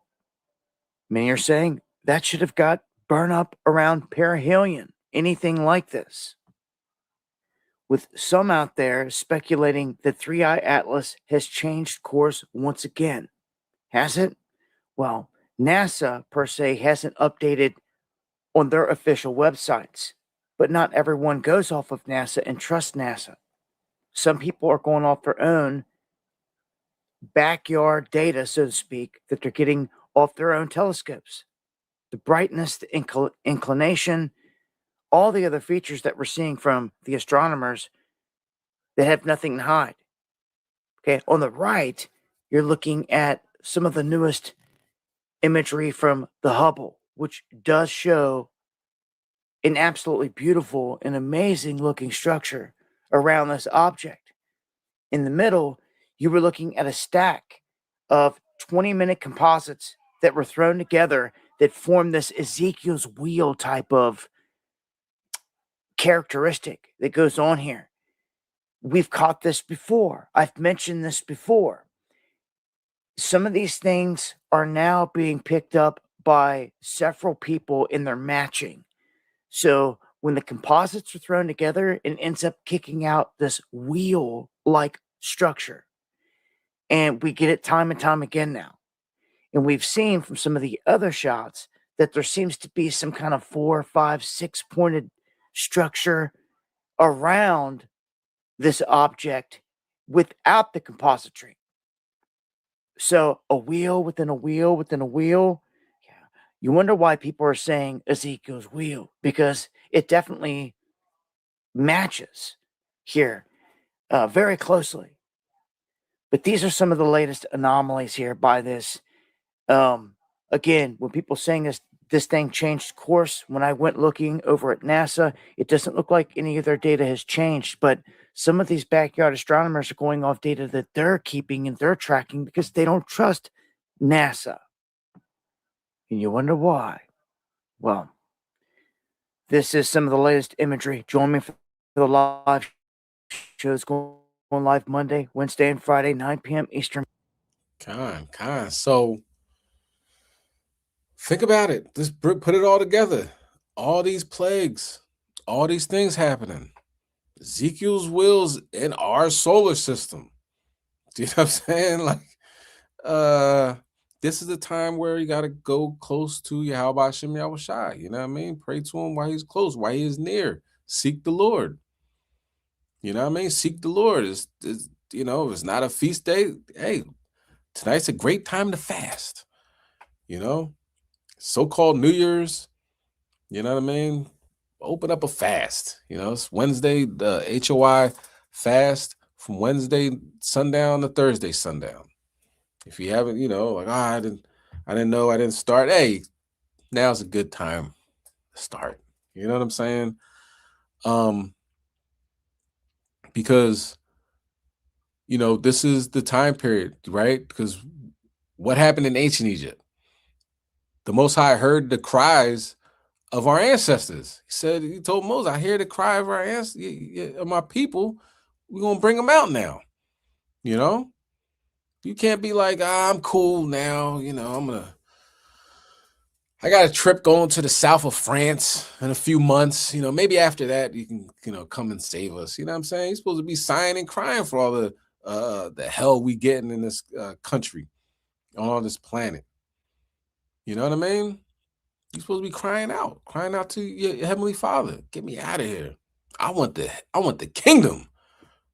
many are saying that should have got burned up around perihelion, anything like this. With some out there speculating that 3i Atlas has changed course once again. Has it? Well, NASA, per se, hasn't updated on their official websites. But not everyone goes off of NASA and trusts NASA. Some people are going off their own backyard data, so to speak, that they're getting off their own telescopes. The brightness, the inclination, all the other features that we're seeing from the astronomers that have nothing to hide. Okay, on the right, you're looking at some of the newest imagery from the Hubble, which does show an absolutely beautiful and amazing looking structure around this object. In the middle, you were looking at a stack of 20-minute composites that were thrown together that form this Ezekiel's wheel type of characteristic that goes on here. We've caught this before. I've mentioned this before. Some of these things are now being picked up by several people in their matching. So when the composites are thrown together, it ends up kicking out this wheel-like structure. And we get it time and time again now. And we've seen from some of the other shots that there seems to be some kind of 4, 5, 6-pointed structure around this object without the compositry. So a wheel within a wheel within a wheel. You wonder why people are saying Ezekiel's wheel, because it definitely matches here very closely. But these are some of the latest anomalies here by this. Again, when people saying this thing changed course, when I went looking over at NASA, it doesn't look like any of their data has changed, but some of these backyard astronomers are going off data that they're keeping and they're tracking because they don't trust NASA. And you wonder why. Well, this is some of the latest imagery. Join me for the live shows going live Monday, Wednesday, and Friday, 9 p.m. Eastern. So think about it. Just put it all together. All these plagues, all these things happening. Ezekiel's wills in our solar system. Do you know what I'm saying? Like, this is the time where you got to go close to Yahweh Hashem Yahushai. You know what I mean? Pray to him while he's close, while he is near. Seek the Lord. You know what I mean? Seek the Lord. Is you know, if it's not a feast day, hey, tonight's a great time to fast. You know, so-called New Year's, you know what I mean? Open up a fast. You know, it's Wednesday, the HOI fast from Wednesday sundown to Thursday sundown. If you haven't, you know, like, I didn't know, I didn't start. Hey, now's a good time to start. You know what I'm saying? Because, you know, this is the time period, right? Because what happened in ancient Egypt? The Most High heard the cries of our ancestors. He told Moses, I hear the cry of our ancestors, of my people. We're going to bring them out now. You know, you can't be like, I'm cool now. You know, I got a trip going to the south of France in a few months. You know, maybe after that you can, you know, come and save us. You know what I'm saying? You're supposed to be sighing and crying for all the hell we getting in this country, on all this planet. You know what I mean? You're supposed to be crying out to your Heavenly Father. Get me out of here. I want the kingdom.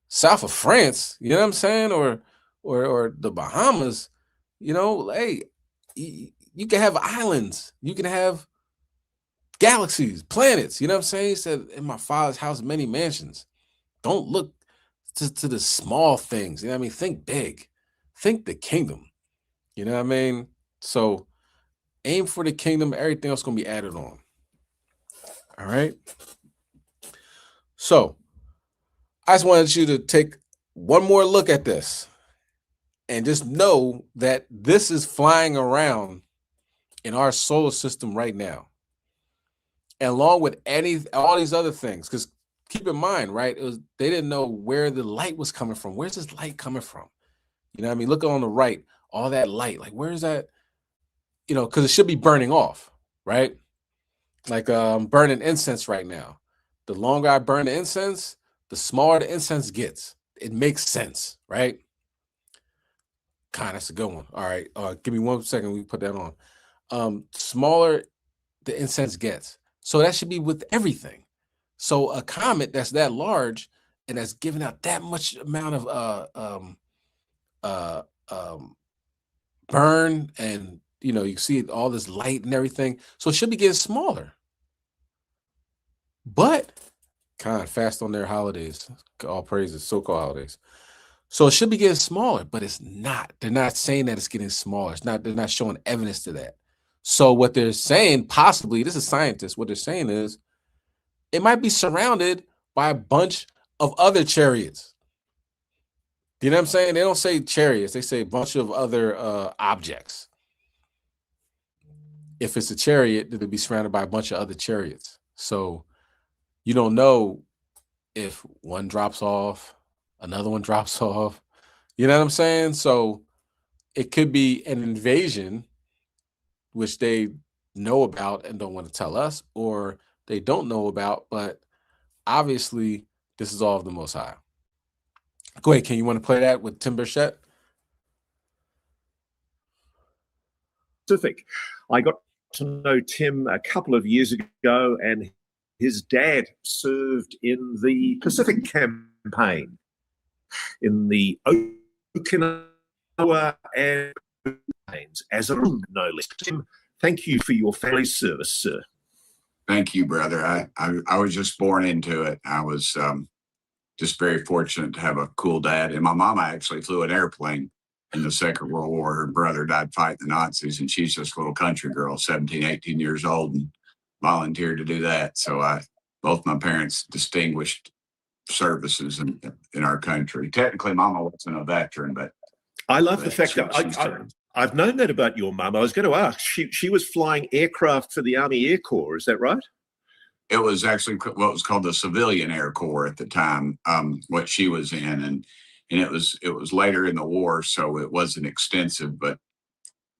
South of France, you know what I'm saying? Or the Bahamas, you know, hey, you can have islands, you can have galaxies, planets, you know what I'm saying? He said, in my Father's house, many mansions. Don't look to the small things, you know what I mean? Think big, think the kingdom, you know what I mean? So aim for the kingdom, everything else gonna be added on. All right. So I just wanted you to take one more look at this and just know that this is flying around in our solar system right now. And along with all these other things, because keep in mind, right, they didn't know where the light was coming from. Where's this light coming from? You know what I mean? Look on the right, all that light, like where's that? You know, because it should be burning off, right? Like burning incense right now. The longer I burn the incense, the smaller the incense gets. It makes sense, right? God, that's a good one. All right. Give me 1 second. We can put that on. Smaller the incense gets. So that should be with everything. So a comet that's that large and that's giving out that much amount of burn, and you know, you see all this light and everything. So it should be getting smaller. But kind of fast on their holidays, all praises, so-called holidays. So it should be getting smaller, but it's not. They're not saying that it's getting smaller. It's not. They're not showing evidence to that. So what they're saying, possibly, this is scientists, what they're saying is it might be surrounded by a bunch of other chariots. You know what I'm saying? They don't say chariots. They say a bunch of other objects. If it's a chariot, it'll be surrounded by a bunch of other chariots. So you don't know if one drops off, another one drops off. You know what I'm saying? So it could be an invasion, which they know about and don't want to tell us, or they don't know about, but obviously this is all of the Most High. Go ahead, Ken. You want to play that with Tim Burchett? Pacific. I got to know Tim a couple of years ago, and his dad served in the Pacific campaign in the Okinawa and as a no less. Tim, thank you for your family service, sir. Thank you, brother. I was just born into it. I was just very fortunate to have a cool dad. And my mama actually flew an airplane in the Second World War. Her brother died fighting the Nazis, and she's just a little country girl, 17, 18 years old, and volunteered to do that. So both my parents distinguished services in our country. Technically, mama wasn't a veteran, but I love the fact that I've known that about your mum. I was going to ask, she was flying aircraft for the Army Air Corps, is that right? it was actually what was called the Civilian Air Corps at the time, what she was in, and it was later in the war, so it wasn't extensive, but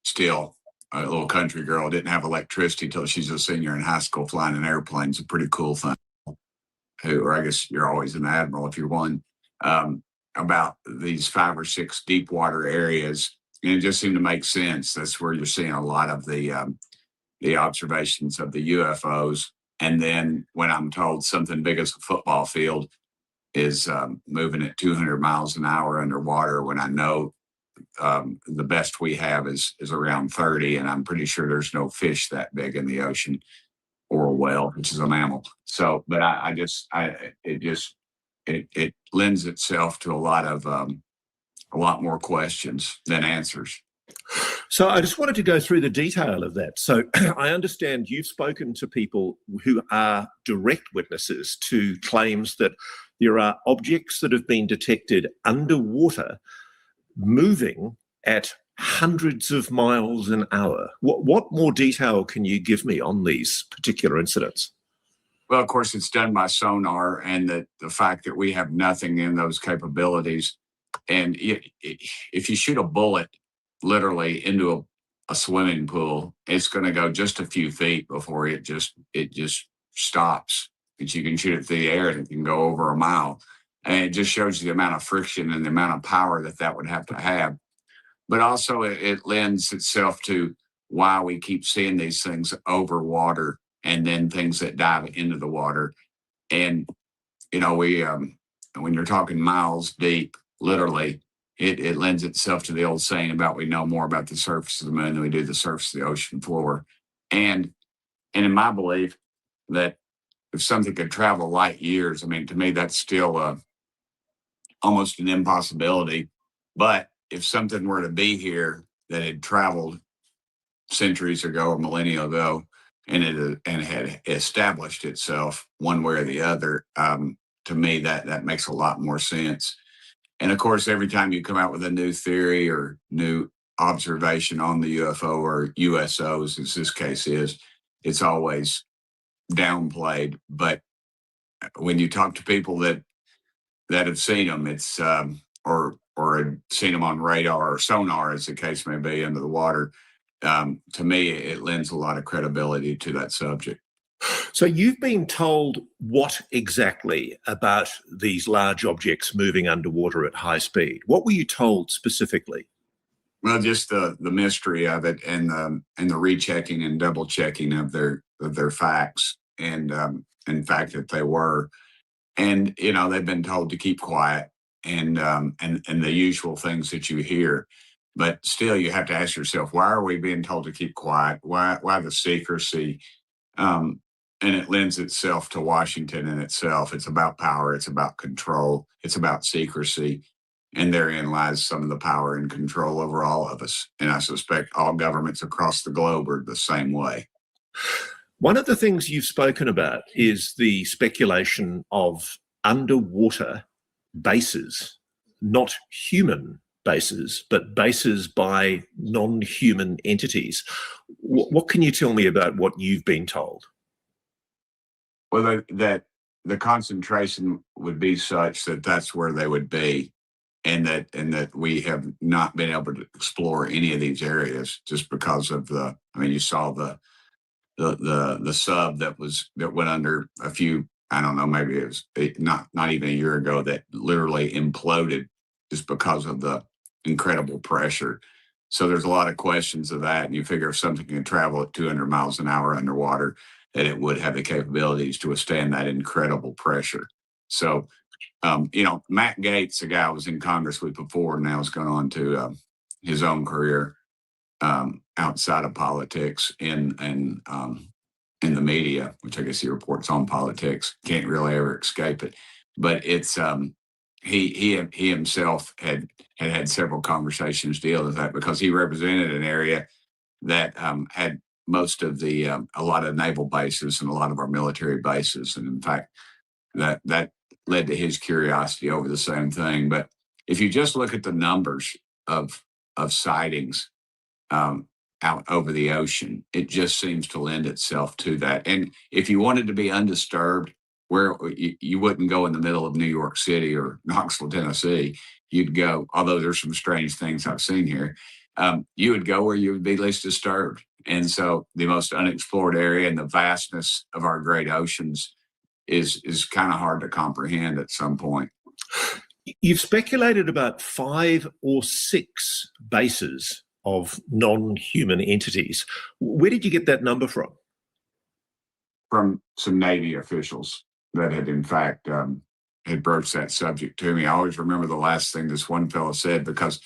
still, a little country girl didn't have electricity till she's a senior in high school. Flying an airplane's a pretty cool thing. Or I guess you're always an admiral if you're one. About these 5 or 6 deep water areas, and it just seemed to make sense. That's where you're seeing a lot of the observations of the UFOs. And then when I'm told something big as a football field is moving at 200 miles an hour underwater, when I know the best we have is around 30, and I'm pretty sure there's no fish that big in the ocean, or a whale, which is a mammal. So, but it lends itself to a lot more questions than answers. So I just wanted to go through the detail of that. So I understand you've spoken to people who are direct witnesses to claims that there are objects that have been detected underwater moving at hundreds of miles an hour. What more detail can you give me on these particular incidents? Well, of course, it's done by sonar, and the fact that we have nothing in those capabilities. And if you shoot a bullet literally into a swimming pool, it's going to go just a few feet before it just stops. But you can shoot it through the air and it can go over a mile. And it just shows you the amount of friction and the amount of power that would have to have. But also it lends itself to why we keep seeing these things over water and then things that dive into the water. And, we, when you're talking miles deep, literally, it lends itself to the old saying about we know more about the surface of the moon than we do the surface of the ocean floor. And in my belief that if something could travel light years, I mean, to me, that's still almost an impossibility. But if something were to be here that had traveled centuries ago or millennia ago, and had established itself one way or the other, to me that makes a lot more sense. And of course, every time you come out with a new theory or new observation on the UFO or USOs, as this case is, it's always downplayed. But when you talk to people that have seen them, it's or had seen them on radar or sonar, as the case may be, under the water, to me, it lends a lot of credibility to that subject. So you've been told what exactly about these large objects moving underwater at high speed? What were you told specifically? Well, just the mystery of it, and the rechecking and double checking of their facts, and in fact that they were, and they've been told to keep quiet, and the usual things that you hear. But still, you have to ask yourself, why are we being told to keep quiet? Why the secrecy? And it lends itself to Washington in itself. It's about power. It's about control. It's about secrecy. And therein lies some of the power and control over all of us. And I suspect all governments across the globe are the same way. One of the things you've spoken about is the speculation of underwater bases, not human bases, but bases by non-human entities. What can you tell me about what you've been told? Well, that the concentration would be such that that's where they would be, and that we have not been able to explore any of these areas just because of you saw the sub that went under a few, I don't know, maybe it was not even a year ago, that literally imploded just because of the incredible pressure. So there's a lot of questions of that, and you figure if something can travel at 200 miles an hour underwater, that it would have the capabilities to withstand that incredible pressure. So, Matt Gaetz, a guy I was in Congress with before, now has gone on to his own career outside of politics in in the media, which I guess he reports on politics. Can't really ever escape it. But it's he himself had several conversations dealing with that because he represented an area that had most of the a lot of naval bases and a lot of our military bases, and in fact that led to his curiosity over the same thing. But if you just look at the numbers of sightings out over the ocean, it just seems to lend itself to that. And if you wanted to be undisturbed, where you wouldn't go in the middle of New York City or Knoxville, Tennessee, you'd go, although there's some strange things I've seen here, you would go where you would be least disturbed. And so the most unexplored area and the vastness of our great oceans is kind of hard to comprehend at some point. You've speculated about 5 or 6 bases of non-human entities. Where did you get that number from? From some Navy officials that had, in fact, had broached that subject to me. I always remember the last thing this one fellow said, because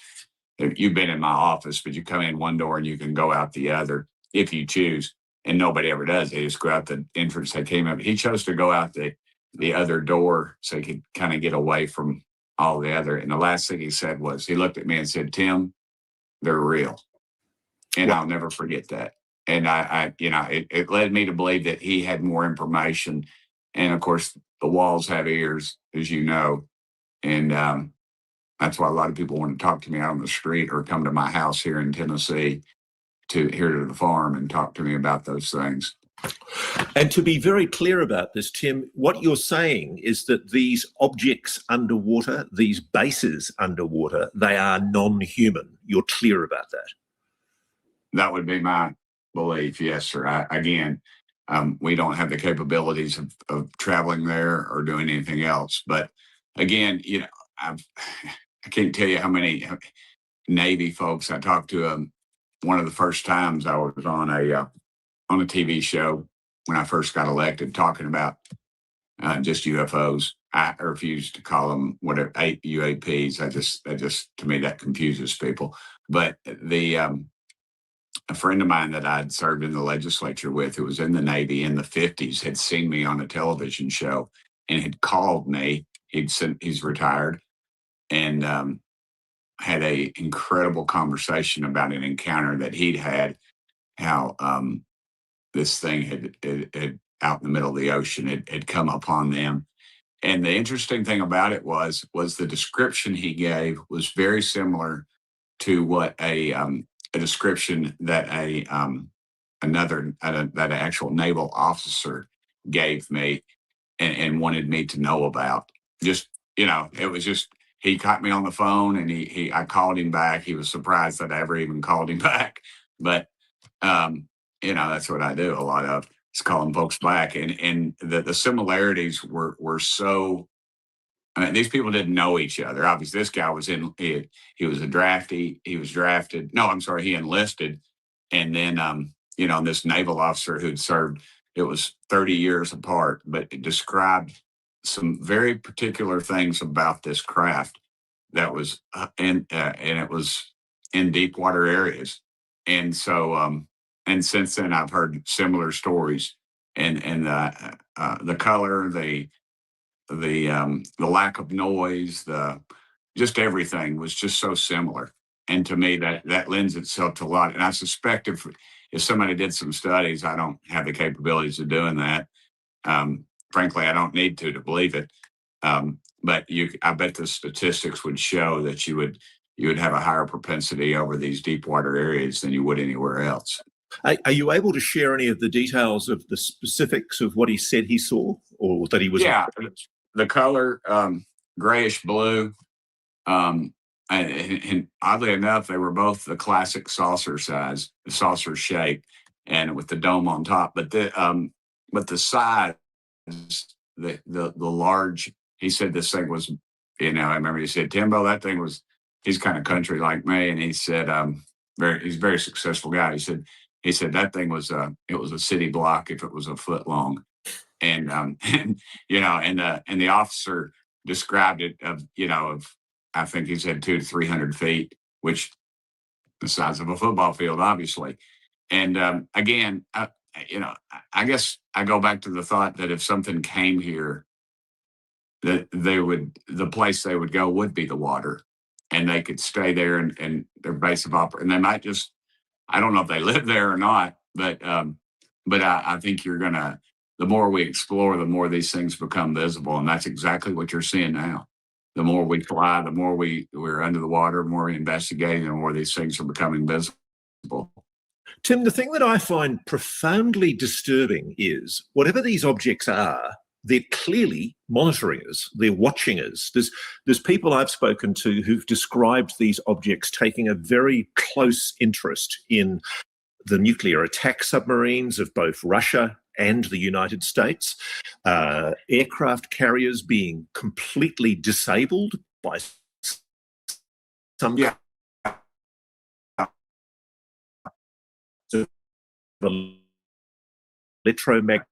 you've been in my office, but you come in one door and you can go out the other if you choose. And nobody ever does. They just go out the entrance they came up. He chose to go out the other door so he could kind of get away from all the other. And the last thing he said was, he looked at me and said, "Tim, they're real." And I'll never forget that. And it led me to believe that he had more information. And of course, the walls have ears, as you know. And that's why a lot of people want to talk to me out on the street or come to my house here in Tennessee, here to the farm, and talk to me about those things. And to be very clear about this, Tim, what you're saying is that these objects underwater, these bases underwater, they are non-human. You're clear about that? That would be my belief, yes, sir. We don't have the capabilities of traveling there or doing anything else. But again, I can't tell you how many Navy folks I talked to. One of the first times I was on a TV show when I first got elected, talking about just UFOs. I refuse to call them whatever UAPs. That just to me that confuses people. But a friend of mine that I'd served in the legislature with, who was in the Navy in the 50s, had seen me on a television show and had called me. He's retired, and had a incredible conversation about an encounter that he'd had, how this thing had out in the middle of the ocean had come upon them. And the interesting thing about it was the description he gave was very similar to what a description that that an actual naval officer gave me and wanted me to know about. Just, it was just, he caught me on the phone, and I called him back. He was surprised that I ever even called him back. But, that's what I do a lot of, is calling folks back. And the similarities were so, I mean, these people didn't know each other. Obviously, this guy was he was a draftee. He was drafted. No, I'm sorry, he enlisted. And then, this naval officer who'd served, it was 30 years apart, but it described some very particular things about this craft that was, and it was in deep water areas. And so, and since then, I've heard similar stories, and the color, the lack of noise, just everything was just so similar. And to me, that lends itself to a lot. And I suspect if somebody did some studies, I don't have the capabilities of doing that. Frankly, I don't need to believe it. But I bet the statistics would show that you would have a higher propensity over these deep water areas than you would anywhere else. Are you able to share any of the details of the specifics of what he said he saw, or that he was? Yeah, the color, grayish blue. And oddly enough, they were both the classic saucer size, saucer shape, and with the dome on top. But the size, the large. He said this thing was, I remember he said, "Timbo, that thing was." He's kind of country like me, and he said, he's a very successful guy. He said that thing was it was a city block if it was a foot long, and and the officer described it of I think he said 200 to 300 feet, which the size of a football field, obviously. And again, I guess I go back to the thought that if something came here, that the place they would go would be the water, and they could stay there and their base of operation. And they might just, I don't know if they live there or not, but I think the more we explore, the more these things become visible. And that's exactly what you're seeing now. The more we fly, the more we're under the water, the more we investigate, the more these things are becoming visible. Tim, the thing that I find profoundly disturbing is whatever these objects are, they're clearly monitoring us. They're watching us. There's people I've spoken to who've described these objects taking a very close interest in the nuclear attack submarines of both Russia and the United States, aircraft carriers being completely disabled by some electromagnetic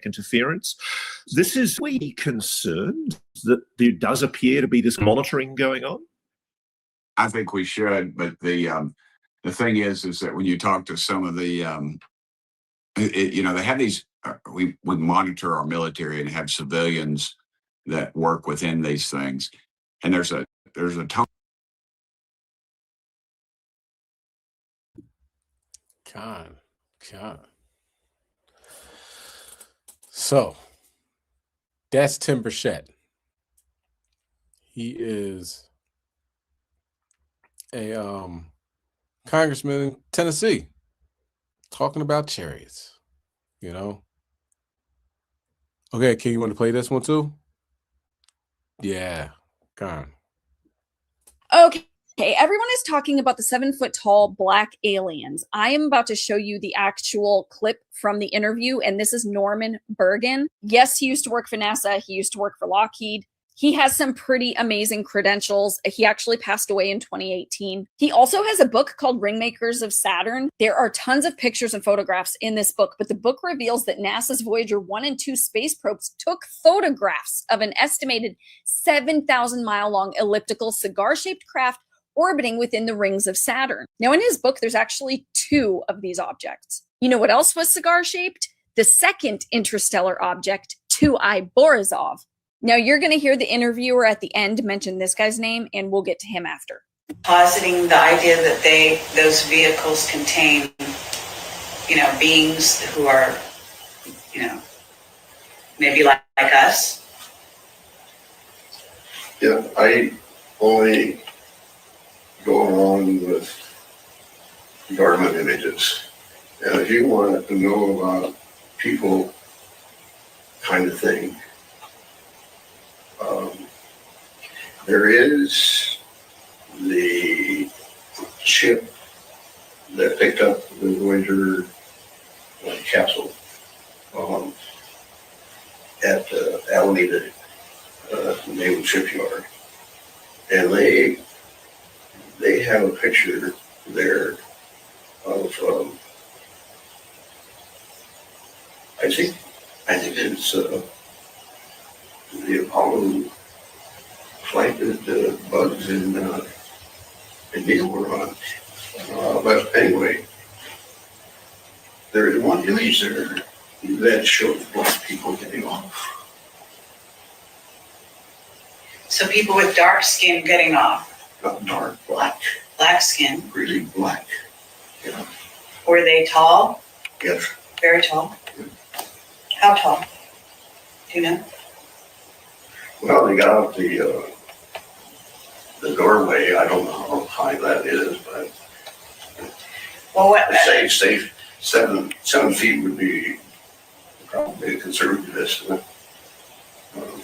interference. This is we concerned that there does appear to be this monitoring going on. I think we should, but the thing is that when you talk to some of the, they have these. We monitor our military and have civilians that work within these things, and there's a ton. Con. So that's Tim Burchett. He is a congressman in Tennessee talking about chariots, Okay, King, you want to play this one too? Yeah, Con. Okay, everyone is talking about the 7-foot-tall black aliens. I am about to show you the actual clip from the interview, and this is Norman Bergen. Yes, he used to work for NASA. He used to work for Lockheed. He has some pretty amazing credentials. He actually passed away in 2018. He also has a book called Ringmakers of Saturn. There are tons of pictures and photographs in this book, but the book reveals that NASA's Voyager 1 and 2 space probes took photographs of an estimated 7,000-mile-long elliptical cigar-shaped craft orbiting within the rings of Saturn. Now, in his book, there's actually 2 of these objects. You know what else was cigar-shaped? The second interstellar object, 2I Borisov. Now, you're going to hear the interviewer at the end mention this guy's name, and we'll get to him after. Positing the idea that those vehicles contain, beings who are, maybe like us. Yeah, I only go along with government images. And if you want to know about people kind of thing, there is the ship that picked up the Voyager capsule at Alameda Naval Shipyard, and they have a picture there of I think it's the Apollo flight that Bugs and Neil were on. But anyway, there is one image there that shows black people getting off. So people with dark skin getting off. Not dark, black. Black skin. Really black. Yeah. Were they tall? Yes. Very tall? Yeah. How tall? Do you know? Well, they got out the doorway. I don't know how high that is, but I'd say 7 feet would be probably a conservative estimate.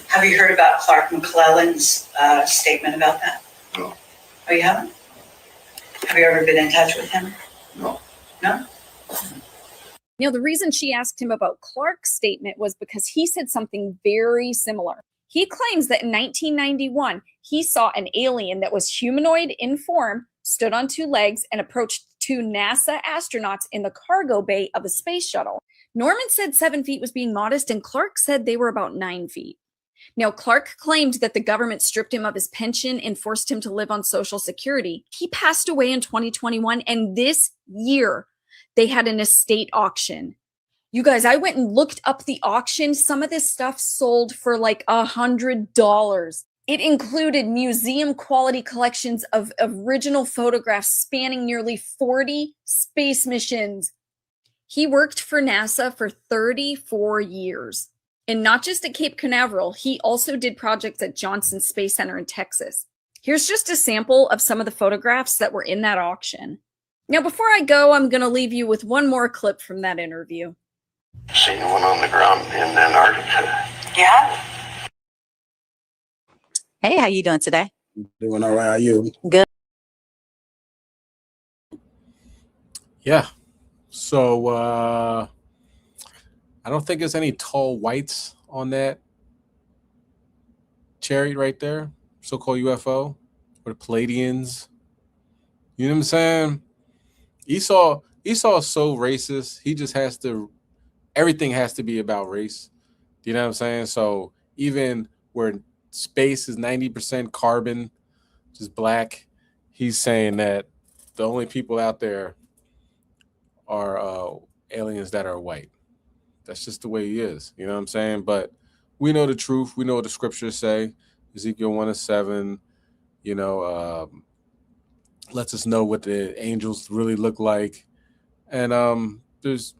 Have you heard about Clark McClellan's statement about that? No. Oh, you haven't? Have you ever been in touch with him? No. No? Now, the reason she asked him about Clark's statement was because he said something very similar. He claims that in 1991, he saw an alien that was humanoid in form, stood on 2 legs, and approached 2 NASA astronauts in the cargo bay of a space shuttle. Norman said 7 feet was being modest, and Clark said they were about 9 feet. Now, Clark claimed that the government stripped him of his pension and forced him to live on Social Security. He passed away in 2021, and this year, they had an estate auction. You guys, I went and looked up the auction. Some of this stuff sold for like $100. It included museum quality collections of original photographs spanning nearly 40 space missions. He worked for NASA for 34 years. And not just at Cape Canaveral, he also did projects at Johnson Space Center in Texas. Here's just a sample of some of the photographs that were in that auction. Now, before I go, I'm going to leave you with one more clip from that interview. Seen one on the ground in Antarctica. Yeah. Hey, how you doing today? Doing all right. How are you? Good. Yeah. So I don't think there's any tall whites on that chariot right there, so-called UFO, or the Palladians. You know what I'm saying? Esau is so racist. He just has to, everything has to be about race. You know what I'm saying? So even where space is 90% carbon, just black, he's saying that the only people out there are aliens that are white. That's just the way he is. You know what I'm saying? But we know the truth. We know what the scriptures say. Ezekiel 1:7, you know, lets us know what the angels really look like. And there's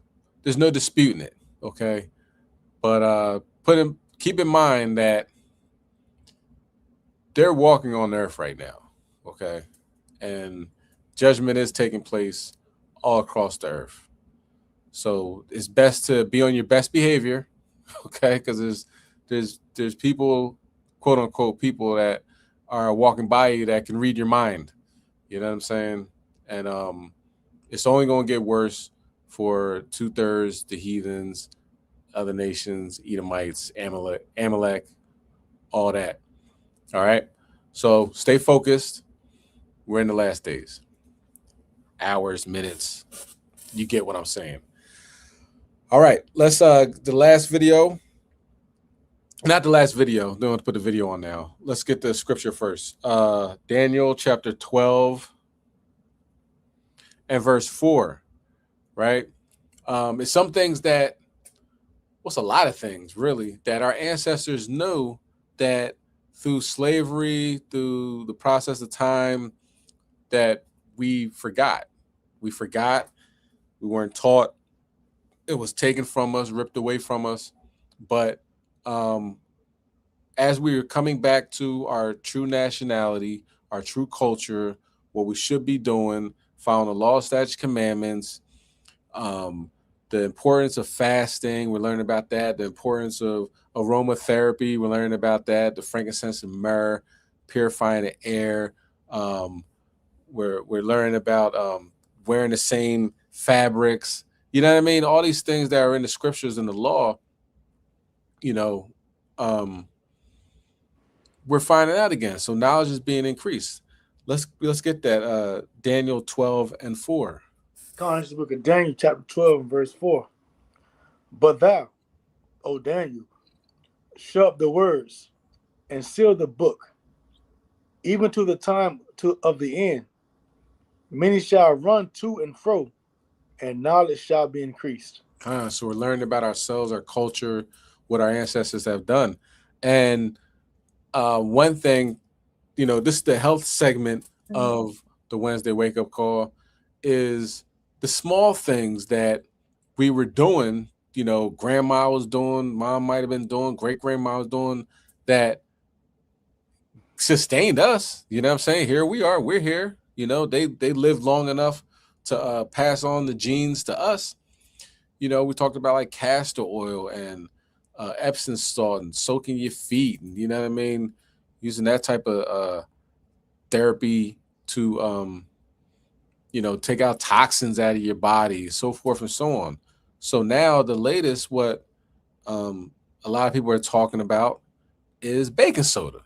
no disputing it, okay? But keep in mind that they're walking on earth right now, okay? And judgment is taking place all across the earth. So it's best to be on your best behavior, okay? Because there's people, quote unquote, people that are walking by you that can read your mind. You know what I'm saying? And it's only going to get worse for 2/3 the heathens, other nations, Edomites, Amalek, all that. All right. So stay focused. We're in the last days. Hours, minutes. You get what I'm saying. All right, let's the last video. Not the last video. Don't want to put the video on now. Let's get the scripture first. Daniel chapter 12 and verse 4, right? It's some things that, what's a lot of things really, that our ancestors knew that through slavery, through the process of time, that we forgot. We forgot. We weren't taught. It was taken from us, ripped away from us. But as we are coming back to our true nationality, our true culture, what we should be doing, following the law, statutes, commandments, the importance of fasting, we're learning about that. The importance of aromatherapy, we're learning about that. The frankincense and myrrh, purifying the air. We're learning about wearing the same fabrics. You know what I mean? All these things that are in the scriptures and the law, you know, we're finding out again. So knowledge is being increased. Let's get that. Daniel 12 and 4. This is the book of Daniel, chapter 12, and verse 4. But thou, O Daniel, shut up the words and seal the book, even to the time of the end. Many shall run to and fro, and knowledge shall be increased. So we're learning about ourselves, our culture, what our ancestors have done. And one thing, you know, this is the health segment of the Wednesday Wake Up Call, is the small things that we were doing, you know, grandma was doing, mom might have been doing, great-grandma was doing, that sustained us. You know what I'm saying? Here we are, we're here. You know, they lived long enough to pass on the genes to us. You know, we talked about like castor oil and Epsom salt and soaking your feet, and you know what I mean, using that type of therapy to you know, take out toxins out of your body, so forth and so on. So now the latest, what a lot of people are talking about is baking soda,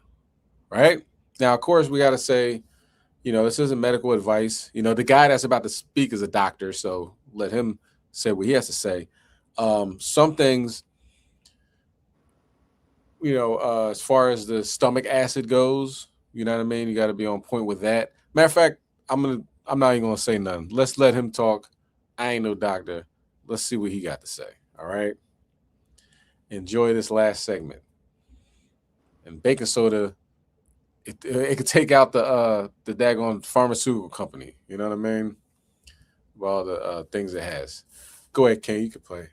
right? Now, of course, we got to say, you know, this isn't medical advice. You know, the guy that's about to speak is a doctor, so let him say what he has to say. Some things, you know, as far as the stomach acid goes, you know what I mean? You got to be on point with that. Matter of fact, I'm not even gonna say nothing. Let's let him talk. I ain't no doctor. Let's see what he got to say. All right. Enjoy this last segment. And baking soda, it could take out the daggone pharmaceutical company. You know what I mean? With all the things it has. Go ahead, Ken. You can play.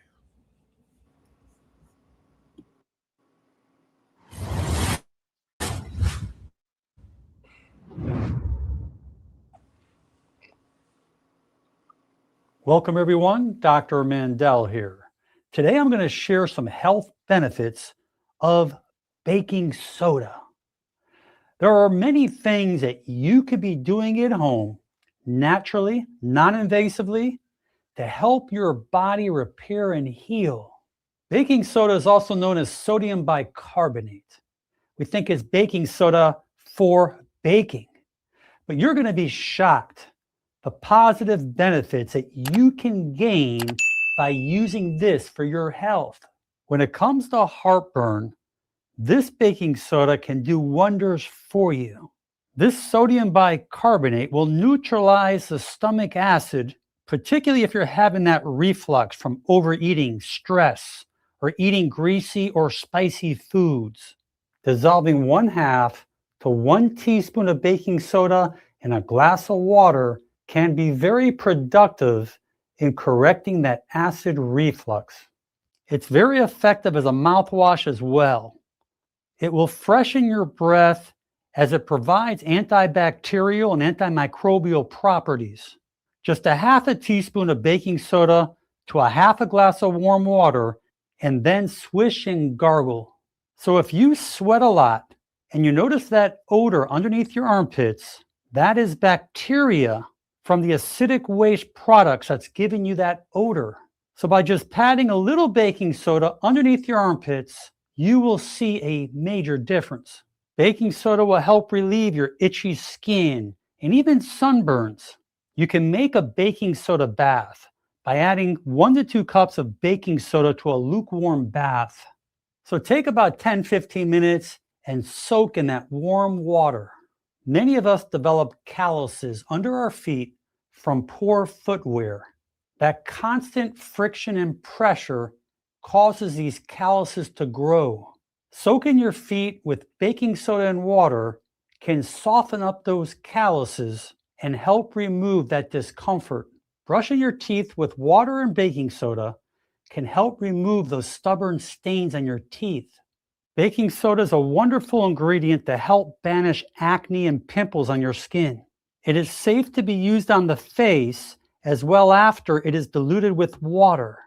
Welcome, everyone. Dr. Mandel here. Today, I'm going to share some health benefits of baking soda. There are many things that you could be doing at home naturally, non-invasively, to help your body repair and heal. Baking soda is also known as sodium bicarbonate. We think it's baking soda for baking, but you're going to be shocked the positive benefits that you can gain by using this for your health. When it comes to heartburn, this baking soda can do wonders for you. This sodium bicarbonate will neutralize the stomach acid, particularly if you're having that reflux from overeating, stress, or eating greasy or spicy foods. Dissolving 1/2 to 1 teaspoon of baking soda in a glass of water can be very productive in correcting that acid reflux. It's very effective as a mouthwash as well. It will freshen your breath as it provides antibacterial and antimicrobial properties. Just a 1/2 teaspoon of baking soda to a 1/2 glass of warm water, and then swish and gargle. So if you sweat a lot and you notice that odor underneath your armpits, that is bacteria from the acidic waste products that's giving you that odor. So by just patting a little baking soda underneath your armpits, you will see a major difference. Baking soda will help relieve your itchy skin and even sunburns. You can make a baking soda bath by adding 1 to 2 cups of baking soda to a lukewarm bath. So take about 10-15 minutes and soak in that warm water. Many of us develop calluses under our feet from poor footwear. That constant friction and pressure causes these calluses to grow. Soaking your feet with baking soda and water can soften up those calluses and help remove that discomfort. Brushing your teeth with water and baking soda can help remove those stubborn stains on your teeth. Baking soda is a wonderful ingredient to help banish acne and pimples on your skin. It is safe to be used on the face as well after it is diluted with water.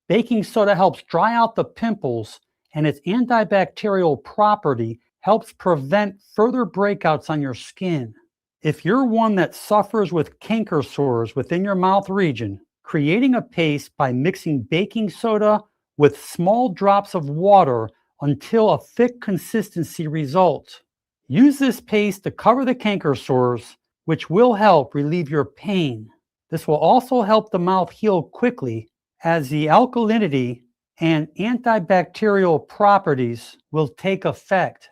Baking soda helps dry out the pimples, and its antibacterial property helps prevent further breakouts on your skin. If you're one that suffers with canker sores within your mouth region, creating a paste by mixing baking soda with small drops of water until a thick consistency results. Use this paste to cover the canker sores, which will help relieve your pain. This will also help the mouth heal quickly, as the alkalinity and antibacterial properties will take effect.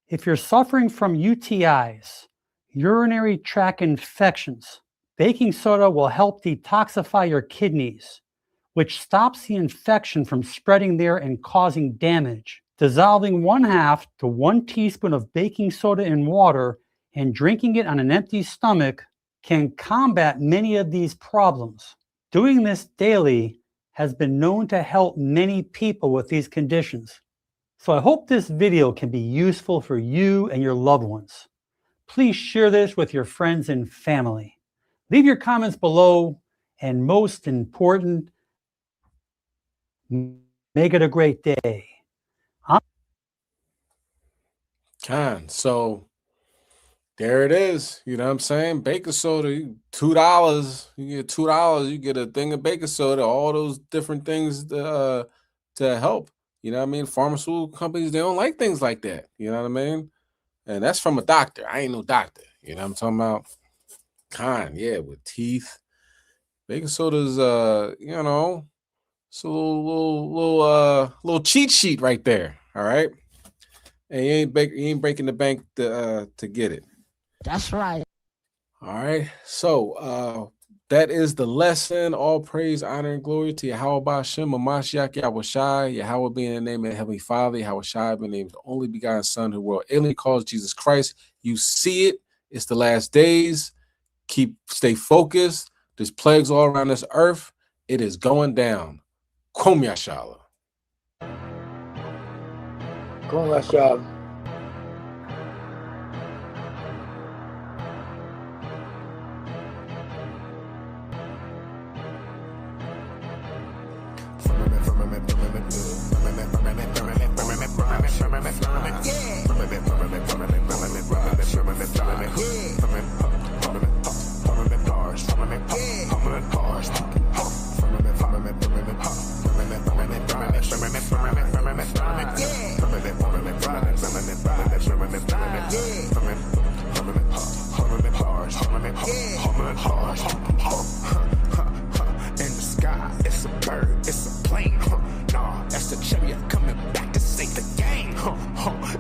If you're suffering from UTIs, urinary tract infections, baking soda will help detoxify your kidneys, which stops the infection from spreading there and causing damage. Dissolving 1/2 to 1 teaspoon of baking soda in water and drinking it on an empty stomach can combat many of these problems. Doing this daily has been known to help many people with these conditions. So I hope this video can be useful for you and your loved ones. Please share this with your friends and family. Leave your comments below, and most important, make it a great day. So there it is. You know what I'm saying? Baking soda, $2. You get $2. You get a thing of baking soda. All those different things to help. You know what I mean? Pharmaceutical companies, they don't like things like that. You know what I mean? And that's from a doctor. I ain't no doctor. You know what I'm talking about? Yeah, with teeth. Baking soda's you know, it's a little cheat sheet right there. All right. And you ain't breaking the bank to get it. That's right. All right. So that is the lesson. All praise, honor, and glory to Yahweh Ba'Shem, Mashiach, Yahweh Shai, Yahweh being the name of the Heavenly Father, Yahweh Shai being the name of the only begotten Son who world alien calls Jesus Christ. You see it. It's the last days. Stay focused. There's plagues all around this earth. It is going down. Kum Yashala. Kum Yashala. In the sky, it's a bird, it's a plane. Nah, that's the chariot coming back to save the game.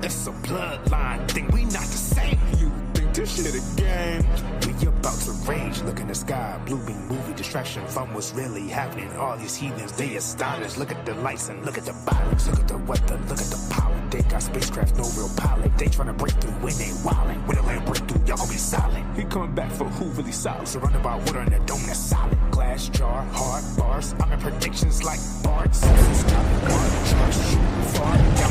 It's a bloodline thing, we not the same. You think this shit a game? We about to rage, look in the sky, blue beam movie, distraction from what's really happening. All these heathens, they astonished. Look at the lights and look at the violence, look at the weather, look at the power. They got spacecraft, no real pilot. They tryna break through when they wildin'. When the land break through, y'all gon' be silent. He coming back for who really solid. Surrounded by water in a dome that's solid. Glass jar, hard bars. I'm in predictions like Bart. Simpsons, far down.